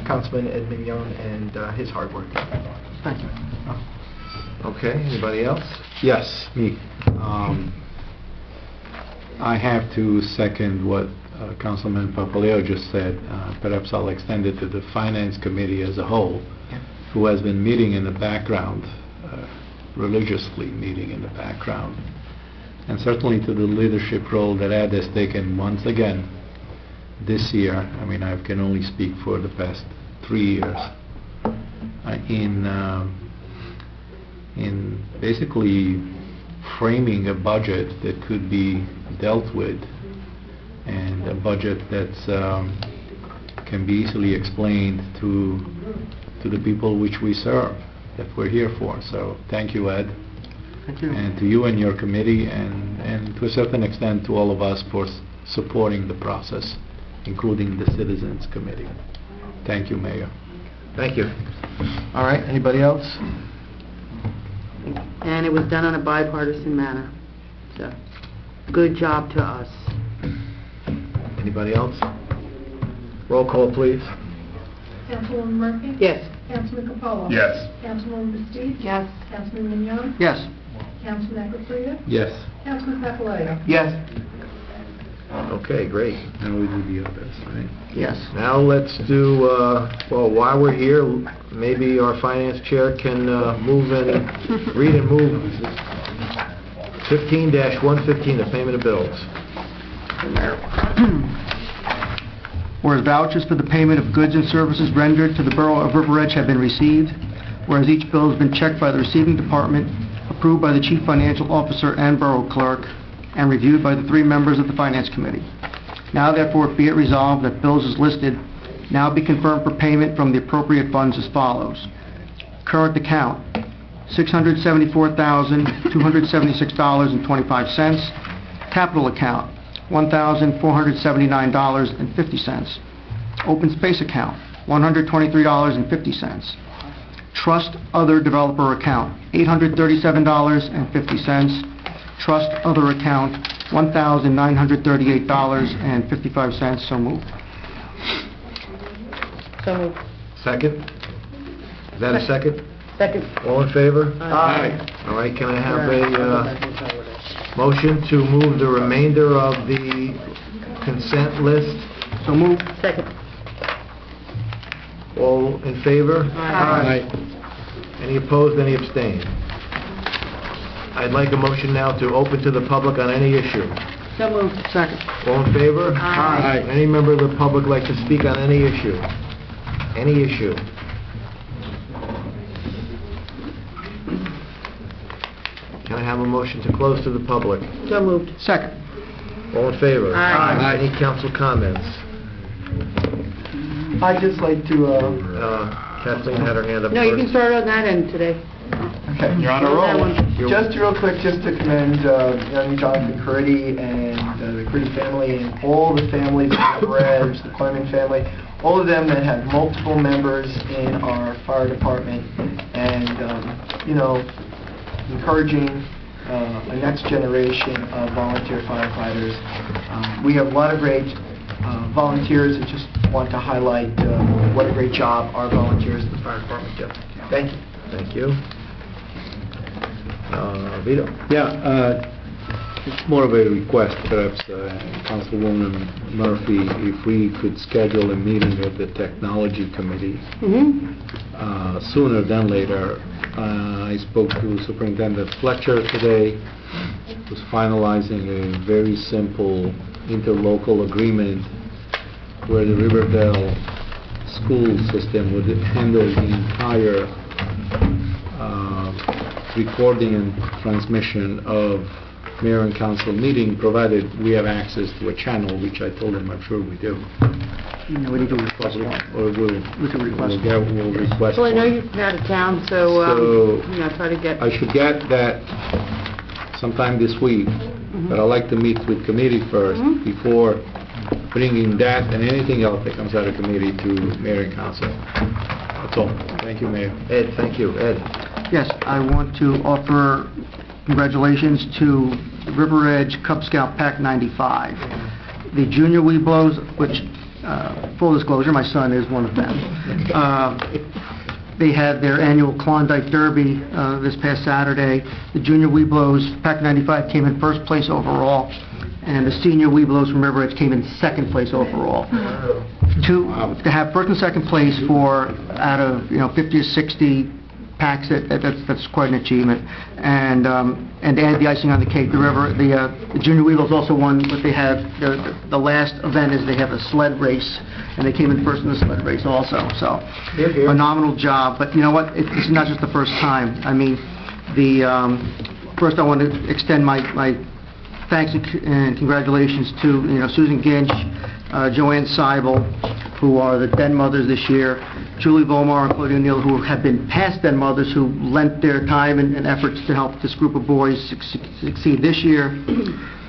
S9: Councilman Ed Mignon and his hard work.
S3: Thank you.
S1: Okay, anybody else?
S11: Yes, me. I have to second what Councilman Papaleo just said. Perhaps I'll extend it to the Finance Committee as a whole, who has been meeting in the background, religiously meeting in the background, and certainly to the leadership role that Ed has taken once again this year. I mean, I can only speak for the past 3 years, in in basically framing a budget that could be dealt with, and a budget that's can be easily explained to the people which we serve, that we're here for. So thank you, Ed.
S3: Thank you.
S11: And to you and your committee, and to a certain extent to all of us for supporting the process, including the Citizens Committee. Thank you, Mayor.
S1: Thank you. All right, anybody else?
S6: And it was done on a bipartisan manner. So, good job to us.
S1: Anybody else? Roll call, please.
S2: Councilwoman Murphy?
S6: Yes.
S2: Councilman Capolo?
S10: Yes.
S2: Councilwoman Bastiz?
S8: Yes.
S2: Councilman Mignon?
S3: Yes.
S2: Councilman Eccleston?
S11: Yes.
S2: Councilman Papalayo?
S3: Yes.
S1: Okay, great.
S11: And we do the others, right?
S3: Yes.
S1: Now let's do, well, while we're here, maybe our finance chair can move and read and move 15-115, the payment of bills.
S3: Whereas vouchers for the payment of goods and services rendered to the Borough of River Edge have been received, whereas each bill has been checked by the receiving department, approved by the Chief Financial Officer and Borough Clerk, and reviewed by the 3 members of the Finance Committee. Now therefore be it resolved that bills as listed now be confirmed for payment from the appropriate funds as follows. Current account, $674,276.25. Capital account, $1,479.50. Open space account, $123.50. Trust other developer account, $837.50. Trust other account, $1,938.55. So moved.
S6: So moved.
S1: Second? Is that a second?
S6: Second.
S1: All in favor?
S6: Aye.
S1: All right, can I have a motion to move the remainder of the consent list?
S3: So moved.
S6: Second.
S1: All in favor?
S6: Aye.
S1: Any opposed, any abstained? I'd like a motion now to open to the public on any issue.
S6: So moved.
S3: Second.
S1: All in favor?
S6: Aye.
S1: Any member of the public like to speak on any issue? Any issue? Can I have a motion to close to the public?
S6: So moved.
S3: Second.
S1: All in favor?
S6: Aye.
S1: Any council comments?
S9: I'd just like to,
S1: Kathleen had her hand up
S6: No, you can
S1: first.
S6: start on that end today.
S9: okay.
S10: You're on a
S6: That
S10: roll.
S6: one.
S9: Just real quick, just to commend young Jonathan Curdy and the Curdy family and all the families in the Edge, the Clement family, all of them that have multiple members in our fire department, and, encouraging a next generation of volunteer firefighters. We have a lot of great volunteers, and just want to highlight what a great job our volunteers in the fire department do. Thank you.
S1: Thank you. Vito?
S11: Yeah, it's more of a request, perhaps, Councilwoman Murphy, if we could schedule a meeting of the Technology Committee sooner than later. I spoke to Superintendent Fletcher today, who's finalizing a very simple interlocal agreement where the Riverdale school system would handle the entire recording and transmission of mayor and council meeting, provided we have access to a channel, which I told him I'm sure we do.
S3: No, we need to request one.
S11: Or
S3: We can request
S11: we'll request
S6: Well, I know
S11: one.
S6: you're out of town, so, try to get...
S11: I should get that sometime this week, but I'd like to meet with committee first before bringing that and anything else that comes out of committee to mayor and council. That's all. Thank you, Mayor.
S1: Ed, thank you. Ed?
S3: Yes, I want to offer congratulations to River Edge Cub Scout Pack 95. The Junior Weeblos, which, full disclosure, my son is one of them. They had their annual Klondike Derby this past Saturday. The Junior Weeblos Pack 95 came in first place overall, and the Senior Weeblos from River Edge came in second place overall. To have first and second place for out of 50 or 60 packs, that's quite an achievement. And to add the icing on the cake, the Junior Weeblos also won what they have. The last event is they have a sled race, and they came in first in the sled race also. So phenomenal job. But you know what? This is not just the first time. I mean, First, I want to extend my thanks and congratulations to, Susan Ginch, Joanne Seibel, who are the den mothers this year, Julie Volmar and Claudia O'Neill, who have been past den mothers, who lent their time and efforts to help this group of boys succeed this year.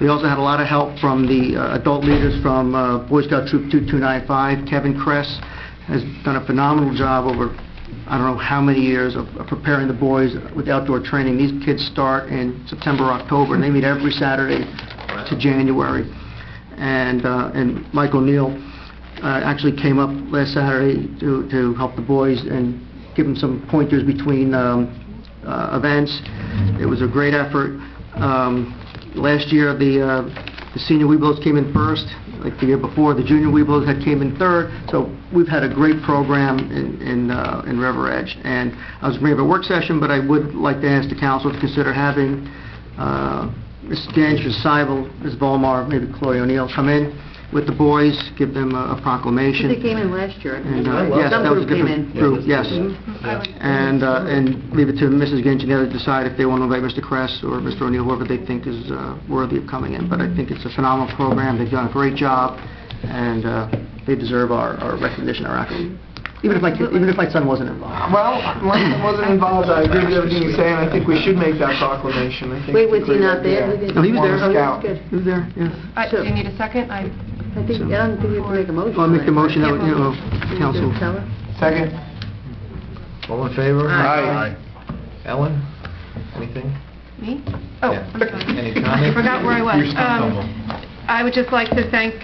S3: We also had a lot of help from the adult leaders from Boy Scout Troop 2295. Kevin Kress has done a phenomenal job over I don't know how many years of preparing the boys with outdoor training. These kids start in September, October, and they meet every Saturday to January. And Mike O'Neill actually came up last Saturday to help the boys and give them some pointers between events. It was a great effort. Last year, the senior Webelos came in first. Like the year before, the junior Webelos had came in third. So we've had a great program in River Edge. And I was going to have a work session, but I would like to ask the council to consider having Ms. Ganch, Ms. Seibel, Ms. Volmar, maybe Claudia O'Neill come in with the boys, give them a proclamation.
S6: They came in last year.
S3: And, yes, that was a different group, yes. And leave it to Mrs. Ginch and the others to decide if they want to invite Mr. Kress or Mr. O'Neill, whoever they think is worthy of coming in. But I think it's a phenomenal program. They've done a great job, and they deserve our recognition, our accolade. Even if my son wasn't involved.
S9: Well, my son wasn't involved. I agree with everything you're saying. I think we should make that proclamation. I think
S6: Wait, was he not there?
S3: No, he was there.
S9: Scout.
S3: He was there, yeah.
S8: Do you need a second?
S6: I don't think you have to make a motion.
S3: I'll make the motion that, council.
S6: Tell her.
S9: Second.
S1: All in favor?
S8: Aye.
S1: Ellen, anything?
S8: Me? Oh,
S1: Yeah.
S8: I'm sorry.
S1: Any comments?
S8: I forgot where I was.
S1: You're stuck.
S8: I would just like to thank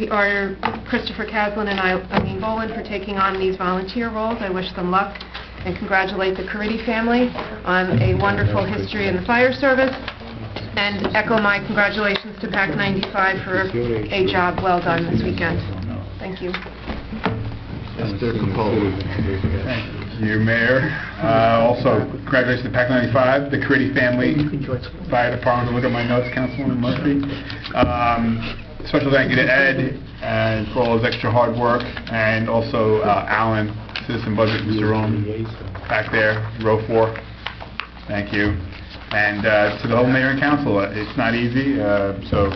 S8: our Christopher Caslin and Eileen Boland for taking on these volunteer roles. I wish them luck and congratulate the Caridi family on a wonderful history in the fire service, and echo my congratulations to PAC 95 for a job well done this weekend. Thank you.
S1: Mr. Capola.
S16: Thank you, Mayor. Also, congratulations to PAC 95, the Caridi family, Fire Department. Look at my notes, Councilwoman Murphy. Special thank you to Ed and for all his extra hard work, and also Alan, Citizen Budget, Mr. Rome, back there, row 4. Thank you. And to the whole mayor and council, it's not easy, so,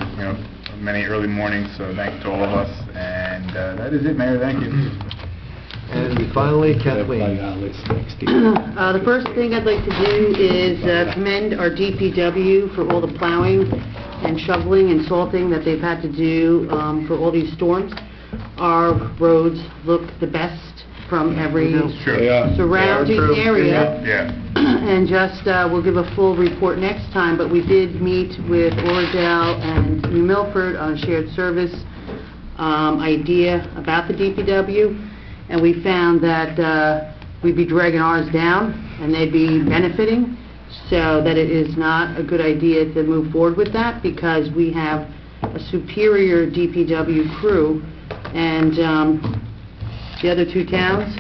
S16: many early mornings, so thank you to all of us. And that is it, Mayor, thank you.
S1: And finally, Kathleen.
S6: The first thing I'd like to do is commend our DPW for all the plowing and shoveling and salting that they've had to do for all these storms. Our roads look the best from every surrounding area.
S16: Yeah.
S6: And just, we'll give a full report next time, but we did meet with Oradell and New Milford on a shared service idea about the DPW, and we found that we'd be dragging ours down and they'd be benefiting, so that it is not a good idea to move forward with that, because we have a superior DPW crew, and the other two towns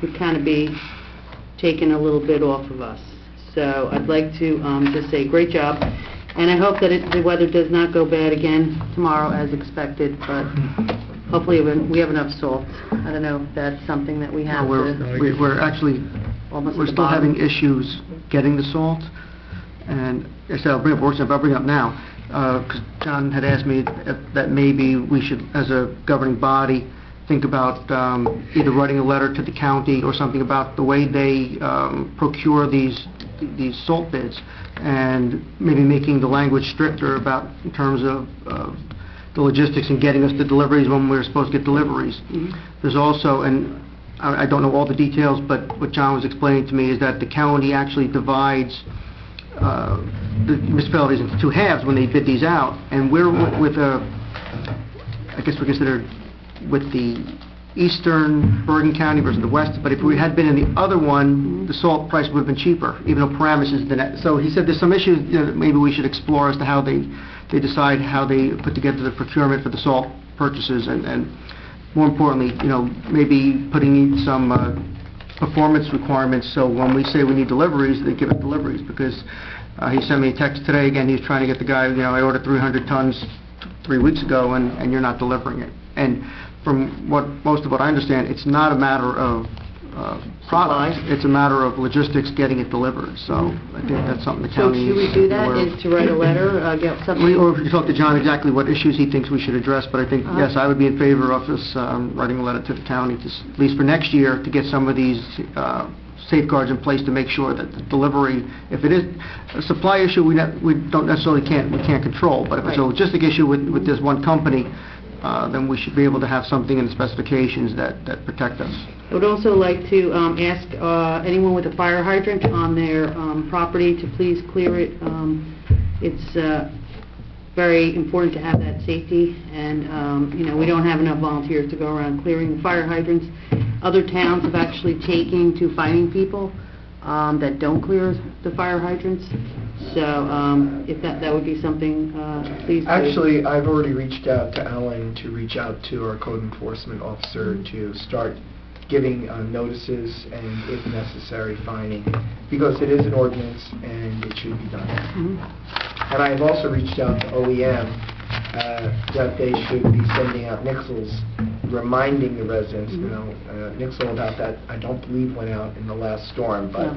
S6: would kind of be taking a little bit off of us. So I'd like to just say great job, and I hope that the weather does not go bad again tomorrow as expected, but hopefully we have enough salt. I don't know if that's something that we have to...
S3: We're actually, we're still having issues getting the salt, and I said I'll bring up workshop, I'll bring it up now, because John had asked me that maybe we should, as a governing body, think about either writing a letter to the county or something about the way they procure these salt bids, and maybe making the language stricter about in terms of the logistics and getting us the deliveries when we're supposed to get deliveries. There's also, and I don't know all the details, but what John was explaining to me is that the county actually divides the municipalities into two halves when they bid these out, and we're with I guess we're considered with the eastern Bergen County versus the west, but if we had been in the other one, the salt price would have been cheaper, even though Paramus is the net. So he said there's some issues that maybe we should explore as to how they decide how they put together the procurement for the salt purchases, and more importantly, maybe putting in some performance requirements, so when we say we need deliveries, they give us deliveries, because he sent me a text today, again, he's trying to get the guy, I ordered 300 tons 3 weeks ago, and you're not delivering it. And from most of what I understand, it's not a matter of product. It's a matter of logistics getting it delivered, so I think that's something the
S6: So
S3: county...
S6: should we do that,
S3: aware of.
S6: is to write a letter, get something?
S3: Or if you talk to John exactly what issues he thinks we should address, but I think, yes, I would be in favor of us writing a letter to the county, at least for next year, to get some of these safeguards in place to make sure that the delivery, if it is a supply issue, we don't necessarily we can't control, but if it's a logistic issue with this one company, then we should be able to have something in the specifications that protect us.
S6: I would also like to ask anyone with a fire hydrant on their property to please clear it. It's very important to have that safety, and we don't have enough volunteers to go around clearing the fire hydrants. Other towns have actually taken to finding people that don't clear the fire hydrants. So if that would be something, please do.
S9: Actually, I've already reached out to Alan to reach out to our code enforcement officer to start giving notices and, if necessary, fining, because it is an ordinance and it should be done. And I've also reached out to OEM that they should be sending out nixles reminding the residents, nixle about that, I don't believe went out in the last storm, but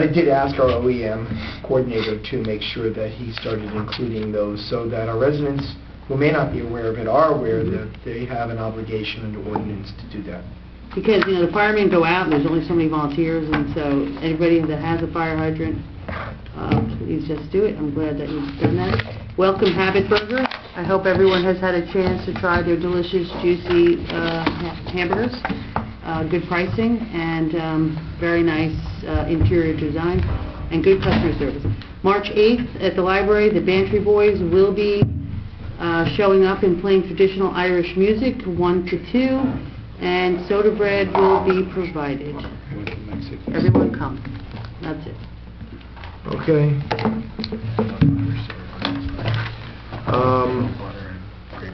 S9: I did ask our OEM coordinator to make sure that he started including those so that our residents who may not be aware of it are aware that they have an obligation under ordinance to do that.
S6: Because, the firemen go out and there's only so many volunteers, and so anybody that has a fire hydrant, please just do it. I'm glad that you've done that. Welcome Habit Burger. I hope everyone has had a chance to try their delicious, juicy hamburgers. Good pricing and very nice interior design and good customer service. March 8th at the library, the Bantry Boys will be showing up and playing traditional Irish music 1 to 2, and soda bread will be provided. Everyone come. That's it.
S7: Okay.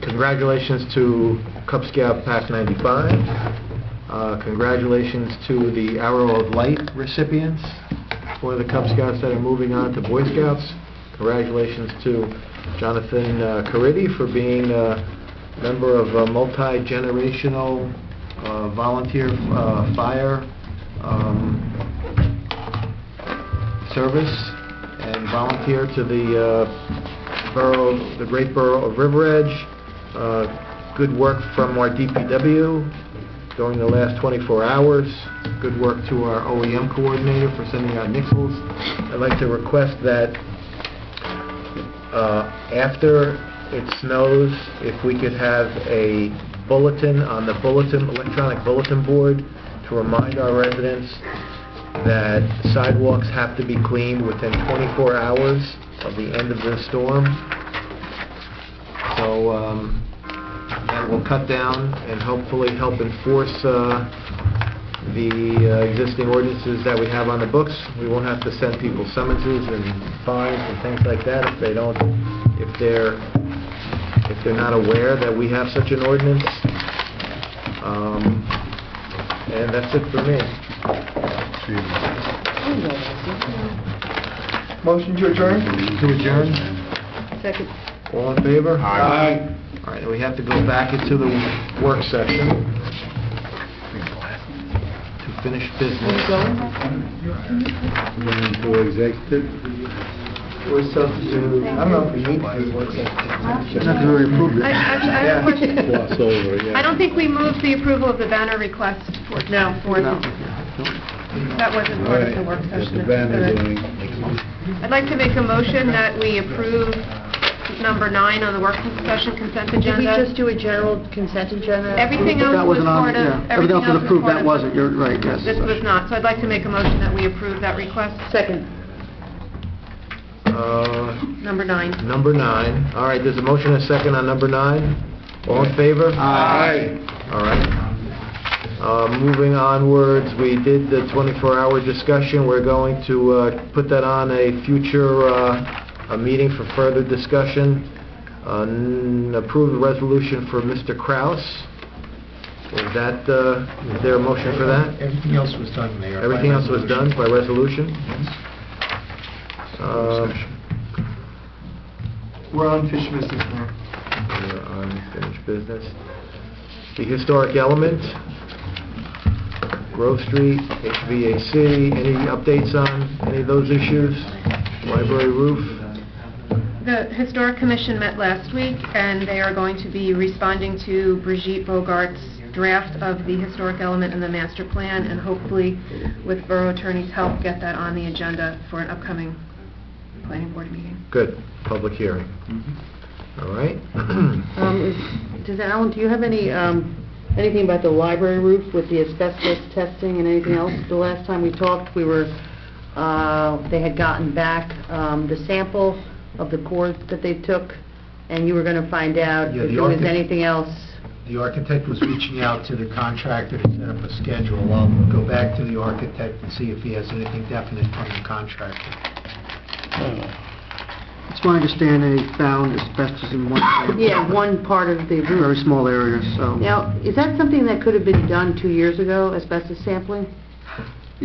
S7: Congratulations to Cub Scout Pack 95. Congratulations to the Arrow of Light recipients for the Cub Scouts that are moving on to Boy Scouts. Congratulations to Jonathan Caridi for being a member of a multi-generational volunteer fire service and volunteer to the great borough of River Edge. Good work from our DPW during the last 24 hours. Good work to our OEM coordinator for sending out nixles. I'd like to request that after it snows, if we could have a bulletin on the electronic bulletin board to remind our residents that sidewalks have to be cleaned within 24 hours of the end of the storm. So that will cut down and hopefully help enforce the existing ordinances that we have on the books. We won't have to send people summonses and fines and things like that if they're not aware that we have such an ordinance. And that's it for me.
S9: Motion to adjourn?
S7: To adjourn?
S6: Second.
S7: All in favor?
S4: Aye.
S7: All right, we have to go back into the work session to finish business.
S11: Going to executive.
S9: We're substitute, I don't know if we need to do work session.
S3: Not really approved it.
S8: I have a question.
S11: Gloss over, yeah.
S8: I don't think we moved the approval of the banner request for... No. That wasn't part of the work
S11: What's
S8: session.
S11: the banner doing?
S8: I'd like to make a motion that we approve number 9 on the work session consent
S6: Did we
S8: agenda.
S6: just do a general consent agenda?
S8: Everything
S3: That
S8: else was
S3: wasn't on,
S8: part of...
S3: yeah. Everything else was approved, that wasn't, you're right, yes.
S8: This was not, so I'd like to make a motion that we approve that request.
S6: Second.
S8: Number 9.
S7: Number 9. All right, there's a motion and a second on number 9. All in favor?
S11: Aye.
S7: All right. Moving onwards, we did the 24-hour discussion. We're going to put that on a future a meeting for further discussion. Approve the resolution for Mr. Kraus. Is there a motion for that?
S13: Everything else was done, Mayor.
S7: Everything else was done by resolution?
S9: We're on fish business now.
S7: We're on unfinished business. The historic element.
S1: Grove Street, HVAC, any updates on any of those issues? Library roof?
S8: The Historic Commission met last week, and they are going to be responding to Brigitte Bogart's draft of the historic element in the master plan, and hopefully, with Borough Attorney's help, get that on the agenda for an upcoming planning board meeting.
S1: Good, public hearing. All right.
S6: Alan, do you have anything about the library roof with the asbestos testing and anything else? The last time we talked, they had gotten back the sample of the core that they took, and you were going to find out
S13: Yeah,
S6: if
S13: the
S6: there was
S13: architect-
S6: anything else.
S13: The architect was reaching out to the contractor to set up a schedule. I'll go back to the architect and see if he has anything definite from the contractor.
S3: It's my understanding they found asbestos in one sample.
S6: Yeah, one part of the roof.
S3: Very small area, so.
S6: Now, is that something that could have been done 2 years ago, asbestos sampling?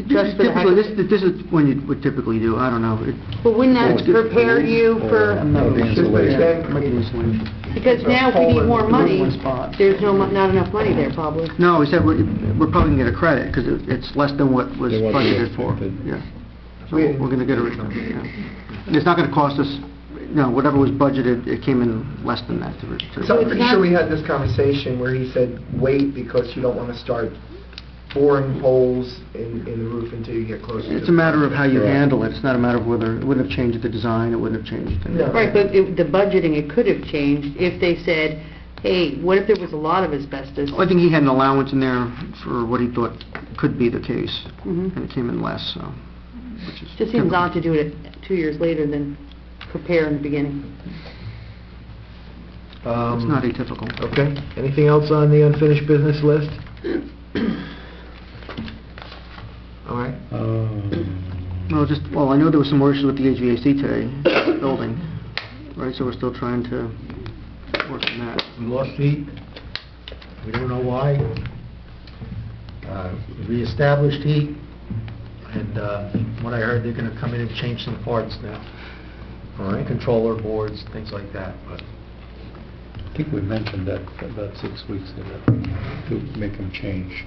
S6: Just for the heck of it?
S3: This is when you would typically do, I don't know.
S6: But wouldn't that prepare you for...
S11: No, the insulation.
S3: Might be the insulation.
S6: Because now if we need more money,
S3: One spot.
S6: there's not enough money there probably.
S3: No, we said we're probably going to get a credit, because it's less than what was
S11: Than what we
S3: budgeted for.
S11: expected.
S3: Yeah. So we're going to get a return, yeah. And it's not going to cost us, whatever was budgeted, it came in less than that.
S9: So I'm pretty sure we had this conversation where he said, wait, because you don't want to start boring holes in the roof until you get closer to
S3: It's a matter of how you handle it. It's not a matter of whether, it wouldn't have changed the design, it wouldn't have changed anything.
S9: No.
S6: Right, but the budgeting, it could have changed if they said, hey, what if there was a lot of asbestos?
S3: I think he had an allowance in there for what he thought could be the case,
S6: Mhm.
S3: and it came in less, so. Which is
S6: Just seems
S3: typical.
S6: odd to do it 2 years later than prepare in the beginning.
S3: It's not atypical.
S1: Okay. Anything else on the unfinished business list? All right.
S3: Well, I know there was some more issues with the HVAC today, building, right, so we're still trying to work on that.
S13: We lost heat. We don't know why. Reestablished heat. And from what I heard, they're going to come in and change some parts now.
S1: All right.
S13: Controller boards, things like that. But
S11: I think we mentioned that about 6 weeks ago, to make them change.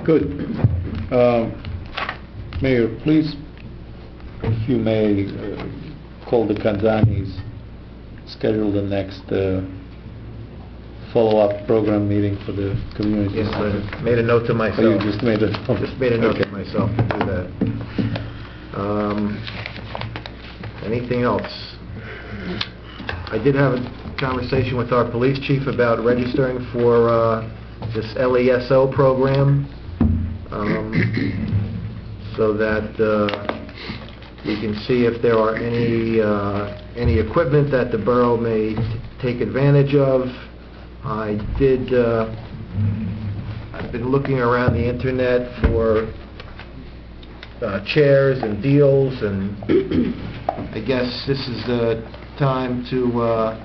S11: Good. Mayor, please, if you may, call the Kanzanis, schedule the next follow-up program meeting for the community
S1: Yes,
S11: center.
S1: I made a note to myself.
S11: Oh, you just made a...
S1: Just made a note
S11: Okay.
S1: to myself to do that. Anything else? I did have a conversation with our police chief about registering for this LESO program, so that we can see if there are any equipment that the borough may take advantage of. I've been looking around the internet for chairs and deals, and I guess this is the time to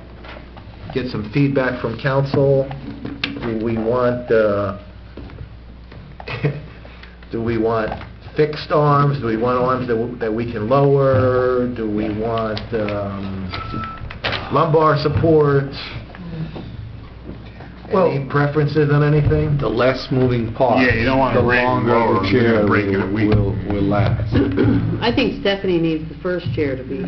S1: get some feedback from council. Do we want fixed arms? Do we want arms that we can lower? Do we want lumbar support? Any preferences on anything?
S11: The less moving part,
S16: Yeah, you don't want to
S11: the
S16: raise and
S11: longer
S16: lower,
S11: the
S16: you're gonna
S11: chair
S16: break it in a week.
S11: will last.
S6: I think Stephanie needs the first chair to be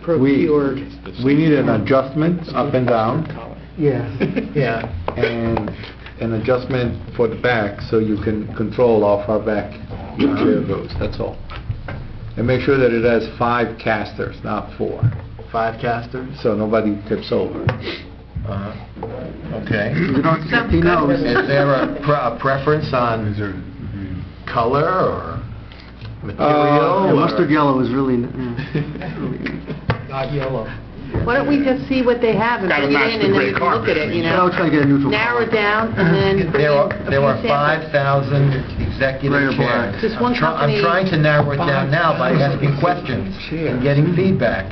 S6: procured.
S11: We need an adjustment up and down,
S9: Yeah.
S1: Yeah.
S11: and an adjustment for the back, so you can control how far back your chair goes, that's all. And make sure that it has 5 casters, not 4,
S1: 5 casters?
S11: so nobody tips over.
S1: Okay.
S3: He knows.
S1: Is there a preference on color or material?
S3: Yeah,
S1: or-
S3: mustard yellow is really...
S9: Not yellow.
S6: Why don't we just see what they have and
S16: Gotta
S6: bring it
S16: match
S6: in
S16: the
S6: and then
S16: gray
S6: we can look at
S16: carpet.
S6: it, you
S3: I'll
S6: know?
S3: try to get a neutral
S6: Narrow
S3: color.
S6: it down and then bring in a few
S1: There are
S6: samples.
S1: 5,000 executive
S3: Gray or black?
S1: chairs.
S6: Just one company-
S1: I'm trying to narrow it down now by asking questions and getting feedback.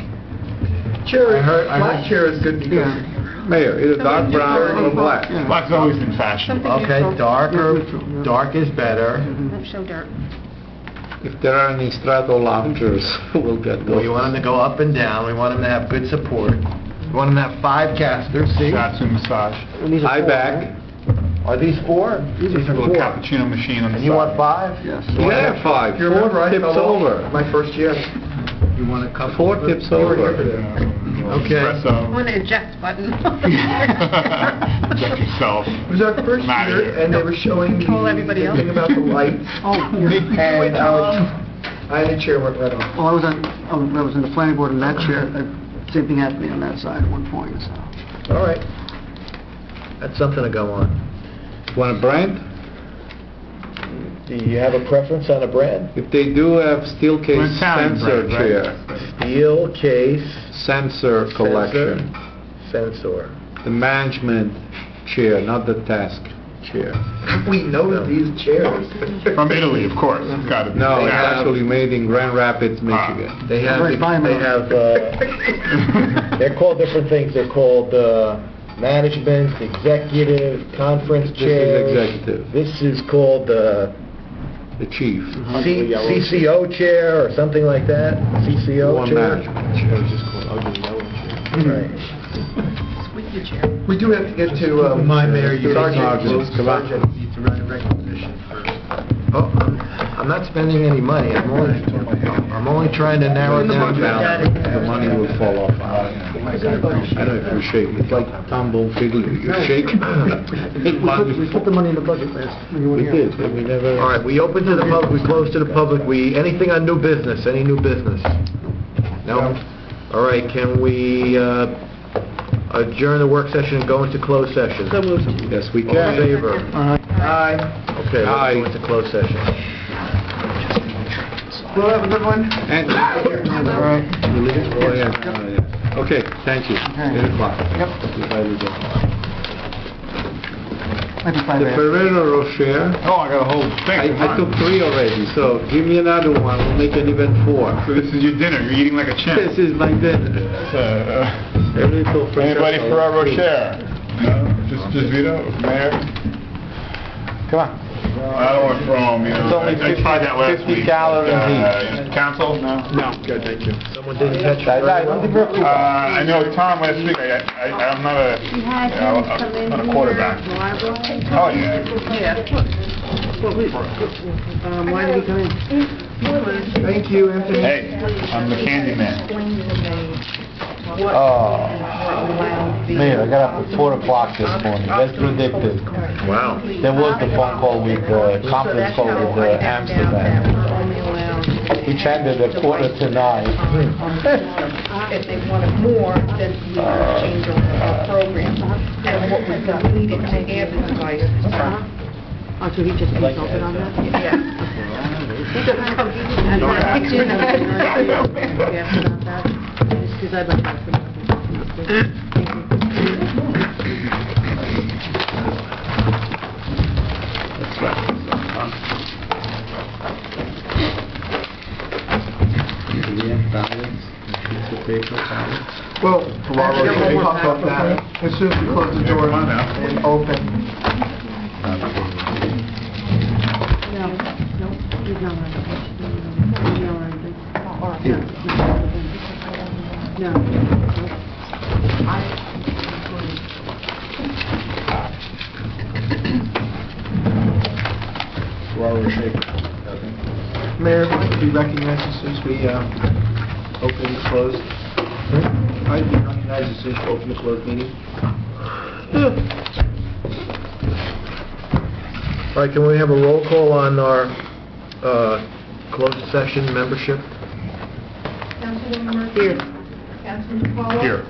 S9: Chair,
S1: I heard-
S9: black chair is good because
S3: Yeah.
S11: Mayor, either dark brown or black.
S3: Yeah.
S16: Black's always been fashionable.
S1: Okay, dark is better.
S8: Show dirt.
S11: If there are any strato loungers, we'll get those.
S1: We want them to go up and down, we want them to have good support. We want them to have 5 casters, see?
S16: Shots and massage.
S3: And these are
S11: High
S3: four,
S11: back,
S3: right?
S1: Are these 4? These
S16: A
S1: are
S16: little
S1: 4.
S16: cappuccino machine on the
S1: And you want
S16: side.
S1: 5?
S3: Yes.
S11: You can have 5.
S9: You remember I
S11: Tips
S9: fell off
S11: over.
S9: my first year?
S13: You want a couple?
S11: 4 tips
S9: You were here
S11: over.
S9: for that.
S1: Okay.
S16: Espresso.
S8: Want an eject button.
S16: Check yourself.
S9: It was our first
S16: I'm outta
S9: year,
S16: here.
S9: and they were showing me
S8: Control everybody
S9: the
S8: else.
S9: thing about the lights.
S3: Oh, here.
S9: And I had a chair went right off.
S3: Well, I was in the planning board in that chair. Same thing happened to me on that side at one point, so.
S1: All right. That's something to go on.
S11: Want a brand?
S1: Do you have a preference on a brand?
S11: If they do have steel case
S16: Well, Italian
S11: sensor
S16: brand, right?
S11: chair,
S1: Steel case.
S11: sensor collection,
S1: Sensor.
S11: the management chair, not the task chair.
S9: We know these chairs.
S16: From Italy, of course. It's gotta be.
S11: No, it's
S16: Yeah.
S11: actually made in Grand Rapids, Michigan.
S1: They have,
S3: Right, buy 'em
S1: they
S3: out.
S1: have, they're called different things. They're called management, executive, conference
S11: This is
S1: chairs.
S11: executive.
S1: This is called
S11: The chief.
S1: CCO chair or something like that. CCO
S11: One
S1: chair.
S11: management chair.
S1: Right.
S8: Squeaky chair.
S9: We do have to get to,
S13: My mayor, you
S9: Sergeant.
S11: Come on.
S13: need to run a recognition first.
S1: Oh, I'm not spending any money. I'm only trying to narrow it down.
S11: The money will fall off. I don't know if you shake, it's like tumble fiddle, you shake.
S3: We put the money in the budget last, when you were
S11: We
S3: here.
S11: did, but we never...
S1: All right, we open to the public, we close to the public. Anything on new business? Any new business? No? All right, can we adjourn the work session and go into closed session?
S3: So moved.
S11: Yes, we
S1: All in
S11: can.
S1: favor?
S9: Aye.
S1: Okay,
S11: Aye.
S1: let's go into closed session.
S9: Well, have a good one.
S11: And, all right. You leave it? Oh, yeah. Oh, yeah. Okay, thank you. 8 o'clock.
S3: Yep. Maybe 5
S11: The
S3: after.
S11: Ferrero Rocher,
S16: Oh, I got a whole thing.
S11: I took 3 already, so give me another one, we'll make it even 4.
S16: So this is your dinner. You're eating like a champ.
S11: This is my dinner. A little
S16: Anybody
S11: Ferrero
S16: Ferrero Rocher? No? Just Vito? Mayor?
S11: Come on.
S16: I don't want to throw them, you know.
S11: It's only
S16: I tried that last
S11: 50
S16: week.
S11: calories
S16: but, Council? No?
S11: No, good, thank you.
S1: Someone didn't catch it very well?
S16: I know Tom last week, I'm not a, I'm not a quarterback. Oh, yeah.
S3: Why did he come in?
S9: Thank you, Anthony.
S16: Hey, I'm the candy man.
S12: Oh, Mayor, I got up at 4 o'clock this morning. That's predicted.
S1: Wow.
S12: There was the phone call with, conference call with Amsterdam, which ended at 8:45.
S2: If they wanted more, then we would change our program. And what was not needed to add the devices.
S3: Oh, so he just consulted on that?
S2: Yeah.
S3: And I picked in after that, because I'd like to ask him.
S11: That's right. Do we have ballots? Sheets of paper, ballots?
S9: Well, actually, we'll talk about that as soon as we close the door and open.
S3: No, he's not on the No.
S16: Ferrero Rocher.
S9: Mayor, if I could be recognized as soon as we open and close. I'd be recognized as soon as we open the closed meeting.
S1: All right, can we have a roll call on our closed session membership?
S2: Councilwoman Murphy?
S3: Here.
S2: Councilman Paul?
S16: Here.